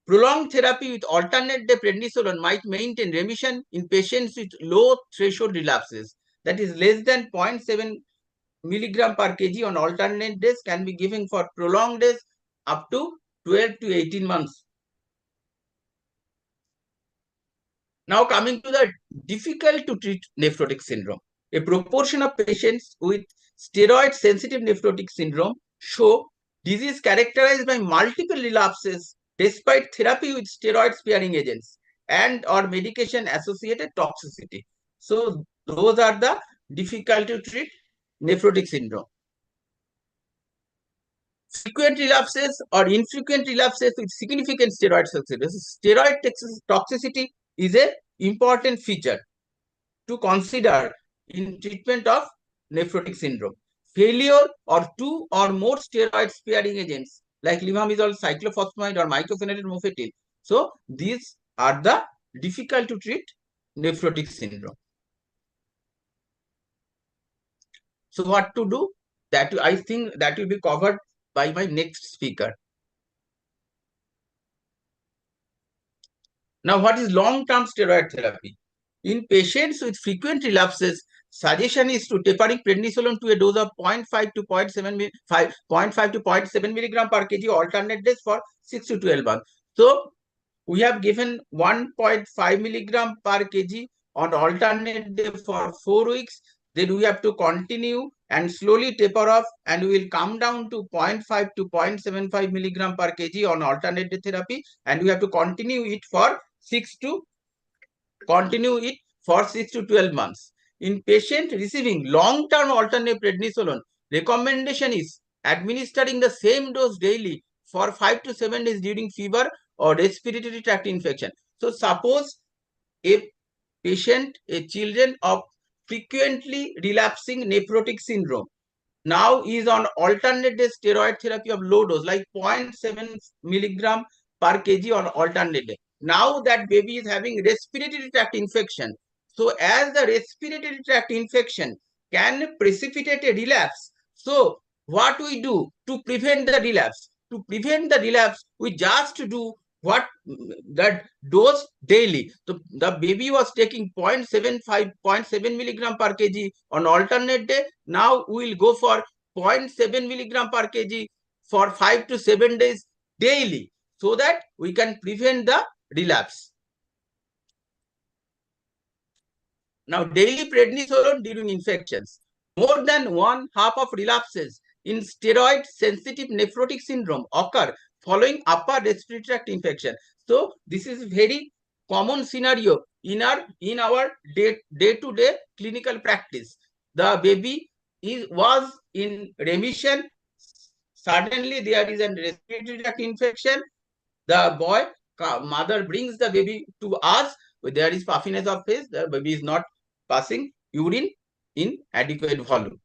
Prolonged therapy with alternate day prednisolone might maintain remission in patients with low threshold relapses, that is less than 0.7 milligram per kg on alternate days, can be given for prolonged days up to 12 to 18 months. Now coming to the difficult to treat nephrotic syndrome. A proportion of patients with steroid sensitive nephrotic syndrome show disease characterized by multiple relapses despite therapy with steroid sparing agents and or medication associated toxicity. So those are the difficult to treat nephrotic syndrome. Frequent relapses or infrequent relapses with significant steroid toxicity. Steroid toxicity is an important feature to consider in treatment of nephrotic syndrome. Failure or 2 or more steroid sparing agents like levamisole, cyclophosphamide or mycophenolate mofetil. So these are the difficult to treat nephrotic syndrome. So what to do? That I think that will be covered by my next speaker. Now, what is long-term steroid therapy? In patients with frequent relapses, suggestion is to tapering prednisolone to a dose of 0.5 to 0.7 milligram per kg alternate days for 6 to 12 months. So we have given 1.5 milligram per kg on alternate day for 4 weeks. Then we have to continue and slowly taper off, and we will come down to 0.5 to 0.75 milligram per kg on alternate day therapy, and we have to continue it for 6 to 12 months. In patient receiving long-term alternate prednisolone, recommendation is administering the same dose daily for 5 to 7 days during fever or respiratory tract infection. So suppose a patient, a children of frequently relapsing nephrotic syndrome now is on alternate day steroid therapy of low dose like 0.7 milligram per kg on alternate day. Now that baby is having respiratory tract infection. So as the respiratory tract infection can precipitate a relapse. So what we do to prevent the relapse? To prevent the relapse, we just do what that dose daily. So the baby was taking 0.7 milligram per kg on alternate day. Now we will go for 0.7 milligram per kg for 5 to 7 days daily, so that we can prevent the relapse. Now, daily prednisolone during infections. More than one half of relapses in steroid sensitive nephrotic syndrome occur following upper respiratory tract infection. So this is very common scenario in our day-to-day clinical practice. The baby was in remission. Suddenly there is a respiratory tract infection. The mother brings the baby to us. There is puffiness of face. The baby is not passing urine in adequate volume.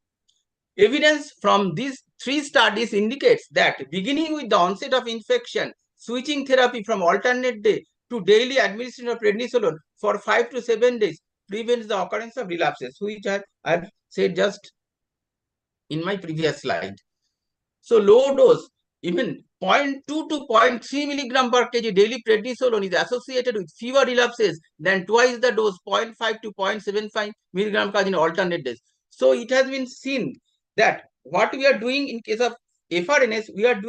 Evidence from these 3 studies indicates that beginning with the onset of infection, switching therapy from alternate day to daily administration of prednisolone for 5 to 7 days prevents the occurrence of relapses, which I have said just in my previous slide. So low dose, even 0.2 to 0.3 milligram per kg daily prednisolone is associated with fewer relapses than twice the dose 0.5 to 0.75 milligram per kg in alternate days. So it has been seen that what we are doing in case of FRNS, we are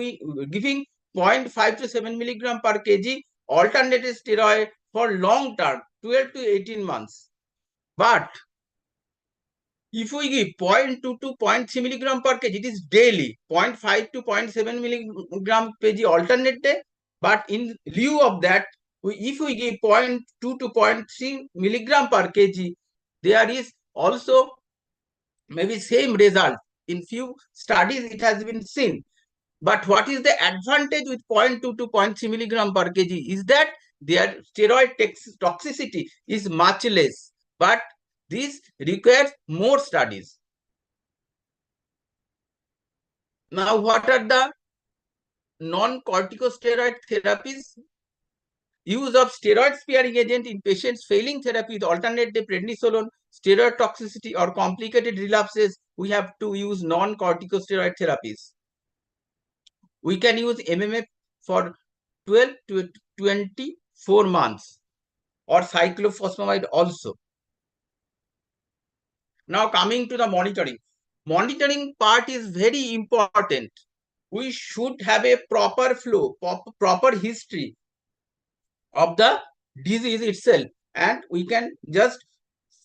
giving 0.5 to 7 milligram per kg alternative steroid for long term, 12 to 18 months. But if we give 0.2 to 0.3 milligram per kg, it is daily, 0.5 to 0.7 milligram per kg alternate day. But in lieu of that, if we give 0.2 to 0.3 milligram per kg, there is also maybe same result. In few studies, it has been seen. But what is the advantage with 0.2 to 0.3 milligram per kg is that their steroid toxicity is much less, but this requires more studies. Now, what are the non-corticosteroid therapies? Use of steroid-sparing agent in patients failing therapy with alternate day prednisolone, steroid toxicity, or complicated relapses. We have to use non-corticosteroid therapies. We can use MMF for 12 to 24 months, or cyclophosphamide also. Now coming to the monitoring. Monitoring part is very important. We should have a proper flow, proper history of the disease itself, and we can just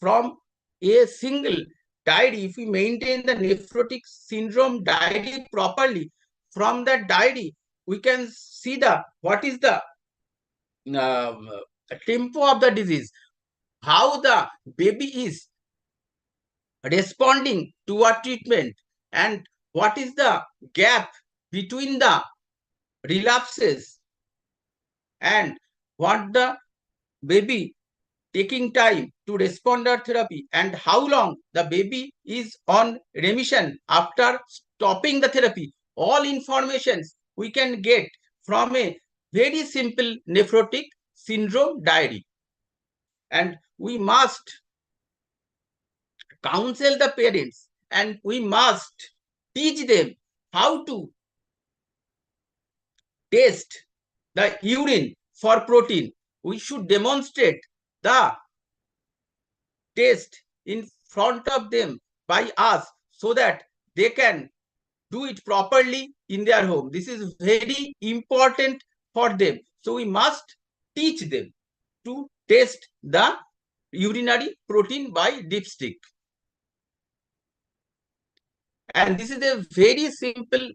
from a single diary, if we maintain the nephrotic syndrome diary properly, from that diary we can see the what is the tempo of the disease, how the baby is responding to our treatment, and what is the gap between the relapses, and what the baby taking time to respond to therapy, and how long the baby is on remission after stopping the therapy. All informations we can get from a very simple nephrotic syndrome diary. And we must counsel the parents, and we must teach them how to test the urine for protein. We should demonstrate the test in front of them by us so that they can do it properly in their home. This is very important for them. So we must teach them to test the urinary protein by dipstick. And this is a very simple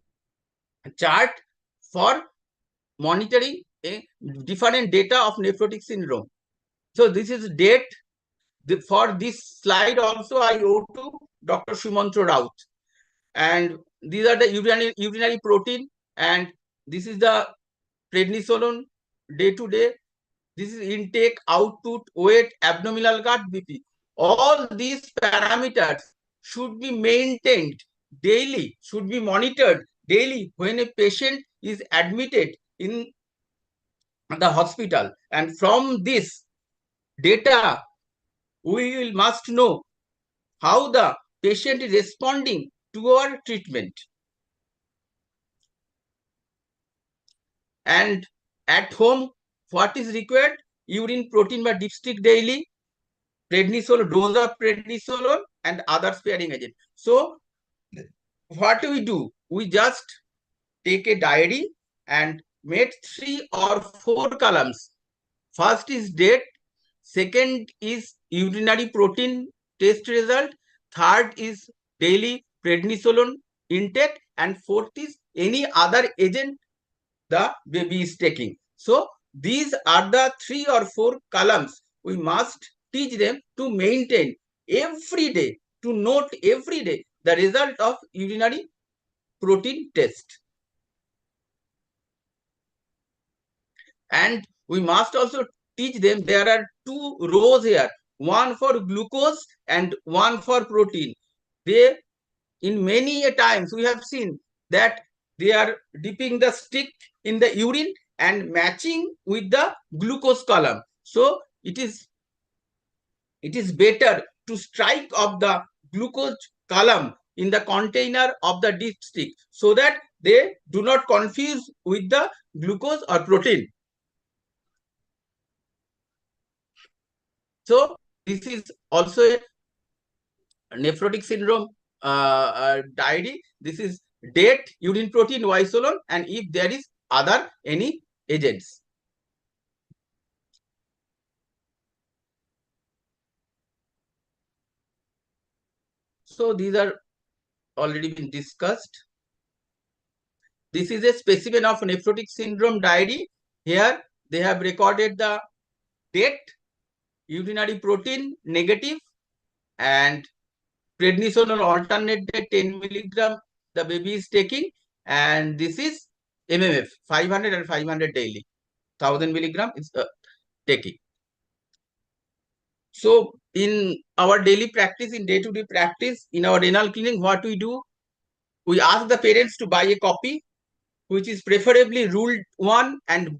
chart for monitoring a different data of nephrotic syndrome. So this is date. For this slide also I owe to Dr. Sumantro Raut. And these are the urinary protein, and this is the prednisolone day to day. This is intake, output, weight, abdominal gut, BP. All these parameters should be maintained daily, should be monitored daily when a patient is admitted in the hospital. And from this data, we must know how the patient is responding to our treatment. And at home, what is required? Urine protein by dipstick daily, prednisolone, dose of prednisolone, and other sparing agent. So what do? We just take a diary and make 3 or 4 columns. First is date, second is urinary protein test result, third is daily prednisolone intake, and fourth is any other agent the baby is taking. So these are the 3 or 4 columns we must teach them to maintain every day, to note every day the result of urinary protein test. And we must also teach them there are 2 rows here, one for glucose and one for protein. They, in many times we have seen that they are dipping the stick in the urine and matching with the glucose column. So it is better to strike of the glucose column in the container of the dipstick so that they do not confuse with the glucose or protein. So this is also a nephrotic syndrome diary. This is date, urine protein, Y-solon, and if there is other any agents. So these are already been discussed. This is a specimen of nephrotic syndrome diary. Here they have recorded the date, urinary protein negative, and prednisolone alternate day 10 milligram the baby is taking, and this is MMF 500 and 500 daily, 1000 milligram is taking. So in our daily practice, in day-to-day practice, in our renal clinic, what we do, we ask the parents to buy a copy, which is preferably ruled 1, and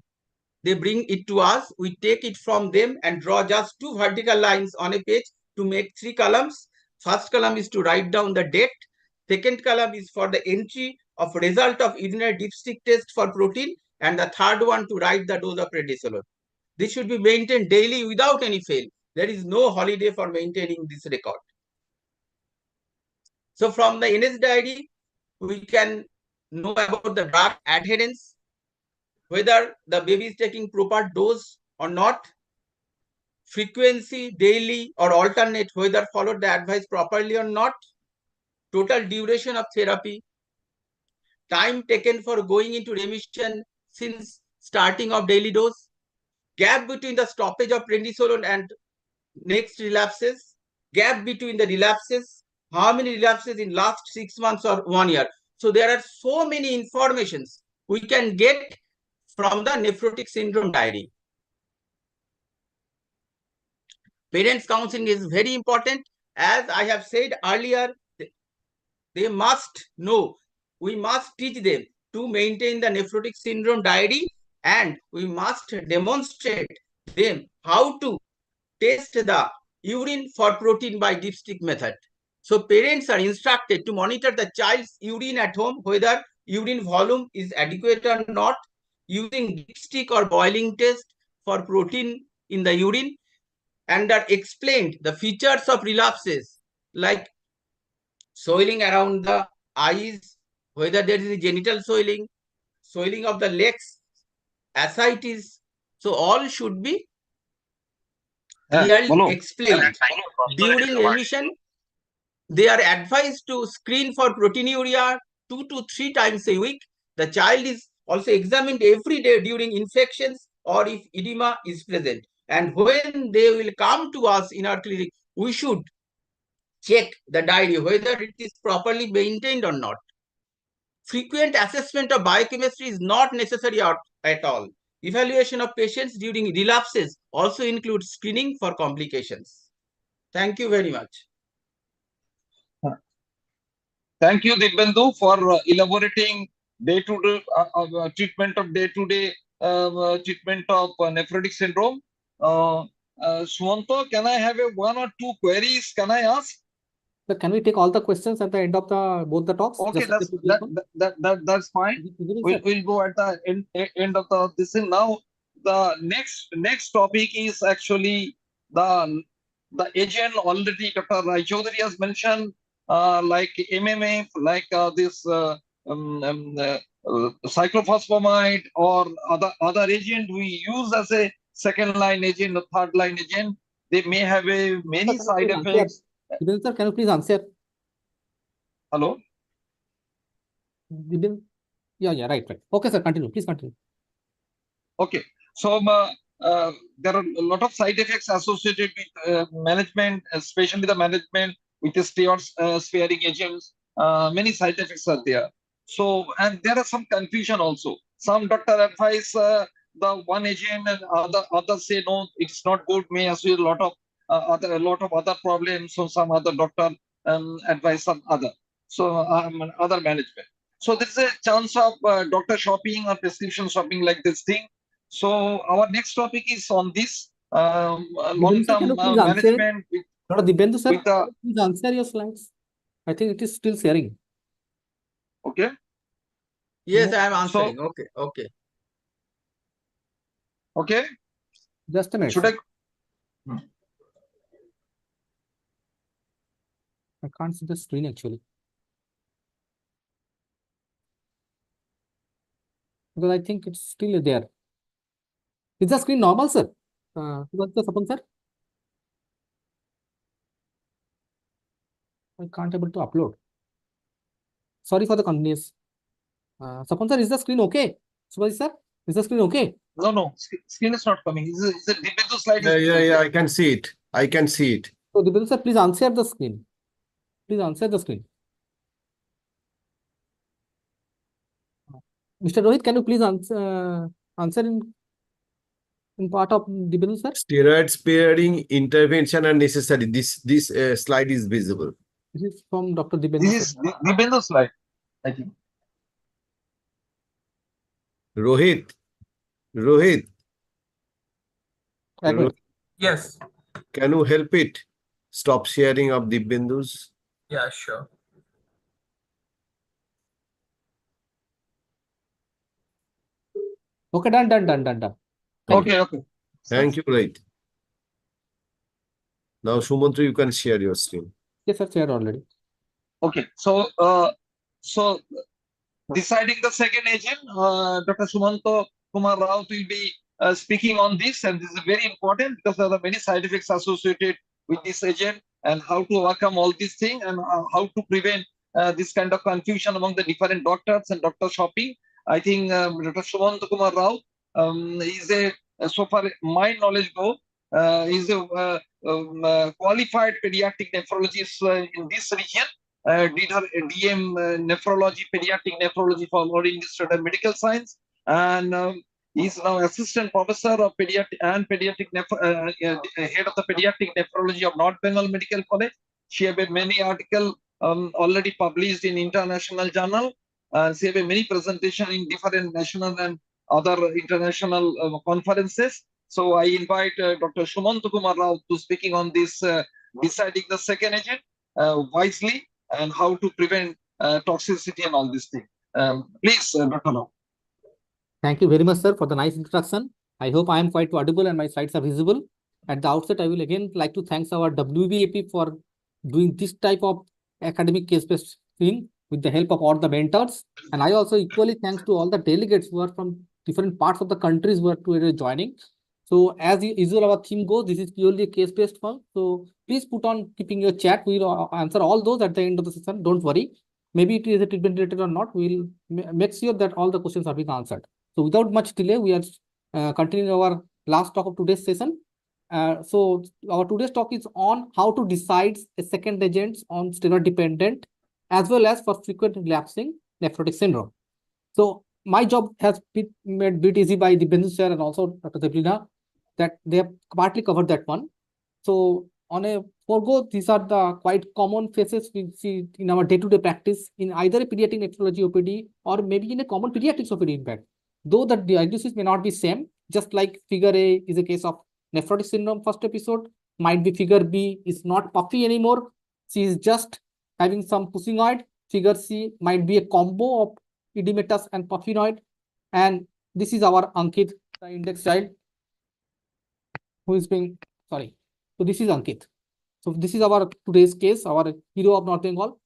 they bring it to us. We take it from them and draw just 2 vertical lines on a page to make 3 columns. First column is to write down the date. Second column is for the entry of result of urinary dipstick test for protein, and the third one to write the dose of prednisolone. This should be maintained daily without any fail. There is no holiday for maintaining this record. So from the NS diary, we can know about the drug adherence, whether the baby is taking proper dose or not, frequency, daily or alternate, whether followed the advice properly or not, total duration of therapy, time taken for going into remission since starting of daily dose, gap between the stoppage of prednisolone and next relapses, gap between the relapses, how many relapses in last 6 months or 1 year. So there are so many informations we can get from the nephrotic syndrome diary. Parents counseling is very important. As I have said earlier, they must know, we must teach them to maintain the nephrotic syndrome diary, and we must demonstrate them how to test the urine for protein by dipstick method. So parents are instructed to monitor the child's urine at home, whether urine volume is adequate or not, using dipstick or boiling test for protein in the urine, and are explained the features of relapses like soiling around the eyes, whether there is a genital soiling, soiling of the legs, ascites. So all should be clearly explained. During remission, they are advised to screen for proteinuria 2 to 3 times a week. The child is also examined every day during infections or if edema is present. And when they will come to us in our clinic, we should check the diary, whether it is properly maintained or not. Frequent assessment of biochemistry is not necessary at all. Evaluation of patients during relapses also includes screening for complications. Thank you very much. Thank you, Dibbendu, for elaborating day-to-day treatment of day-to-day treatment of nephrotic syndrome. Sumanto, can I have 1 or 2 queries? Can I ask? So can we take all the questions at the end of both the talks? Okay, Just that's fine. We'll go at the end of this thing. Now, the next topic is actually the agent already Dr. Rai Chaudhary has mentioned, like MMA, like this cyclophosphamide or other agent we use as a second line agent or third line agent. They may have many side effects. Sir, can you please answer? Hello? Yeah, right. Okay, sir, continue. Please continue. Okay. So there are a lot of side effects associated with management, especially the management with the steroid sparing agents. Many side effects are there. So, and there are some confusion also. Some doctor advise the one agent, and others say no, it's not good. May associate a lot of other problems. So some other doctor advise some other. So other management. So there is a chance of doctor shopping or prescription shopping like this thing. So our next topic is on this long-term management. Dibbendu sir, please answer your slides. I think it is still sharing. Okay. Yes, I am answering. So, okay. Okay. Just a minute. Should sir. I can't see the screen actually. Because I think it's still there. Is the screen normal, sir? What's the Sapon, sir? I can't able to upload. Sorry for the convenience. Sapon, sir, is the screen okay? Subhaji, sir, is the screen okay? No. Screen is not coming. Is the Dibbendu slide? Yeah. I can see it. So, Dibbendu, sir, please answer the screen. Please answer the screen. Mr. Rohit, can you please answer in? in part of Dibyendu sir? Steroid sparing intervention are necessary. This slide is visible. This is from Dr. Dibyendu This sir. is Dibendu slide, I think. Rohit, Agree. Yes. can you help it? Stop sharing of Dibyendus. Yeah, sure. Okay, done. Thank you. Okay. Thank you, right. Now, Sumantra, you can share your screen. Yes, sir, shared already. Okay. So deciding the second agent, Dr. Sumanto Kumar Rao will be speaking on this, and this is very important because there are many side effects associated with this agent and how to overcome all these things and how to prevent this kind of confusion among the different doctors and doctor shopping. I think Dr. Sumanto Kumar Rao is so far my knowledge go, is a qualified pediatric nephrologist in this region. Did her DM nephrology, pediatric nephrology for Lord Institute of Medical Science, and is now assistant professor of pediatric and pediatric head of the pediatric nephrology of North Bengal Medical College. She have many articles already published in international journal. She have many presentation in different national and other international conferences. So I invite Dr. Sumanto Kumar Rao to speaking on this deciding the second agent wisely and how to prevent toxicity and all these things. Please, Dr. Rao. Thank you very much, sir, for the nice introduction. I hope I am quite audible and my slides are visible. At the outset, I will again like to thank our WBAP for doing this type of academic case-based thing with the help of all the mentors. And I also equally thanks to all the delegates who are from different parts of the countries who are joining. So as usual, our theme goes, this is purely a case-based one. So please put on keeping your chat. We'll answer all those at the end of the session. Don't worry. Maybe it is a treatment related or not. We'll make sure that all the questions are being answered. So without much delay, we are continuing our last talk of today's session. So our today's talk is on how to decide a second agent on steroid dependent as well as for frequent relapsing nephrotic syndrome. So my job has been made bit easy by the Dibyendus sir and also Dr. Deblina that they have partly covered that one. So on a forego, these are the quite common phases we see in our day-to-day practice in either a pediatric nephrology OPD or maybe in a common pediatrics OPD in fact. Though the diagnosis may not be same, just like figure A is a case of nephrotic syndrome first episode, might be figure B is not puffy anymore. She is just having some pussinoid. Figure C might be a combo of edematous and puffinoid. And this is our Ankit, the index child, who is being, sorry. So this is Ankit. So this is our today's case, our hero of North Bengal,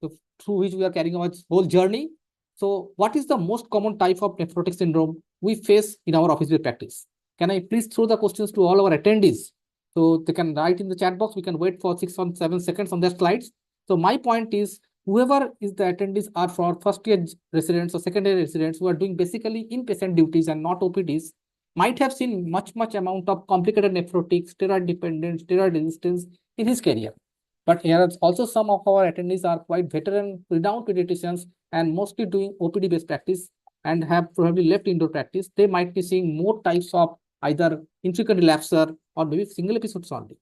through which we are carrying our whole journey. So what is the most common type of nephrotic syndrome we face in our office-based practice? Can I please throw the questions to all our attendees? So they can write in the chat box. We can wait for 6 or 7 seconds on their slides. So my point is, whoever is the attendees are for first-year residents or second-year residents who are doing basically inpatient duties and not OPDs, might have seen much amount of complicated nephrotic, steroid dependent, steroid resistance in his career. But here also some of our attendees are quite veteran, renowned pediatricians and mostly doing OPD-based practice and have probably left indoor practice. They might be seeing more types of either infrequent relapser or maybe single episodes only.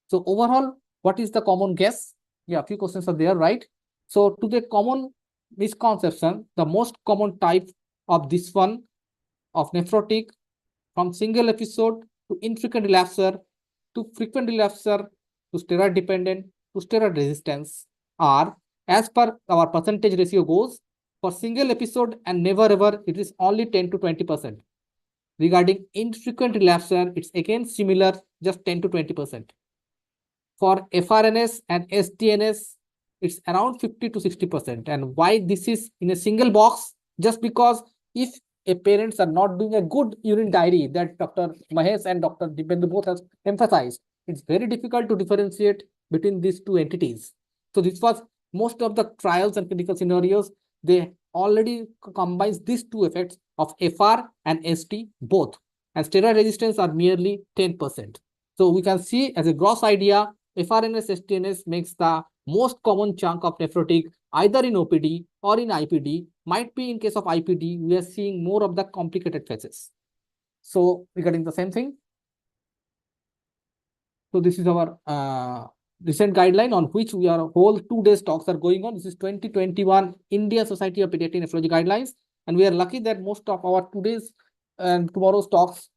So overall, what is the common guess? Yeah, a few questions are there, right? So to the common misconception, the most common type of this one of nephrotic from single episode to infrequent relapser to frequent relapser to steroid dependent to steroid resistance are, as per our percentage ratio goes, for single episode and never ever, it is only 10 to 20%. Regarding infrequent relapser, it's again similar, just 10 to 20%. For FRNS and STNS, it's around 50 to 60%. And why this is in a single box? Just because if a parents are not doing a good urine diary that Dr. Mahesh and Dr. Dibyendu both have emphasized, it's very difficult to differentiate between these two entities. So this was most of the trials and clinical scenarios, they already combines these two effects of FR and ST both. And steroid resistance are merely 10%. So we can see as a gross idea, FRNS, STNS makes the most common chunk of nephrotic either in OPD or in IPD. Might be in case of IPD, we are seeing more of the complicated phases. So regarding the same thing. So this is our recent guideline on which we are whole 2 days talks are going on. This is 2021 India Society of Pediatric Nephrology guidelines. And we are lucky that most of our today's and tomorrow's talks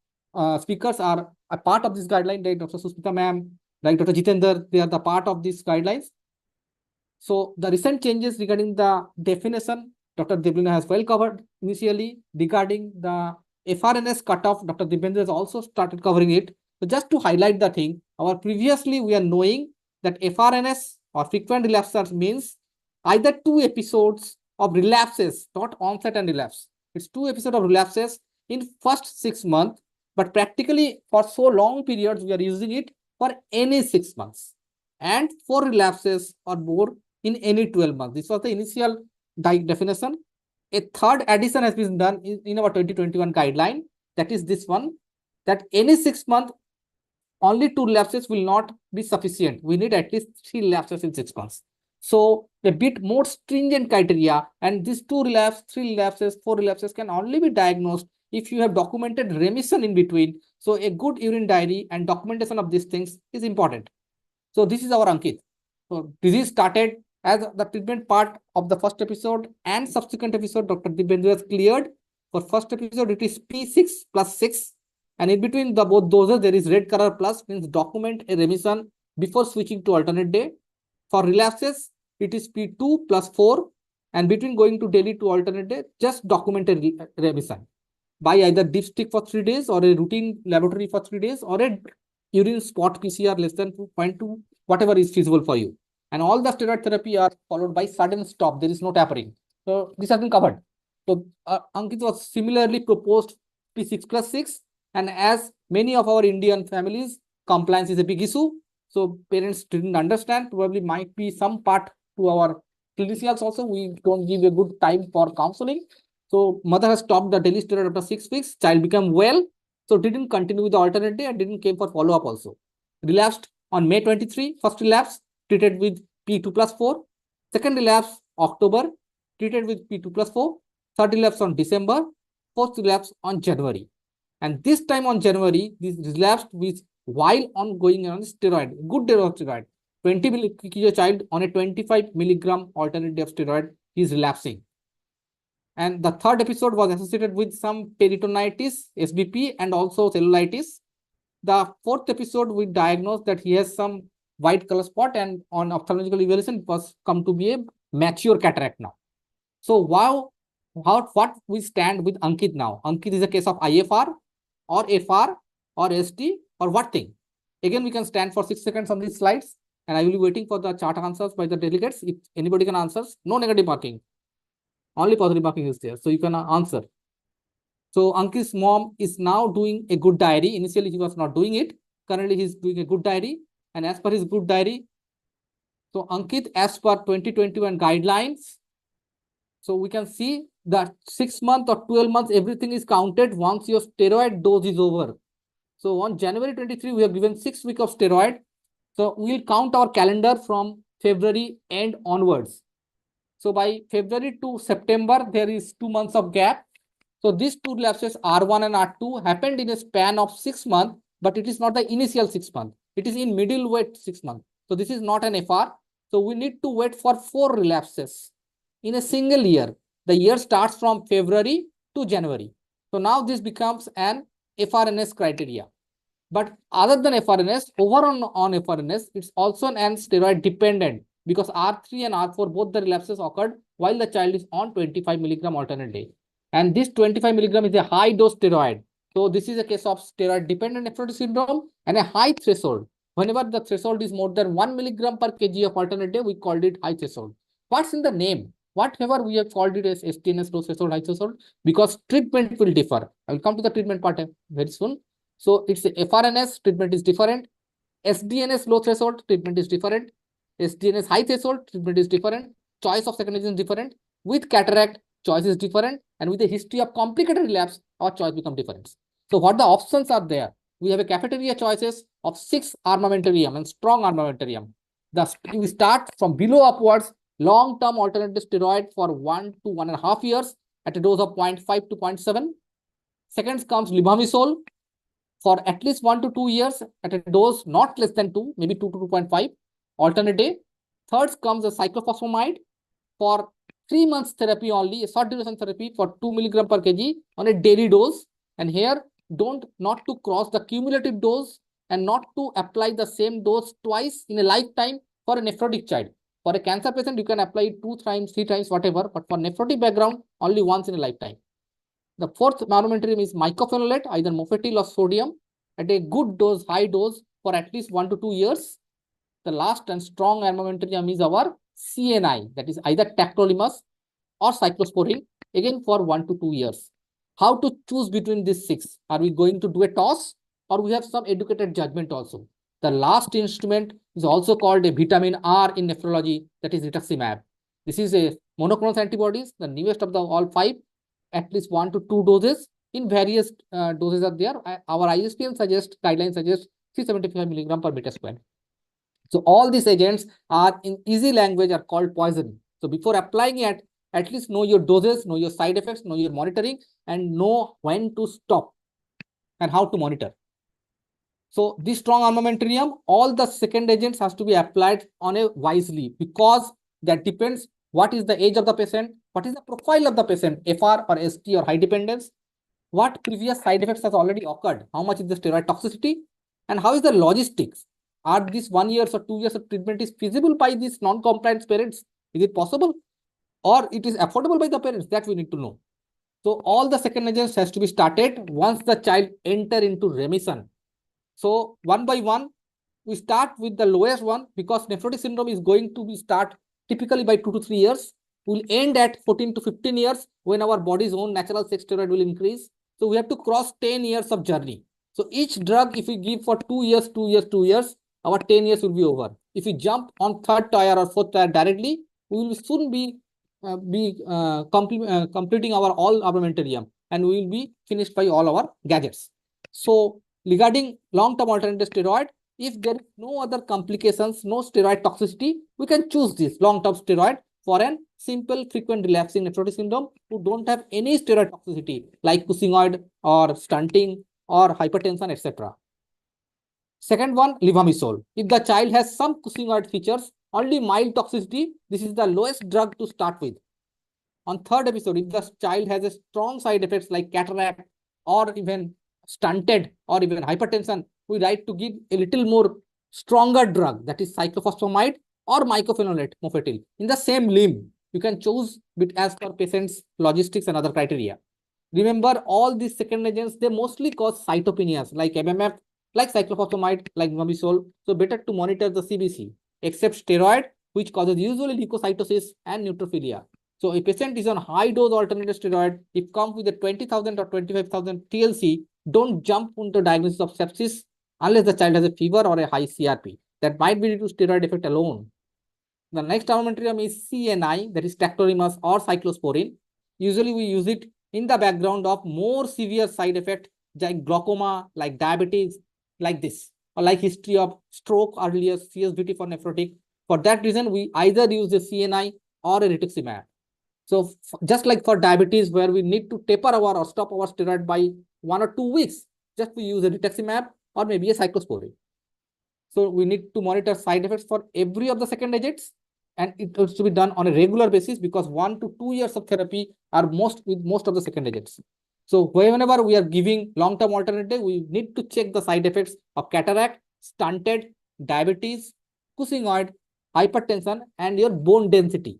speakers are a part of this guideline, like Dr. Susmita ma'am, like Dr. Jitender, they are the part of these guidelines. So the recent changes regarding the definition, Dr. Deblina has well covered initially. Regarding the FRNS cutoff, Dr. Dibendra has also started covering it. So just to highlight the thing, our previously we are knowing that FRNS or frequent relapses means either 2 episodes of relapses, not onset and relapse. It's 2 episodes of relapses in first 6 months, but practically for so long periods, we are using it for any 6 months and 4 relapses or more in any 12 months. This was the initial definition. A third addition has been done in our 2021 guideline. That is this one, that any 6 months, only 2 relapses will not be sufficient. We need at least 3 relapses in 6 months. So a bit more stringent criteria, and these 2 relapses, 3 relapses, 4 relapses can only be diagnosed if you have documented remission in between. So a good urine diary and documentation of these things is important. So this is our Ankit. So disease started as the treatment part of the first episode and subsequent episode. Dr. Dibendra has cleared. For first episode, it is P6 plus 6. And in between the both doses, there is red color plus, means document a remission before switching to alternate day. For relapses, it is P2 plus 4. And between going to daily to alternate day, just document a remission by either dipstick for 3 days or a routine laboratory for 3 days or a urine spot PCR less than 2.2, whatever is feasible for you. And all the steroid therapy are followed by sudden stop. There is no tapering. So this has been covered. So Ankit was similarly proposed P6 plus 6. And as many of our Indian families, compliance is a big issue. So parents didn't understand, probably might be some part to our clinicians also. We don't give a good time for counseling. So mother has stopped the daily steroid after 6 weeks. Child became well. So didn't continue with the alternate day and didn't came for follow-up also. Relapsed on May 23, first relapse, treated with P2 plus 4. Second relapse, October, treated with P2 plus 4. Third relapse on December. Fourth relapse on January. And this time on January, this relapsed with while ongoing on steroid, good day of steroid. 20 kg child on a 25 milligram alternate day of steroid is relapsing. And the third episode was associated with some peritonitis, SBP, and also cellulitis. The fourth episode, we diagnosed that he has some white color spot, and on ophthalmological evaluation, it was come to be a mature cataract now. So what we stand with Ankit now? Ankit is a case of IFR or FR or ST or what thing? Again, we can stand for 6 seconds on these slides, and I will be waiting for the chart answers by the delegates. If anybody can answer, no negative marking. Only positive marking is there. So you can answer. So Ankit's mom is now doing a good diary. Initially, he was not doing it. Currently, he's doing a good diary. And as per his good diary, so Ankit, as per 2021 guidelines, so we can see that 6 months or 12 months, everything is counted once your steroid dose is over. So on January 23, we have given 6 weeks of steroid. So we'll count our calendar from February end onwards. So by February to September, there is 2 months of gap. So these 2 relapses, R1 and R2, happened in a span of 6 months, but it is not the initial 6 months. It is in middle wait 6 months. So this is not an FR. So we need to wait for 4 relapses in a single year. The year starts from February to January. So now this becomes an FRNS criteria. But other than FRNS, over on FRNS, it's also an steroid dependent, because R3 and R4, both the relapses occurred while the child is on 25 milligram alternate day. And this 25 milligram is a high dose steroid. So this is a case of steroid dependent nephrotic syndrome and a high threshold. Whenever the threshold is more than 1 milligram per kg of alternate day, we called it high threshold. What's in the name? Whatever we have called it as STNS, low threshold, high threshold, because treatment will differ. I will come to the treatment part very soon. So it's a FRNS, treatment is different. SDNS, low threshold, treatment is different. SDNS, high threshold, treatment is different. Choice of second is different. With cataract, choice is different. And with a history of complicated relapse, our choice becomes different. So what the options are there? We have a cafeteria choices of 6 armamentarium and strong armamentarium. We start from below upwards, long-term alternative steroid for 1 to 1.5 years at a dose of 0.5 to 0.7. Second comes levamisole for at least 1 to 2 years at a dose not less than 2, maybe 2 to 2.5 alternate day. Third comes the cyclophosphamide for 3 months therapy only, a short duration therapy for 2 milligram per kg on a daily dose. And here, not to cross the cumulative dose and not to apply the same dose twice in a lifetime for a nephrotic child. For a cancer patient, you can apply it 2 times, 3 times, whatever. But for nephrotic background, only once in a lifetime. The fourth armamentarium is mycophenolate, either mofetil or sodium, at a good dose, high dose for at least 1 to 2 years. The last and strong armamentarium is our CNI, that is either tacrolimus or cyclosporine, again for 1 to 2 years. How to choose between these 6? Are we going to do a toss, or we have some educated judgment also? The last instrument is also called a vitamin R in nephrology, that is rituximab. This is a monoclonal antibodies, the newest of the all 5, at least 1 to 2 doses in various doses are there. Our ISPN guidelines suggest 375 milligram per meter square. So all these agents are in easy language are called poison. So before applying it, at least know your doses, know your side effects, know your monitoring, and know when to stop and how to monitor. So this strong armamentarium, all the second agents has to be applied on a wisely, because that depends what is the age of the patient, what is the profile of the patient, FR or ST or high dependence, what previous side effects has already occurred, how much is the steroid toxicity, and how is the logistics. Are these 1 year or 2 years of treatment is feasible by these non-compliant parents? Is it possible? Or it is affordable by the parents? That we need to know. So all the second agents has to be started once the child enter into remission. So one by one, we start with the lowest one, because nephrotic syndrome is going to be start typically by 2 to 3 years. Will end at 14 to 15 years when our body's own natural sex steroid will increase. So we have to cross 10 years of journey. So each drug, if we give for 2 years, 2 years, 2 years, our 10 years will be over. If we jump on third tier or fourth tier directly, we will soon be completing our all armamentarium, and we will be finished by all our gadgets. So regarding long-term alternative steroid, if there is no other complications, no steroid toxicity, we can choose this long-term steroid for an simple frequent relapsing nephrotic syndrome who don't have any steroid toxicity like Cushingoid or stunting or hypertension, etc. Second one, levamisole. If the child has some Cushingoid features, only mild toxicity, this is the lowest drug to start with. On third episode, if the child has a strong side effects like cataract or even stunted or even hypertension, we like to give a little more stronger drug, that is cyclophosphamide or mycophenolate, mofetil, in the same limb. You can choose as per patient's logistics and other criteria. Remember, all these second agents, they mostly cause cytopenias like MMF, like cyclophosphamide, like levamisole. So better to monitor the CBC, except steroid, which causes usually leukocytosis and neutrophilia. So a patient is on high dose alternative steroid, if comes with a 20,000 or 25,000 TLC, don't jump into diagnosis of sepsis unless the child has a fever or a high CRP. That might be due to steroid effect alone. The next armamentarium is CNI, that is tacrolimus or cyclosporine. Usually we use it in the background of more severe side effect like glaucoma, like diabetes, like this, or like history of stroke earlier, CSVT for nephrotic. For that reason, we either use the CNI or a rituximab. So just like for diabetes, where we need to taper our or stop our steroid by 1 or 2 weeks, just we use a rituximab or maybe a cyclosporine. So we need to monitor side effects for every of the second agents, and it has to be done on a regular basis, because 1 to 2 years of therapy are with most of the second agents. So whenever we are giving long-term alternative, we need to check the side effects of cataract, stunted, diabetes, Cushingoid, hypertension, and your bone density.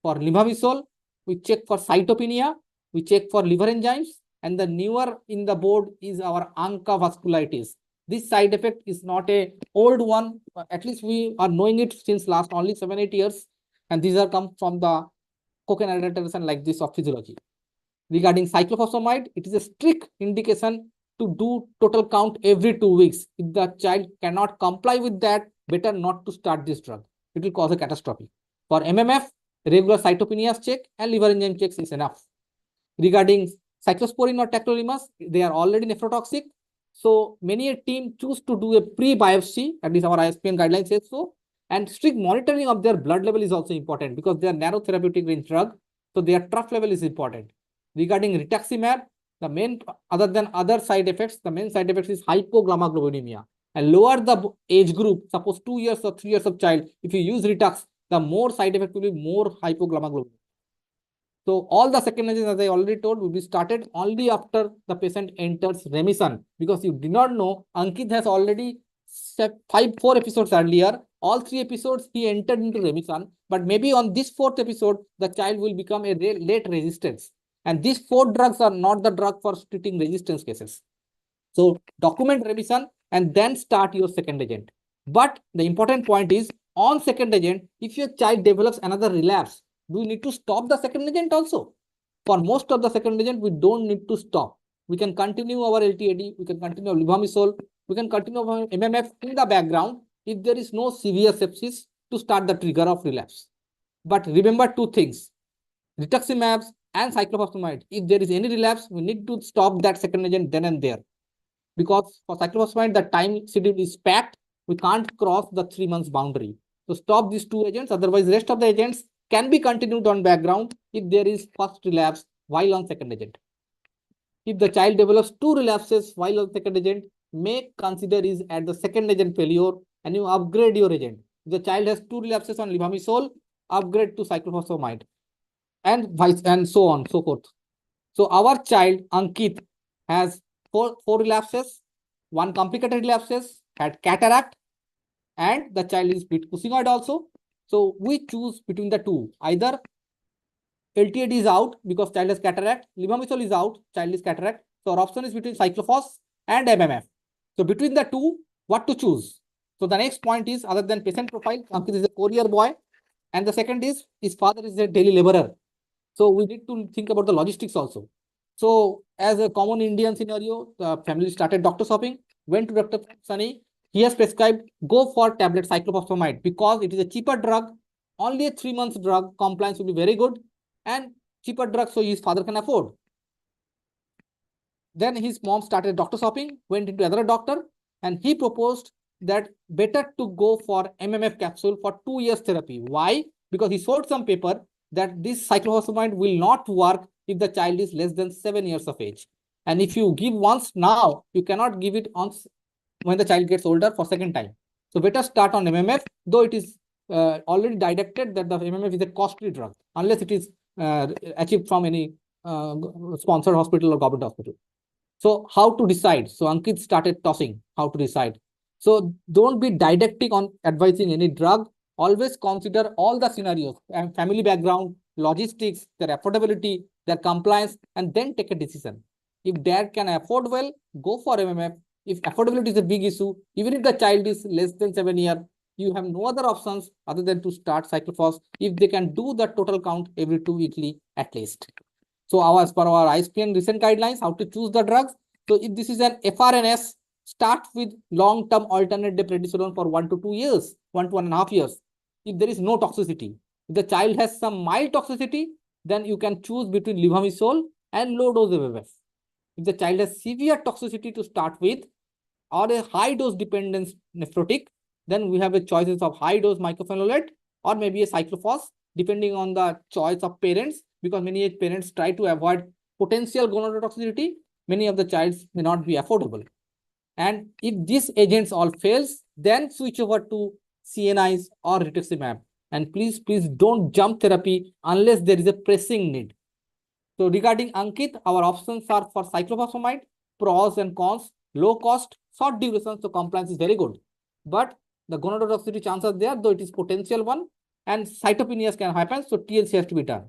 For levamisole, we check for cytopenia, we check for liver enzymes, and the newer in the board is our ANCA vasculitis. This side effect is not a old one. At least we are knowing it since last only 7-8 years. And these are come from the cocaine adulteration like this of physiology. Regarding cyclophosphamide, it is a strict indication to do total count every 2 weeks. If the child cannot comply with that, better not to start this drug. It will cause a catastrophe. For MMF, regular cytopenias check and liver enzyme checks is enough. Regarding cyclosporine or tacrolimus, they are already nephrotoxic. So many a team choose to do a pre-biopsy, at least our ISPN guidelines says so, and strict monitoring of their blood level is also important, because they are narrow therapeutic range drug, so their trough level is important. Regarding rituximab, The main, other than other side effects, the main side effects is hypogammaglobulinemia. And lower the age group, suppose 2 years or 3 years of child, if you use Ritux, the more side effect will be more hypogammaglobulinemia. So all the second agents, as I already told, will be started only after the patient enters remission, because you did not know Ankit has already set 4 episodes earlier. All 3 episodes he entered into remission, but maybe on this 4th episode, the child will become a late resistance. And these 4 drugs are not the drug for treating resistance cases. So document remission and then start your second agent. But the important point is, on second agent, if your child develops another relapse, do you need to stop the second agent also? For most of the second agent, we don't need to stop. We can continue our LTAD, we can continue our levamisole, we can continue our MMF in the background if there is no severe sepsis to start the trigger of relapse. But remember 2 things, rituximab and cyclophosphamide. If there is any relapse, we need to stop that second agent then and there. Because for cyclophosphamide, the time schedule is packed. We can't cross the 3 months boundary. So stop these 2 agents. Otherwise, rest of the agents can be continued on background if there is first relapse while on second agent. If the child develops 2 relapses while on second agent, may consider is at the second agent failure and you upgrade your agent. If the child has 2 relapses on levamisole, upgrade to cyclophosphamide and so on, so forth. So our child Ankit has four relapses, 1 complicated relapses, had cataract, and the child is bit cushingoid also. So we choose between the 2. Either LTAD is out because child has cataract, levamisole is out, child is cataract. So our option is between cyclophos and MMF. So between the 2, what to choose? So the next point is, other than patient profile, Ankit is a courier boy, and the second is his father is a daily laborer. So we need to think about the logistics also. So as a common Indian scenario, the family started doctor shopping, went to Dr. Sunny. He has prescribed, go for tablet cyclophosphamide because it is a cheaper drug, only a 3 months drug, compliance will be very good and cheaper drug, so his father can afford. Then his mom started doctor shopping, went into another doctor, and he proposed that better to go for MMF capsule for 2 years therapy. Why? Because he showed some paper that this cyclophosphamide will not work if the child is less than 7 years of age. And if you give once now, you cannot give it once when the child gets older for second time. So better start on MMF, though it is already didacted that the MMF is a costly drug, unless it is achieved from any sponsored hospital or government hospital. So how to decide? So Ankit started tossing how to decide. So don't be didactic on advising any drug. Always consider all the scenarios and family background, logistics, their affordability, their compliance, and then take a decision. If dad can afford well, go for MMF. If affordability is a big issue, even if the child is less than 7 years, you have no other options other than to start cyclophos if they can do the total count every 2 weekly at least. So as per our ISPN recent guidelines, how to choose the drugs. So if this is an FRNS, start with long-term alternate day prednisolone for 1 to 2 years, 1 to 1.5 years. If there is no toxicity, if the child has some mild toxicity, then you can choose between levamisole and low dose MMF. If the child has severe toxicity to start with, or a high dose dependence nephrotic, then we have a choices of high dose mycophenolate or maybe a cyclophos, depending on the choice of parents, because many parents try to avoid potential gonodotoxicity. Many of the childs may not be affordable. And if these agents all fails, then switch over to CNIs or rituximab. And please don't jump therapy unless there is a pressing need. So regarding Ankit, our options are for cyclophosphamide, pros and cons, low cost, short duration, so compliance is very good. But the gonodotoxicity chances are there, though it is potential one, and cytopenias can happen, so TLC has to be done.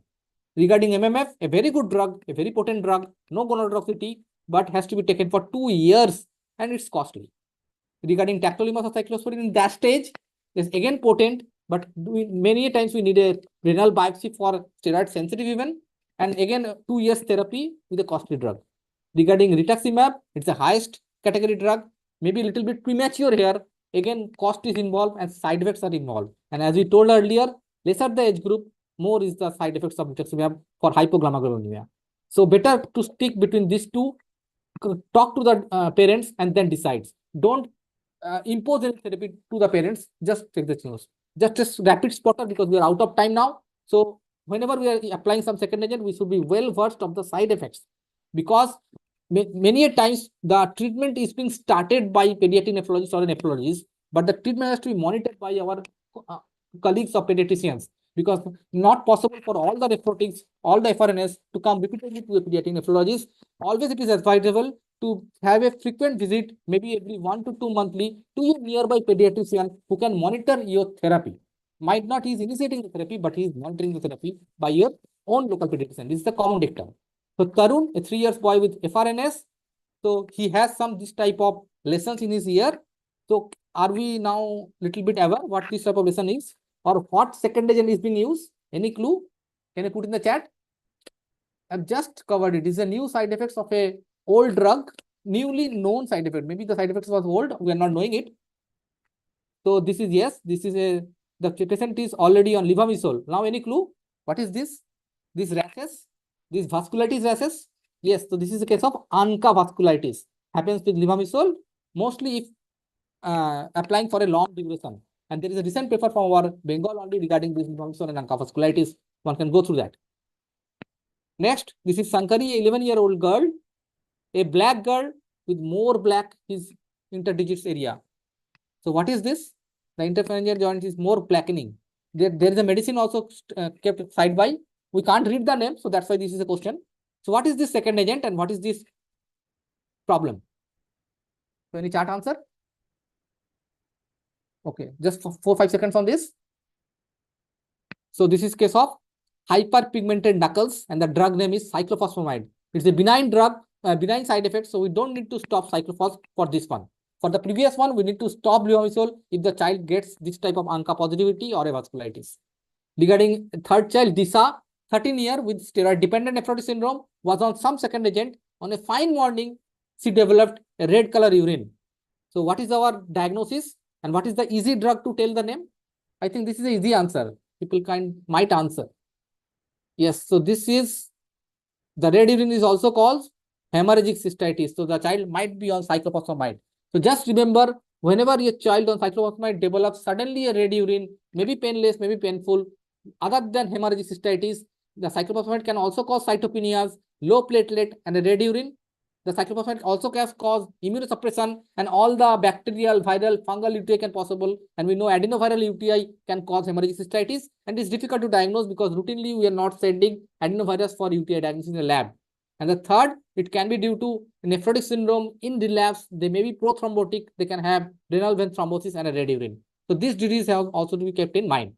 Regarding MMF, a very good drug, a very potent drug, no gonodotoxicity, but has to be taken for 2 years and it's costly. Regarding tacrolimus or cyclosporine in that stage, is again potent, but many times we need a renal biopsy for steroid sensitive even, and again 2 years therapy with a costly drug. Regarding rituximab, it's the highest category drug, maybe a little bit premature here. Again, cost is involved and side effects are involved. And as we told earlier, lesser the age group, more is the side effects of rituximab for hypogammaglobulinemia. So better to stick between these two, talk to the parents and then decide. Don't impose any therapy to the parents, just take the chance. Just a rapid spotter because we are out of time now. So whenever we are applying some second agent, we should be well versed of the side effects. because many a times the treatment is being started by pediatric nephrologists or nephrologists, but the treatment has to be monitored by our colleagues of pediatricians, because not possible for all the nephrotics, all the FRNS to come repeatedly to a pediatric nephrologist. Always it is advisable to have a frequent visit, maybe every 1 to 2 monthly, to a nearby pediatrician who can monitor your therapy. Might not he is initiating the therapy, but he is monitoring the therapy by your own local pediatrician. This is the common dictum. So Tarun, a 3 years boy with FRNS, so he has some this type of lessons in his ear. So are we now little bit aware what this type of lesson is, or what second agent is being used? Any clue? Can you put in the chat? I've just covered it. It is a new side effects of a old drug, newly known side effect. Maybe the side effects was old, we are not knowing it. So this is, yes, this is the patient is already on levamisole. Now any clue? What is this? This rashes, this vasculitis rashes. Yes, so this is a case of ANCA vasculitis. Happens with levamisole, mostly if applying for a long duration. And there is a recent paper from our Bengal only regarding this levamisole and ANCA vasculitis. One can go through that. Next, this is Sankari, 11-year-old girl, a black girl with more black is interdigits area. So what is this? The interphalangeal joint is more blackening. There is a medicine also kept side by. We can't read the name, so that's why this is a question. So what is this second agent and what is this problem? So any chart answer? Okay, just for 4-5 seconds on this. So this is case of hyperpigmented knuckles, and the drug name is cyclophosphamide. It's a benign drug, benign side effect, so we don't need to stop cyclophos for this one. For the previous one, we need to stop levamisole if the child gets this type of ANCA positivity or a vasculitis. Regarding third child, Disha, 13-year with steroid-dependent nephrotic syndrome, was on some second agent. On a fine morning, she developed a red color urine. So what is our diagnosis and what is the easy drug to tell the name? I think this is an easy answer. People might answer. Yes, so this is, the red urine is also called hemorrhagic cystitis. So the child might be on cyclophosphamide. So just remember, whenever your child on cyclophosphamide develops suddenly a red urine, maybe painless, maybe painful, other than hemorrhagic cystitis, the cyclophosphamide can also cause cytopenias, low platelet, and a red urine. The cyclophosphamide also can cause immunosuppression, and all the bacterial, viral, fungal UTI can possible. And we know adenoviral UTI can cause hemorrhagic cystitis, and it's difficult to diagnose because routinely we are not sending adenovirus for UTI diagnosis in the lab. And the third, it can be due to nephrotic syndrome in relapse. They may be prothrombotic. They can have renal vein thrombosis and a red urine. So these diseases have also to be kept in mind.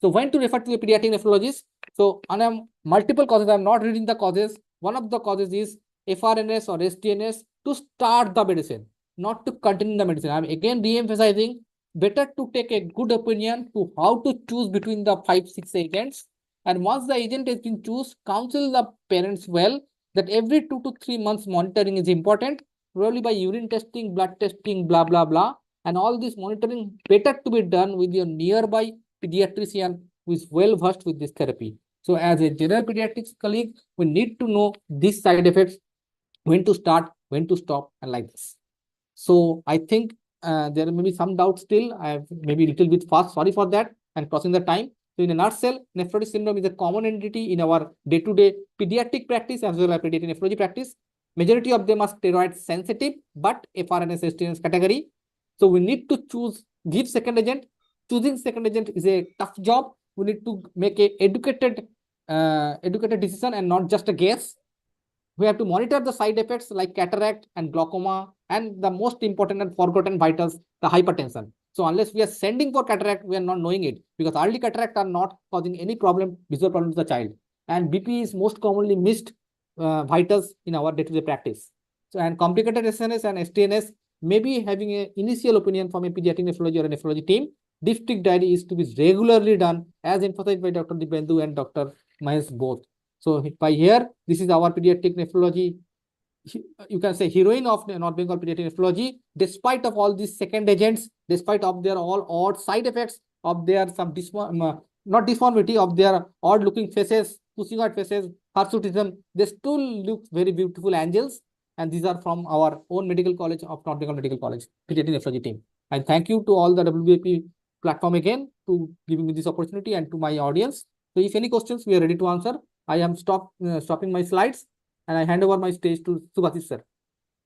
So when to refer to a pediatric nephrologist? So on multiple causes, I'm not reading the causes. One of the causes is FRNS or STNS, to start the medicine, not to continue the medicine. I'm again re-emphasizing, better to take a good opinion to how to choose between the 5-6 agents. And once the agent has been chosen, counsel the parents well that every 2 to 3 months monitoring is important, probably by urine testing, blood testing, blah, blah, blah. And all this monitoring better to be done with your nearby pediatrician who is well versed with this therapy. So as a general pediatrics colleague, we need to know these side effects, when to start, when to stop, and like this. So I think there may be some doubt still. I have maybe a little bit fast. Sorry for that and crossing the time. So in a nutshell, nephrotic syndrome is a common entity in our day-to-day pediatric practice as well as pediatric nephrology practice. Majority of them are steroid sensitive, but FRNS STNS category. So we need to give second agent. Choosing second agent is a tough job. We need to make a educated decision and not just a guess. We have to monitor the side effects like cataract and glaucoma, and the most important and forgotten vitals, the hypertension. So unless we are sending for cataract, we are not knowing it, because early cataract are not causing any visual problem to the child. And BP is most commonly missed vitals in our day-to-day practice. So, and complicated SNS and STNS may be having an initial opinion from a pediatric nephrology or a nephrology team. District diary is to be regularly done, as emphasized by Dr. Dibendu and Dr. Mahesh both. So by here, this is our pediatric nephrology, you can say heroine of North Bengal pediatric nephrology. Despite of all these second agents, despite of their all odd side effects, of their some not deformity, of their odd looking faces, pushing out faces, hirsutism, they still look very beautiful angels. And these are from our own medical college of North Bengal Medical College pediatric nephrology team. And thank you to all the WBAP platform again to giving me this opportunity, and to my audience. So if any questions, we are ready to answer. I am stopping my slides. and I hand over my stage to Subhasis sir.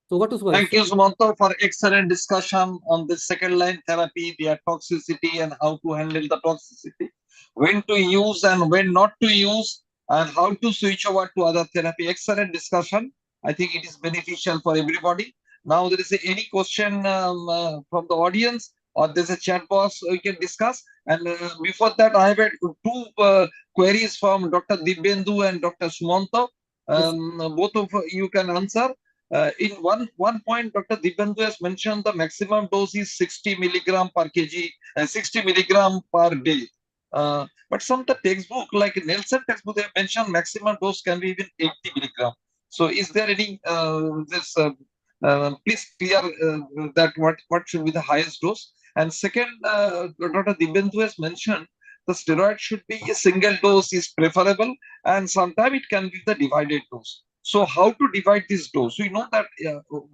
So over to Subhasis. Thank you, Sumanto, for excellent discussion on the second line therapy, their toxicity, and how to handle the toxicity, when to use and when not to use, and how to switch over to other therapy. Excellent discussion. I think it is beneficial for everybody. Now, there is any question from the audience, or there's a chat box we can discuss. And before that, I have had two queries from Dr. Dibyendu and Dr. Sumanto. Both of you can answer. In one point, Dr. Dibyendu has mentioned the maximum dose is 60 milligram per kg and 60 milligram per day. But some of the textbook, like Nelson textbook, they have mentioned maximum dose can be even 80 milligram. So, is there any please clear that what should be the highest dose? And second, Dr. Dibyendu has mentioned the steroid should be a single dose is preferable, and sometimes it can be the divided dose. So how to divide this dose? We know that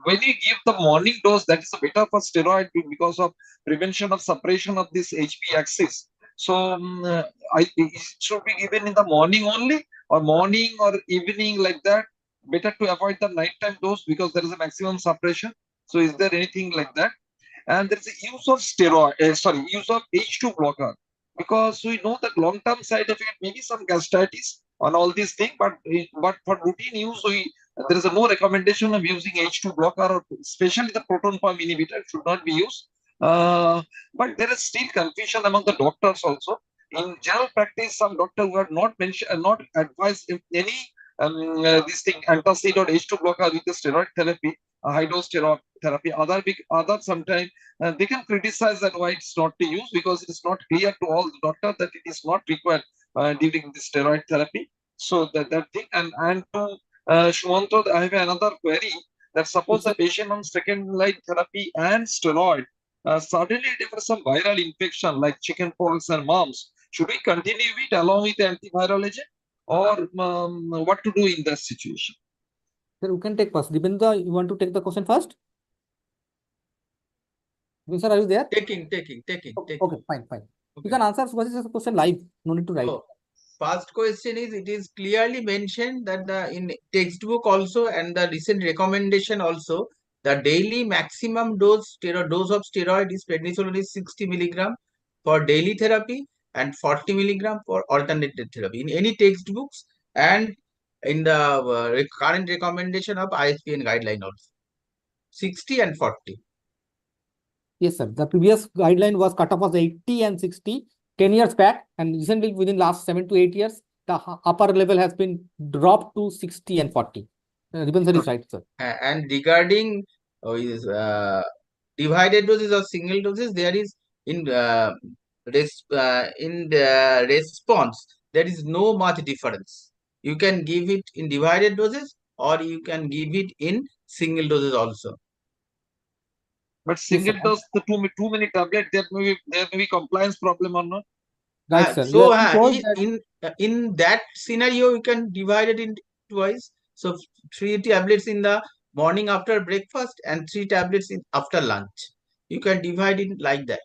when you give the morning dose, that is better for steroid because of prevention of suppression of this HP axis. So it should be given in the morning only, or morning or evening like that. Better to avoid the nighttime dose because there is a maximum suppression. So is there anything like that? And there is a use of use of H2 blocker, because we know that long-term side effect may be some gastritis on all these things, but for routine use, there is no recommendation of using H2 blocker, or especially the proton pump inhibitor should not be used. But there is still confusion among the doctors also. In general practice, some doctors who have not mentioned, not advised any this thing antacid or H2 blocker with the steroid therapy, high dose steroid therapy. Other sometimes they can criticize that why it's not to use, because it is not clear to all the doctors that it is not required during the steroid therapy. So that thing, and to Shumanto, I have another query that suppose the patient on second line therapy and steroid suddenly develops some viral infection like chickenpox and mumps. Should we continue it along with the antiviral agent, or what to do in that situation? Sir, you can take first. Dibyendu, you want to take the question first? Sir, are you there? Taking. Okay, fine. You can answer Subhasis's question live. No need to write. So, first question is, it is clearly mentioned that in textbook also and the recent recommendation also, the daily maximum dose of steroid is prednisolone is 60 milligram for daily therapy and 40 milligram for alternative therapy in any textbooks and in the current recommendation of ISBN guideline also, 60 and 40. Yes, sir. The previous guideline was cut off as 80 and 60 10 years back, and recently within last 7 to 8 years, the upper level has been dropped to 60 and 40. Dibyendu is right, sir. And regarding divided doses or single doses, there is in the response, there is no much difference. You can give it in divided doses or you can give it in single doses also. But single dose, the too many tablets, there may be compliance problem or not. Right, sir. So in that scenario, you can divide it into twice. So 3 tablets in the morning after breakfast and 3 tablets after lunch. You can divide it like that.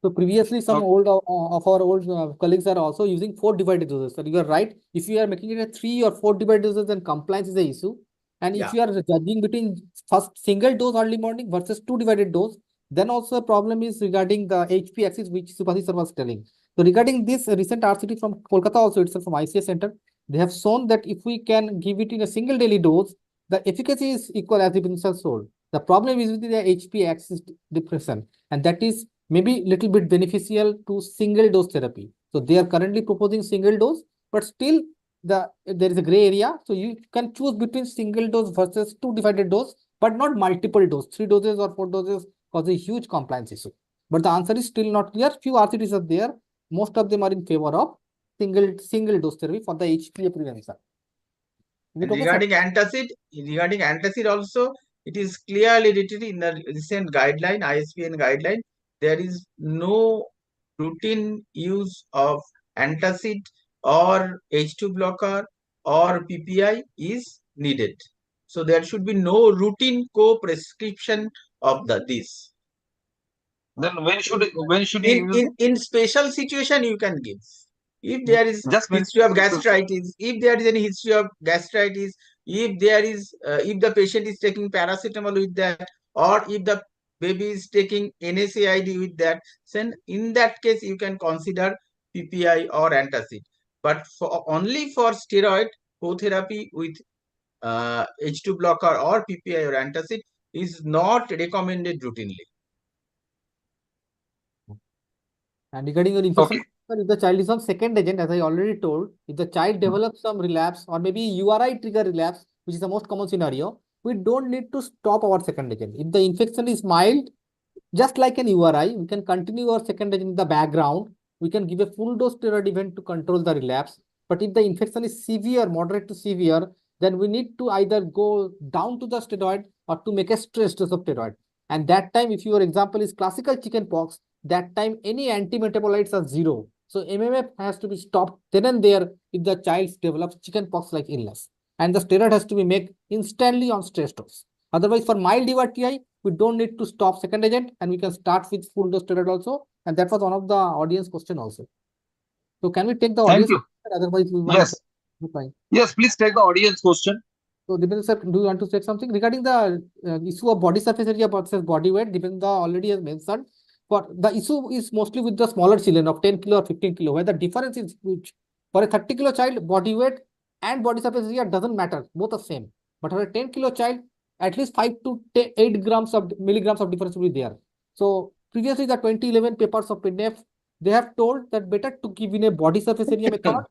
So previously, some old of our old colleagues are also using 4 divided doses. So you are right. If you are making it a 3 or 4 divided doses, then compliance is the issue. And if you are judging between first single dose early morning versus 2 divided dose, then also a problem is regarding the HP axis, which Subhasis sir was telling. So regarding this recent RCT from Kolkata also itself from ICS Center, they have shown that if we can give it in a single daily dose, the efficacy is equal as Ibn sold. The problem is with the HP axis depression, and that is maybe little bit beneficial to single dose therapy. So they are currently proposing single dose, but still there is a gray area. So you can choose between single dose versus 2 divided dose, but not multiple dose. 3 doses or 4 doses cause a huge compliance issue. But the answer is still not clear. Few RCTs are there. Most of them are in favor of single dose therapy for the HPA prevention. Regarding antacid also, it is clearly written in the recent guideline, ISBN guideline, there is no routine use of antacid or H2 blocker or PPI is needed. So there should be no routine co-prescription of this. Then when should you use in special situation you can give. if there is Just history of please. gastritis, if there is any history of gastritis, if there is, if the patient is taking paracetamol with that, or if the baby is taking NSAID with that, then in that case you can consider PPI or antacid. But for only for steroid co-therapy with H2 blocker or PPI or antacid is not recommended routinely. And regarding your infection, if the child is on second agent, as I already told, if the child develops some relapse or maybe URI trigger relapse, which is the most common scenario, we don't need to stop our second agent. If the infection is mild, just like an URI, we can continue our second agent in the background. We can give a full dose steroid event to control the relapse. But if the infection is severe, moderate to severe, then we need to either go down to the steroid or to make a stress dose of steroid. And that time, if your example is classical chicken pox, that time any antimetabolites are zero. So MMF has to be stopped then and there if the child develops chicken pox like illness. And the steroid has to be made instantly on stress dose. Otherwise, for mild URTI, we don't need to stop second agent and we can start with full dose steroid also. And that was one of the audience question also. So can we take the Thank audience? you. Otherwise, we might. Yes. Yes, please take the audience question. So, Dipendra sir, do you want to say something regarding the issue of body surface area versus body weight? Dipendra already has mentioned. But the issue is mostly with the smaller children of 10 kilo or 15 kilo, where the difference is huge. For a 30 kilo child, body weight and body surface area doesn't matter, both are same. But for a 10 kilo child, at least 5 to 8 grams of milligrams of difference will be there. So previously the 2011 papers of PNF, they have told that better to give in a body surface area method.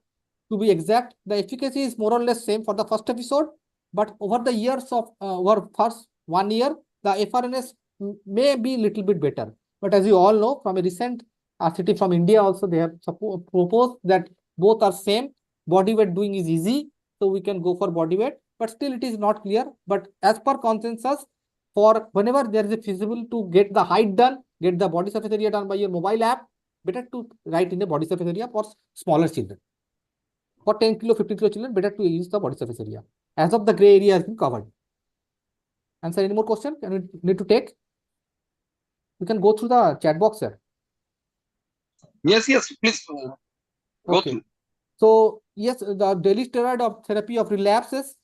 To be exact, the efficacy is more or less same for the first episode, but over the years of over first 1 year, the FRNS may be little bit better. But as you all know, from a recent RCT from India also, they have proposed that both are same. Body weight doing is easy, so we can go for body weight. But still, it is not clear. But as per consensus, for whenever there is a feasible to get the height done, get the body surface area done by your mobile app, better to write in the body surface area for smaller children. For 10 kilo, 15 kilo children, better to use the body surface area. As of the gray area has been covered. Answer, any more question? Can we need to take? We can go through the chat box, sir. Yes, please. Go through. So, yes, the daily steroid of therapy of relapses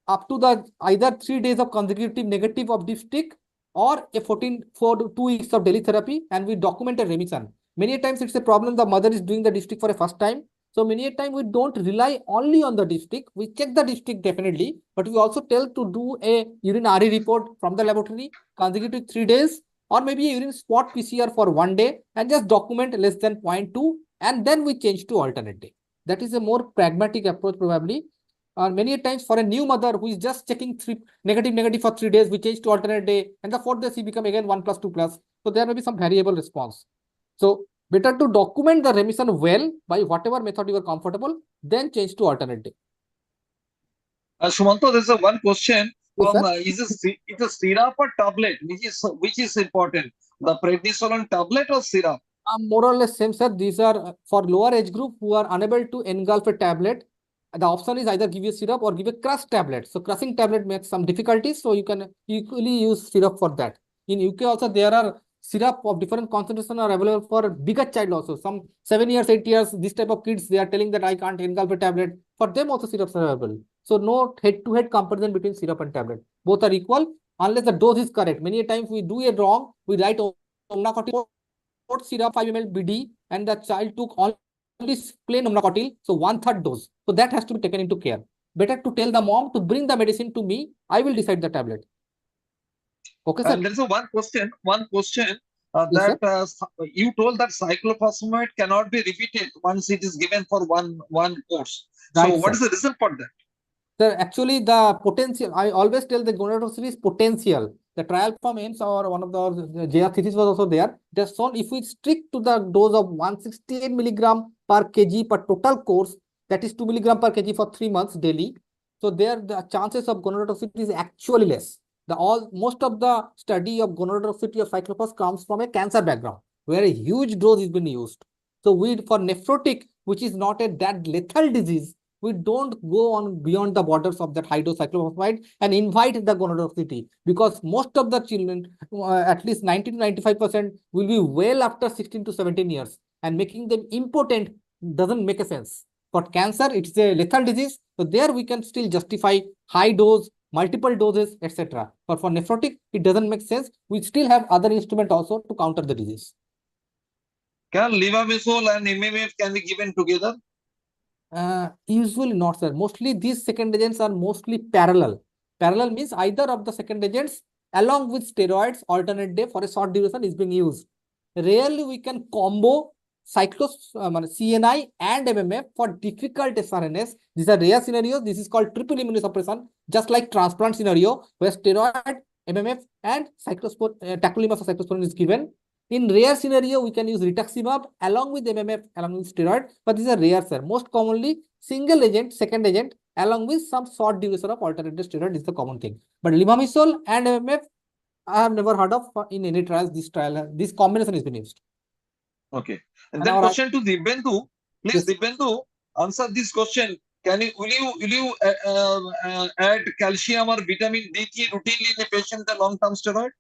up to the either 3 days of consecutive negative of dipstick or a 2 weeks of daily therapy, and we document a remission. Many times it's a problem the mother is doing the dipstick for a first time. So many a time we don't rely only on the dipstick. We check the dipstick definitely, but we also tell to do a urine RE report from the laboratory consecutive 3 days, or maybe a urine spot PCR for 1 day and just document less than 0.2, and then we change to alternate day. That is a more pragmatic approach probably. Many times for a new mother who is just checking negative for 3 days, we change to alternate day, and the 4th day she become again 1+, 2+. So there may be some variable response. So better to document the remission well by whatever method you are comfortable, then change to alternate day. Sumanto, there's a one question. Yes, Is it a syrup or tablet? Which is important? The prednisolone tablet or syrup? More or less same, sir. These are for lower age group who are unable to engulf a tablet. The option is either give a syrup or give a crush tablet. So crushing tablet makes some difficulties. So you can equally use syrup for that. In UK also there are syrup of different concentration are available for bigger child also. Some 7 years, 8 years, this type of kids, they are telling that I can't engulf a tablet. For them also syrups are available. So no head-to-head comparison between syrup and tablet. Both are equal unless the dose is correct. Many times we do it wrong. We write omnacotil syrup 5 ml BD and the child took only plain omnacotil, so 1/3 dose. So that has to be taken into care. Better to tell the mom to bring the medicine to me. I will decide the tablet. Okay, sir. And there's a one question. Yes, That you told that cyclophosphamide cannot be repeated once it is given for one course. Right, so what sir. is the reason for that? Sir, actually the potential, I always tell the gonadotropin is potential. The trial from AIMS or one of the JR thesis was also there. It has shown if we stick to the dose of 168 milligram per kg per total course, that is 2 milligram per kg for 3 months daily. So there the chances of gonadotropin is actually less. Most of the study of gonadotropin of cyclophos comes from a cancer background where a huge dose is being used. So for nephrotic, which is not that lethal disease, we don't go on beyond the borders of that high dose cyclophosphamide and invite the gonadotropin, because most of the children, at least 90 to 95%, will be well after 16 to 17 years, and making them impotent doesn't make a sense. For cancer, it's a lethal disease. So there we can still justify high dose, multiple doses, etc. But for nephrotic, it doesn't make sense. We still have other instruments also to counter the disease. Can levamisole and MMF can be given together? Usually not, sir. Mostly these second agents are mostly parallel. Parallel means either of the second agents along with steroids alternate day for a short duration is being used. Rarely we can combo CNI and MMF for difficult SRNS. These are rare scenarios. This is called triple immunosuppression, just like transplant scenario where steroid, MMF, and tacrolimus or cyclosporin is given. In rare scenario, we can use rituximab along with MMF, along with steroid, but these are rare, sir. Most commonly, single agent, second agent, along with some short duration of alternative steroid is the common thing. But levamisole and MMF, I have never heard of in any trials. This combination has been used. Okay. And And then our- question to Dibyendu. Please, Yes. Dibyendu, answer this question. Will you add calcium or vitamin D3 routinely in a patient with a long-term steroid?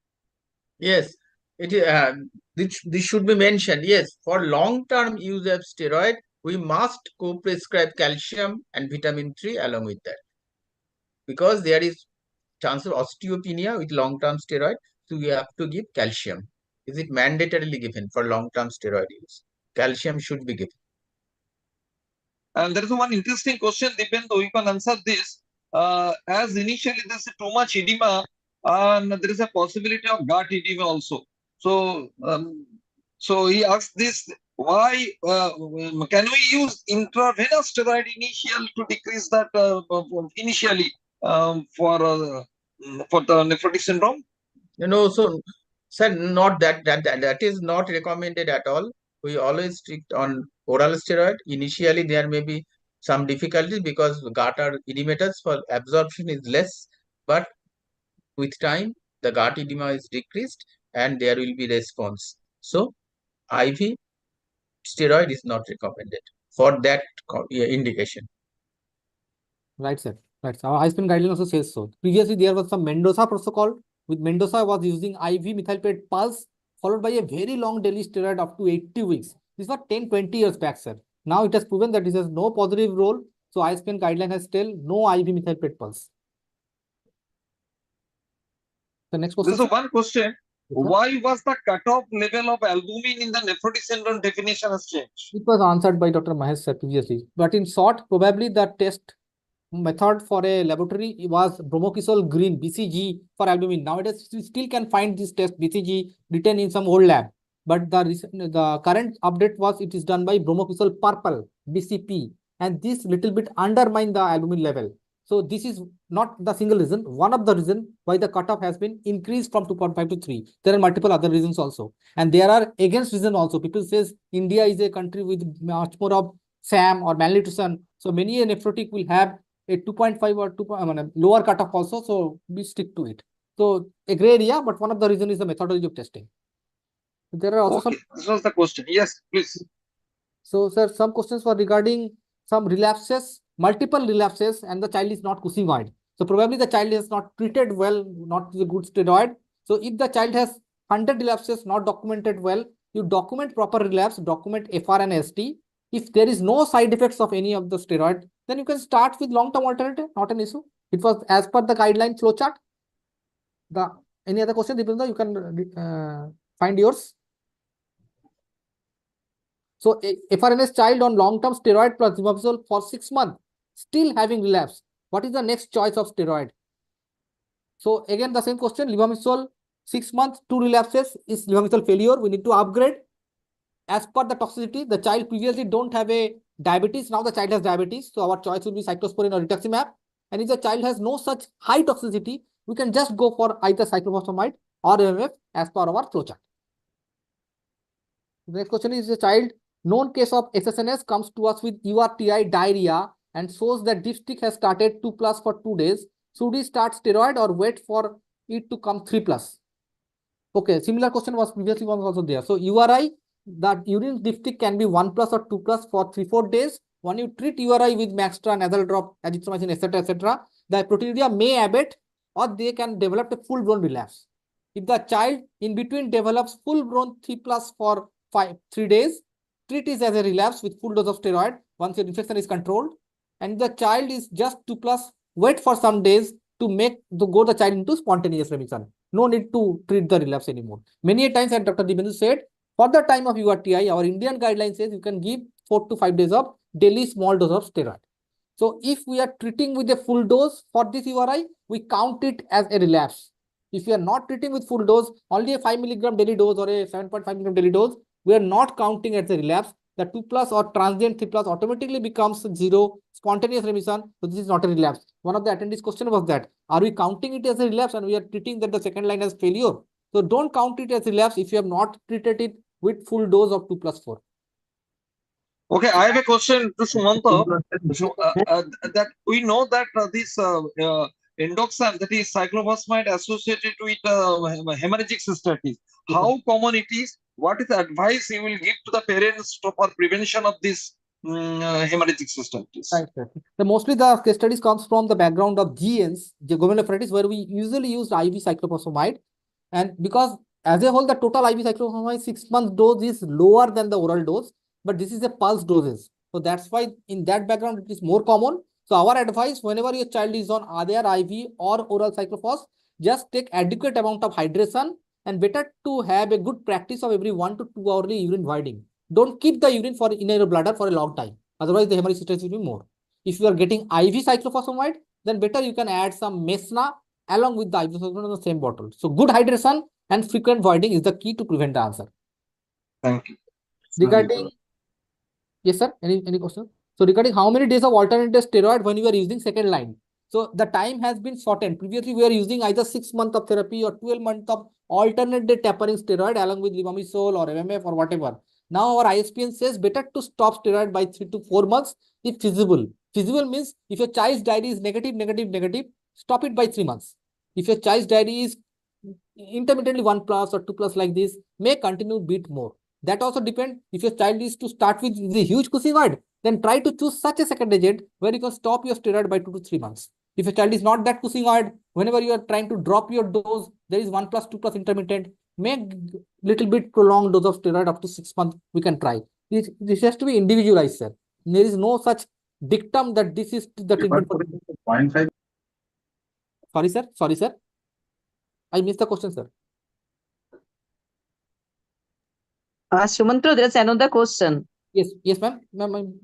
Yes, this should be mentioned. Yes, for long-term use of steroid, we must co-prescribe calcium and vitamin 3 along with that, because there is chance of osteopenia with long-term steroid. So we have to give calcium. Is it mandatorily given for long-term steroid use? Calcium should be given. And there is one interesting question, Dibyendu, you can answer this. As initially there's too much edema and there is a possibility of gut edema also. So he asked this, why can we use intravenous steroid initial to decrease that initially for the nephrotic syndrome? So sir, not that is not recommended at all. We always strict on oral steroid. Initially, there may be some difficulties because gut or edematous for absorption is less, but with time the gut edema is decreased and there will be response. So IV steroid is not recommended for that indication. Right, sir. Right. So our high-spin guideline also says so. Previously, there was some Mendoza protocol. With Mendoza was using IV methylpred pulse followed by a very long daily steroid up to 80 weeks. This was 10-20 years back, sir. Now it has proven that this has no positive role. So high-spin guideline has still no IV methylpred pulse. The next question. This is one question. Why was the cutoff level of albumin in the nephrotic syndrome definition has changed? It was answered by Dr. Mahesh sir previously. But in short, probably the test method for a laboratory was bromochisol green BCG for albumin. Nowadays, we still can find this test BCG written in some old lab. But the current update was it is done by bromochisol purple BCP, and this little bit undermine the albumin level. So this is not the single reason. One of the reason why the cutoff has been increased from 2.5 to 3. There are multiple other reasons also, and there are against reason also. People says India is a country with much more of SAM or malnutrition. So many a nephrotic will have a 2.5 or 2 lower cutoff also, so we stick to it. So a gray area, but one of the reason is the methodology of testing. There are also This was the question. Yes, please. So, sir, some questions were regarding some relapses, multiple relapses, and the child is not Cushingoid. So probably the child is not treated well, not with a good steroid. So if the child has 100 relapses not documented well, you document proper relapse, document FR and ST. If there is no side effects of any of the steroid, then you can start with long-term alternative, not an issue. It was as per the guideline flowchart. Any other question, Dipinda? You can find yours. So FRNS child on long-term steroid plus levamisole for 6 months, still having relapse. What is the next choice of steroid? So again, the same question, levamisole 6 months, 2 relapses, is levamisole failure? We need to upgrade. As per the toxicity, the child previously don't have a diabetes. Now the child has diabetes. So our choice will be cyclosporin or rituximab. And if the child has no such high toxicity, we can just go for either cyclophosphamide or MMF as per our flowchart. The next question is, a child known case of SSNS comes to us with URTI diarrhea and shows that dipstick has started 2+ for 2 days. Should we start steroid or wait for it to come 3+? Okay, similar question was previously also there. So URI, that urine dipstick can be 1+ or 2+ for 3-4 days. When you treat URI with Maxtra, nasal drop, azithromycin, etc., the proteinuria may abate or they can develop a full-blown relapse. If the child in between develops full-blown 3+ for 3 days, treat it as a relapse with full dose of steroid once your infection is controlled, and the child is just 2+, wait for some days to go the child into spontaneous remission. No need to treat the relapse anymore. Many times, as Dr. Dibendu said, for the time of URTI, our Indian guidelines says you can give 4 to 5 days of daily small dose of steroid. So if we are treating with a full dose for this URI, we count it as a relapse. If we are not treating with full dose, only a 5 milligram daily dose or a 7.5 milligram daily dose, we are not counting as a relapse. The 2+ or transient 3+ automatically becomes 0, spontaneous remission. So this is not a relapse. One of the attendees' question was that, are we counting it as a relapse and we are treating that the second line as failure? So don't count it as relapse if you have not treated it with full dose of 2+4. Okay, I have a question to Sumanta. That we know that this endoxan, that is cyclophosphamide associated with hemorrhagic cystitis. How common it is? What is the advice you will give to the parents for prevention of this hemorrhagic cystitis? Right, right. So mostly the case studies comes from the background of GNs, glomerulonephritis, where we usually use IV cyclophosphamide, and because as a whole the total IV cyclophosphamide 6 months dose is lower than the oral dose, but this is a pulse doses. So that's why in that background it is more common. So our advice, whenever your child is on either IV or oral cyclophos, just take adequate amount of hydration, and better to have a good practice of every 1 to 2 hourly urine voiding. Don't keep the urine in your bladder for a long time. Otherwise, the hemorrhage cystitis will be more. If you are getting IV cyclophosphamide, then better you can add some mesna along with the IV cyclophosphamide in the same bottle. So good hydration and frequent voiding is the key to prevent the answer. Thank you. Regarding, yes, sir, any question? So regarding how many days of alternate steroid when you are using second line. So the time has been shortened. Previously, we are using either 6 months of therapy or 12 months of alternate day tapering steroid along with levamisole or MMF or whatever. Now our ISPN says better to stop steroid by 3 to 4 months if feasible. Feasible means if your child's diary is negative, stop it by 3 months. If your child's diary is intermittently 1+ or 2+ like this, may continue bit more. That also depends. If your child is to start with the huge cousineoid, then try to choose such a second agent where you can stop your steroid by 2 to 3 months. If your child is not that cousineoid, whenever you are trying to drop your dose, there is 1+, 2+ intermittent, make little bit prolonged dose of steroid up to 6 months, we can try. This has to be individualized, sir. There is no such dictum that this is the treatment for 0.5. Sorry, sir. I missed the question, sir. Sumantro, there's another question. Yes, ma'am.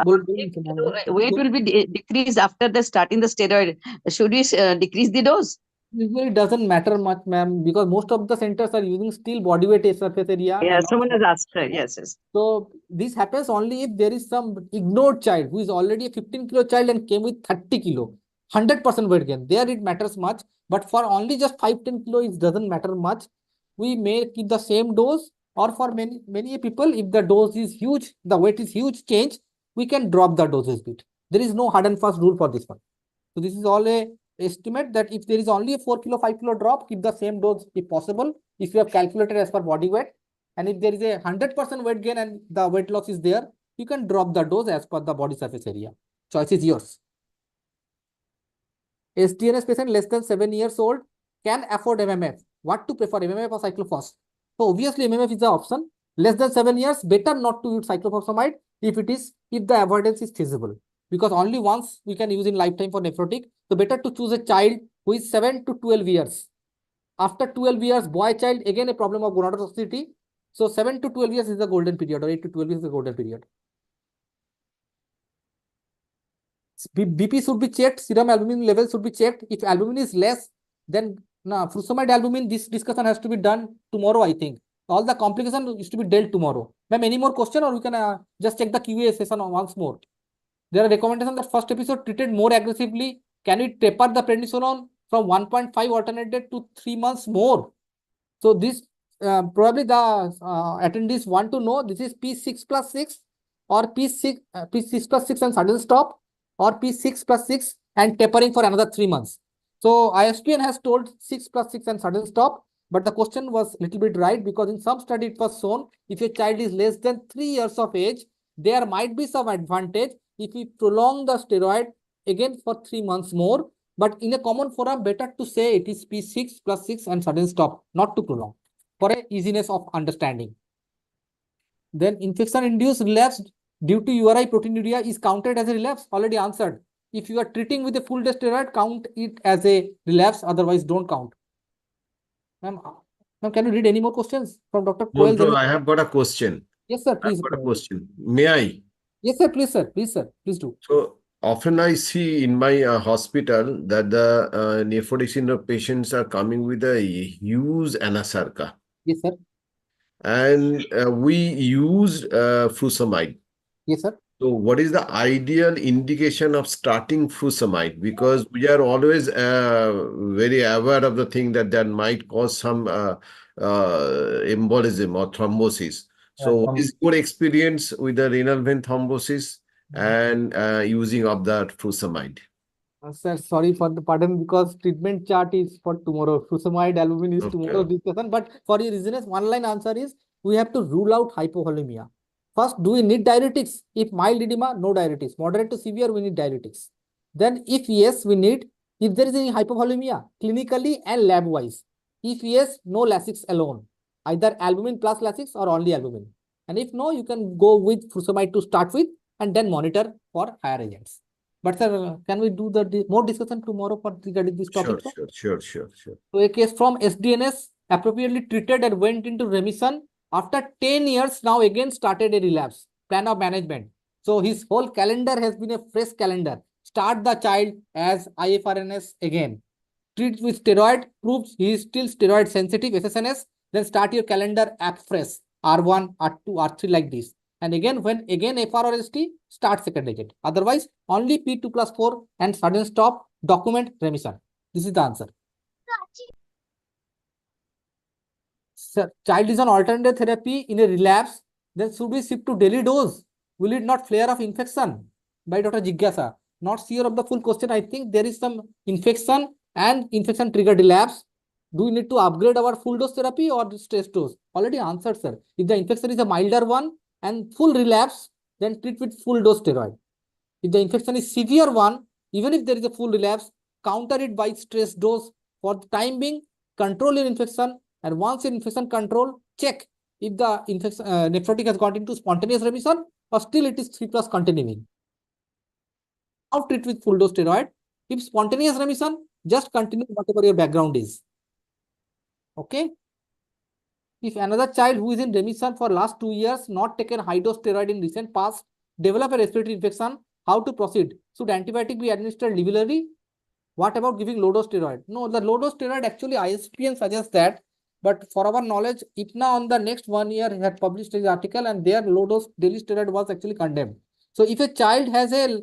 Weight will be decreased after the starting the steroid. Should we decrease the dose? Usually doesn't matter much, ma'am, because most of the centers are using still body weight surface area. Yeah, someone has asked her. Yes. So this happens only if there is some ignored child who is already a 15-kilo child and came with 30 kilo, 100% weight gain. There it matters much, but for only just 5-10 kilo, it doesn't matter much. We may keep the same dose, or for many people, if the dose is huge, the weight is huge change, we can drop the doses bit. There is no hard and fast rule for this one. So this is all a estimate that if there is only a 4 kilo, 5 kilo drop, keep the same dose if possible. If you have calculated as per body weight, and if there is a 100% weight gain and the weight loss is there, you can drop the dose as per the body surface area. Choice is yours. SDNS patient less than 7 years old can afford MMF. What to prefer, MMF or cyclophos? So obviously MMF is the option. Less than 7 years, better not to use cyclophosphamide if the avoidance is feasible. Because only once we can use in lifetime for nephrotic. So better to choose a child who is 7 to 12 years. After 12 years, boy child, again a problem of gonadotoxicity. So 7 to 12 years is the golden period, or 8 to 12 years is the golden period. BP should be checked, serum albumin level should be checked. If albumin is less, then furosemide albumin, this discussion has to be done tomorrow, I think. All the complications is to be dealt tomorrow. Ma'am, any more question, or we can just check the QA session once more? There are recommendations that first episode treated more aggressively. Can we taper the prednisolone from 1.5 alternate day to 3 months more? So this probably the attendees want to know, this is P6+6 or P6+6 and sudden stop, or P6+6 and tapering for another 3 months. So ISPN has told 6+6 and sudden stop, but the question was a little bit right, because in some study it was shown if your child is less than 3 years of age, there might be some advantage if we prolong the steroid again for 3 months more. But in a common forum, better to say it is P6+6 and sudden stop, not to prolong, for a easiness of understanding. Then infection-induced relapse due to URI proteinuria is counted as a relapse. Already answered. If you are treating with a full dose steroid, count it as a relapse. Otherwise, don't count. Ma'am, can you read any more questions from Dr. No, Koel? no, I have got a question. Yes, sir. I've Please. got a question. May I? Yes, sir. Please, sir. Please, sir. Please do. So often I see in my hospital that the nephrotic syndrome patients are coming with a huge anasarca. Yes, sir. And we use furosemide. Yes, sir. So what is the ideal indication of starting furosemide? Because we are always very aware of the thing that might cause some embolism or thrombosis. So what is your experience with the renal vein thrombosis and using of the furosemide? Sir, sorry for the pardon, because treatment chart is for tomorrow. Furosemide, albumin is tomorrow's discussion. But for your reasons, one line answer is we have to rule out hypovolemia. First, do we need diuretics? If mild edema, no diuretics. Moderate to severe, we need diuretics. Then, if yes, we need. If there is any hypovolemia, clinically and lab-wise. If yes, no Lasix alone. Either albumin plus Lasix or only albumin. And if no, you can go with furosemide to start with and then monitor for higher agents. But sir, can we do the more discussion tomorrow for regarding this topic? Sure. So a case from SDNS appropriately treated and went into remission. After 10 years, now again started a relapse. Plan of management. So his whole calendar has been a fresh calendar. Start the child as IFRNS again. Treat with steroid, proves he is still steroid sensitive, SSNS. Then start your calendar afresh. R1, R2, R3 like this. And again, when again FR or ST, start second agent. Otherwise, only P2 plus 4 and sudden stop, document remission. This is the answer. Sir, child is on alternative therapy in a relapse. Then should we shift to daily dose? Will it not flare of infection? By Dr. Jigyasa. Not sure of the full question. I think there is some infection and infection triggered relapse. Do we need to upgrade our full dose therapy or stress dose? Already answered, sir. If the infection is a milder one and full relapse, then treat with full dose steroid. If the infection is severe one, even if there is a full relapse, counter it by stress dose. For the time being, control your infection, and once your infection control, check if the infection nephrotic has got into spontaneous remission or still it is 3+ continuing. Now treat with full dose steroid. If spontaneous remission, just continue whatever your background is. Okay. If another child who is in remission for last 2 years, not taken high dose steroid in recent past, develop a respiratory infection, how to proceed? Should antibiotic be administered liberally? What about giving low dose steroid? No, the low dose steroid actually ISPN suggests that, but for our knowledge, IPNA on the next 1 year had published this article and their low dose daily steroid was actually condemned. So if a child has a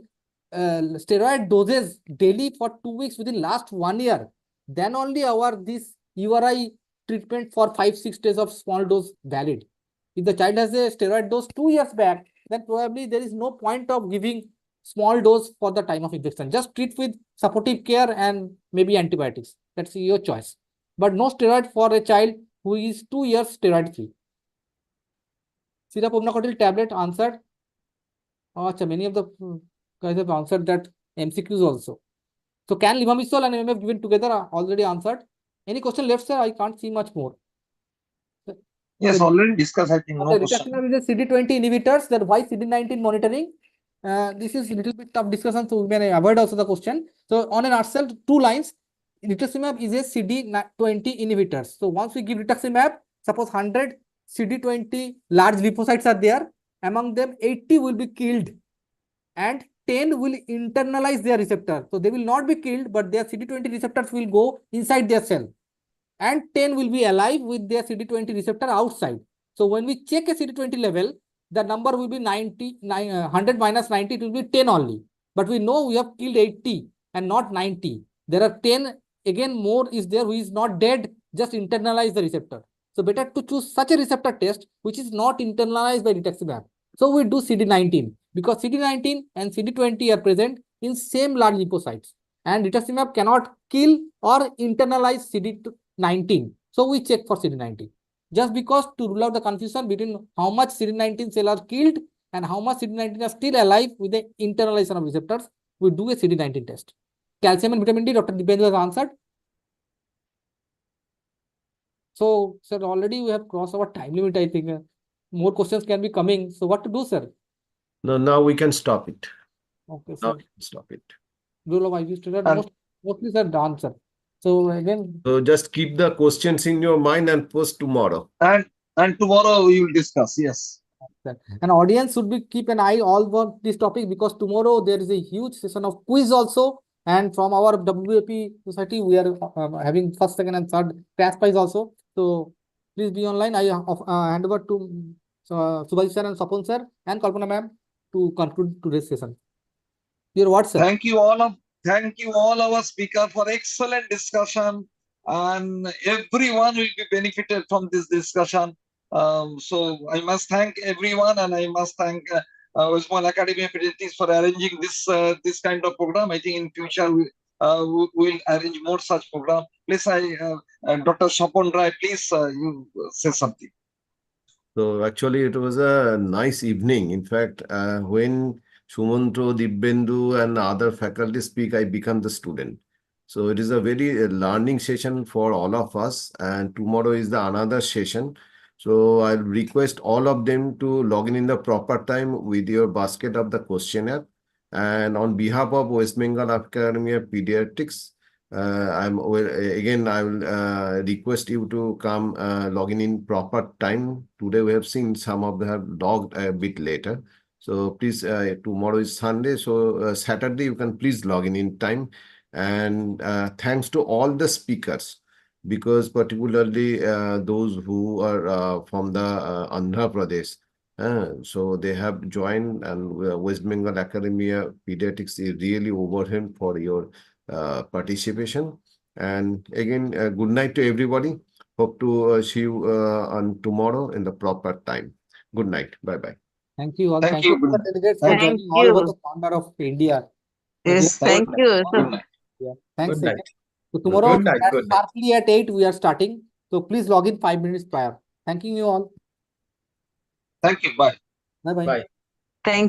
steroid doses daily for 2 weeks within last 1 year, then only this URI treatment for 5-6 days of small dose valid. If the child has a steroid dose 2 years back, then probably there is no point of giving small dose for the time of infection. Just treat with supportive care and maybe antibiotics. That's your choice. But no steroid for a child who is 2 years steroid free. Syrup omnacotil tablet answered. Many of the guys have answered that MCQs also. So can limamistol and MMF given together are already answered. Any question left, sir? I can't see much more. Yes, already discussed. I think no question. Rituximab is a CD20 inhibitors. That why CD19 monitoring? This is a little bit tough discussion, so we may avoid also the question. So on an ourselves, 2 lines. Rituximab is a CD20 inhibitors. So once we give rituximab, suppose 100 CD20 large lymphocytes are there. Among them, 80 will be killed and 10 will internalize their receptor. So they will not be killed, but their CD20 receptors will go inside their cell. And 10 will be alive with their CD20 receptor outside. So when we check a CD20 level, the number will be 100 minus 90, it will be 10 only. But we know we have killed 80 and not 90. There are 10, again more is there who is not dead, just internalize the receptor. So better to choose such a receptor test which is not internalized by rituximab. So we do CD19 because CD19 and CD20 are present in same large lymphocytes. And rituximab cannot kill or internalize CD19. So we check for CD19. Just because to rule out the confusion between how much CD19 cells are killed and how much CD19 are still alive with the internalization of receptors, we do a CD19 test. Calcium and vitamin D, Dr. Dipendra has answered. So, sir, already we have crossed our time limit, I think. more questions can be coming. So what to do, sir? No, now we can stop it. Okay, Now sir. we can stop it. Rule of IG standard And mostly sir done, sir. So again, So just keep the questions in your mind and post tomorrow. and tomorrow we will discuss. Yes. sir. An audience should be keep an eye all on this topic because tomorrow there is a huge session of quiz also. And from our WAP society, we are having first, second, and third cash prize also. So please be online. I hand over to Subhash sir and Sapon sir and Kalpana ma'am to conclude today's session. Your what, sir? Thank you all our speaker for excellent discussion, and everyone will be benefited from this discussion. So I must thank everyone, and I must thank West Bengal Academy of Pediatrics for arranging this kind of program. I think in future we'll arrange more such program. Please, Dr. Shapon Rai, please you say something. So actually, it was a nice evening. In fact, when Sumantro, Dibbendu, and other faculty speak, I become the student. So it is a very learning session for all of us. And tomorrow is the another session. So I'll request all of them to log in the proper time with your basket of the questionnaire. And on behalf of West Bengal Academy of Pediatrics, I will request you to come log in proper time. Today we have seen some of them have logged a bit later. So please, tomorrow is Sunday. So Saturday you can please log in time. And thanks to all the speakers, because particularly those who are from the Andhra Pradesh. So they have joined, and West Bengal Academy of Pediatrics is really overwhelmed for your participation. And again, good night to everybody. Hope to see you on tomorrow in the proper time. Good night. Bye-bye. Thank you all. Thank Thank you. you Good for night. delegates for Thank joining all over you. the corner of India. Yes, Again, thank you. Good night. yeah. Thanks Good night. again. So tomorrow Good night. Good night. sharply at 8 we are starting. So please log in 5 minutes prior. Thanking you all. Thank you. Bye. Bye bye. Bye. Thank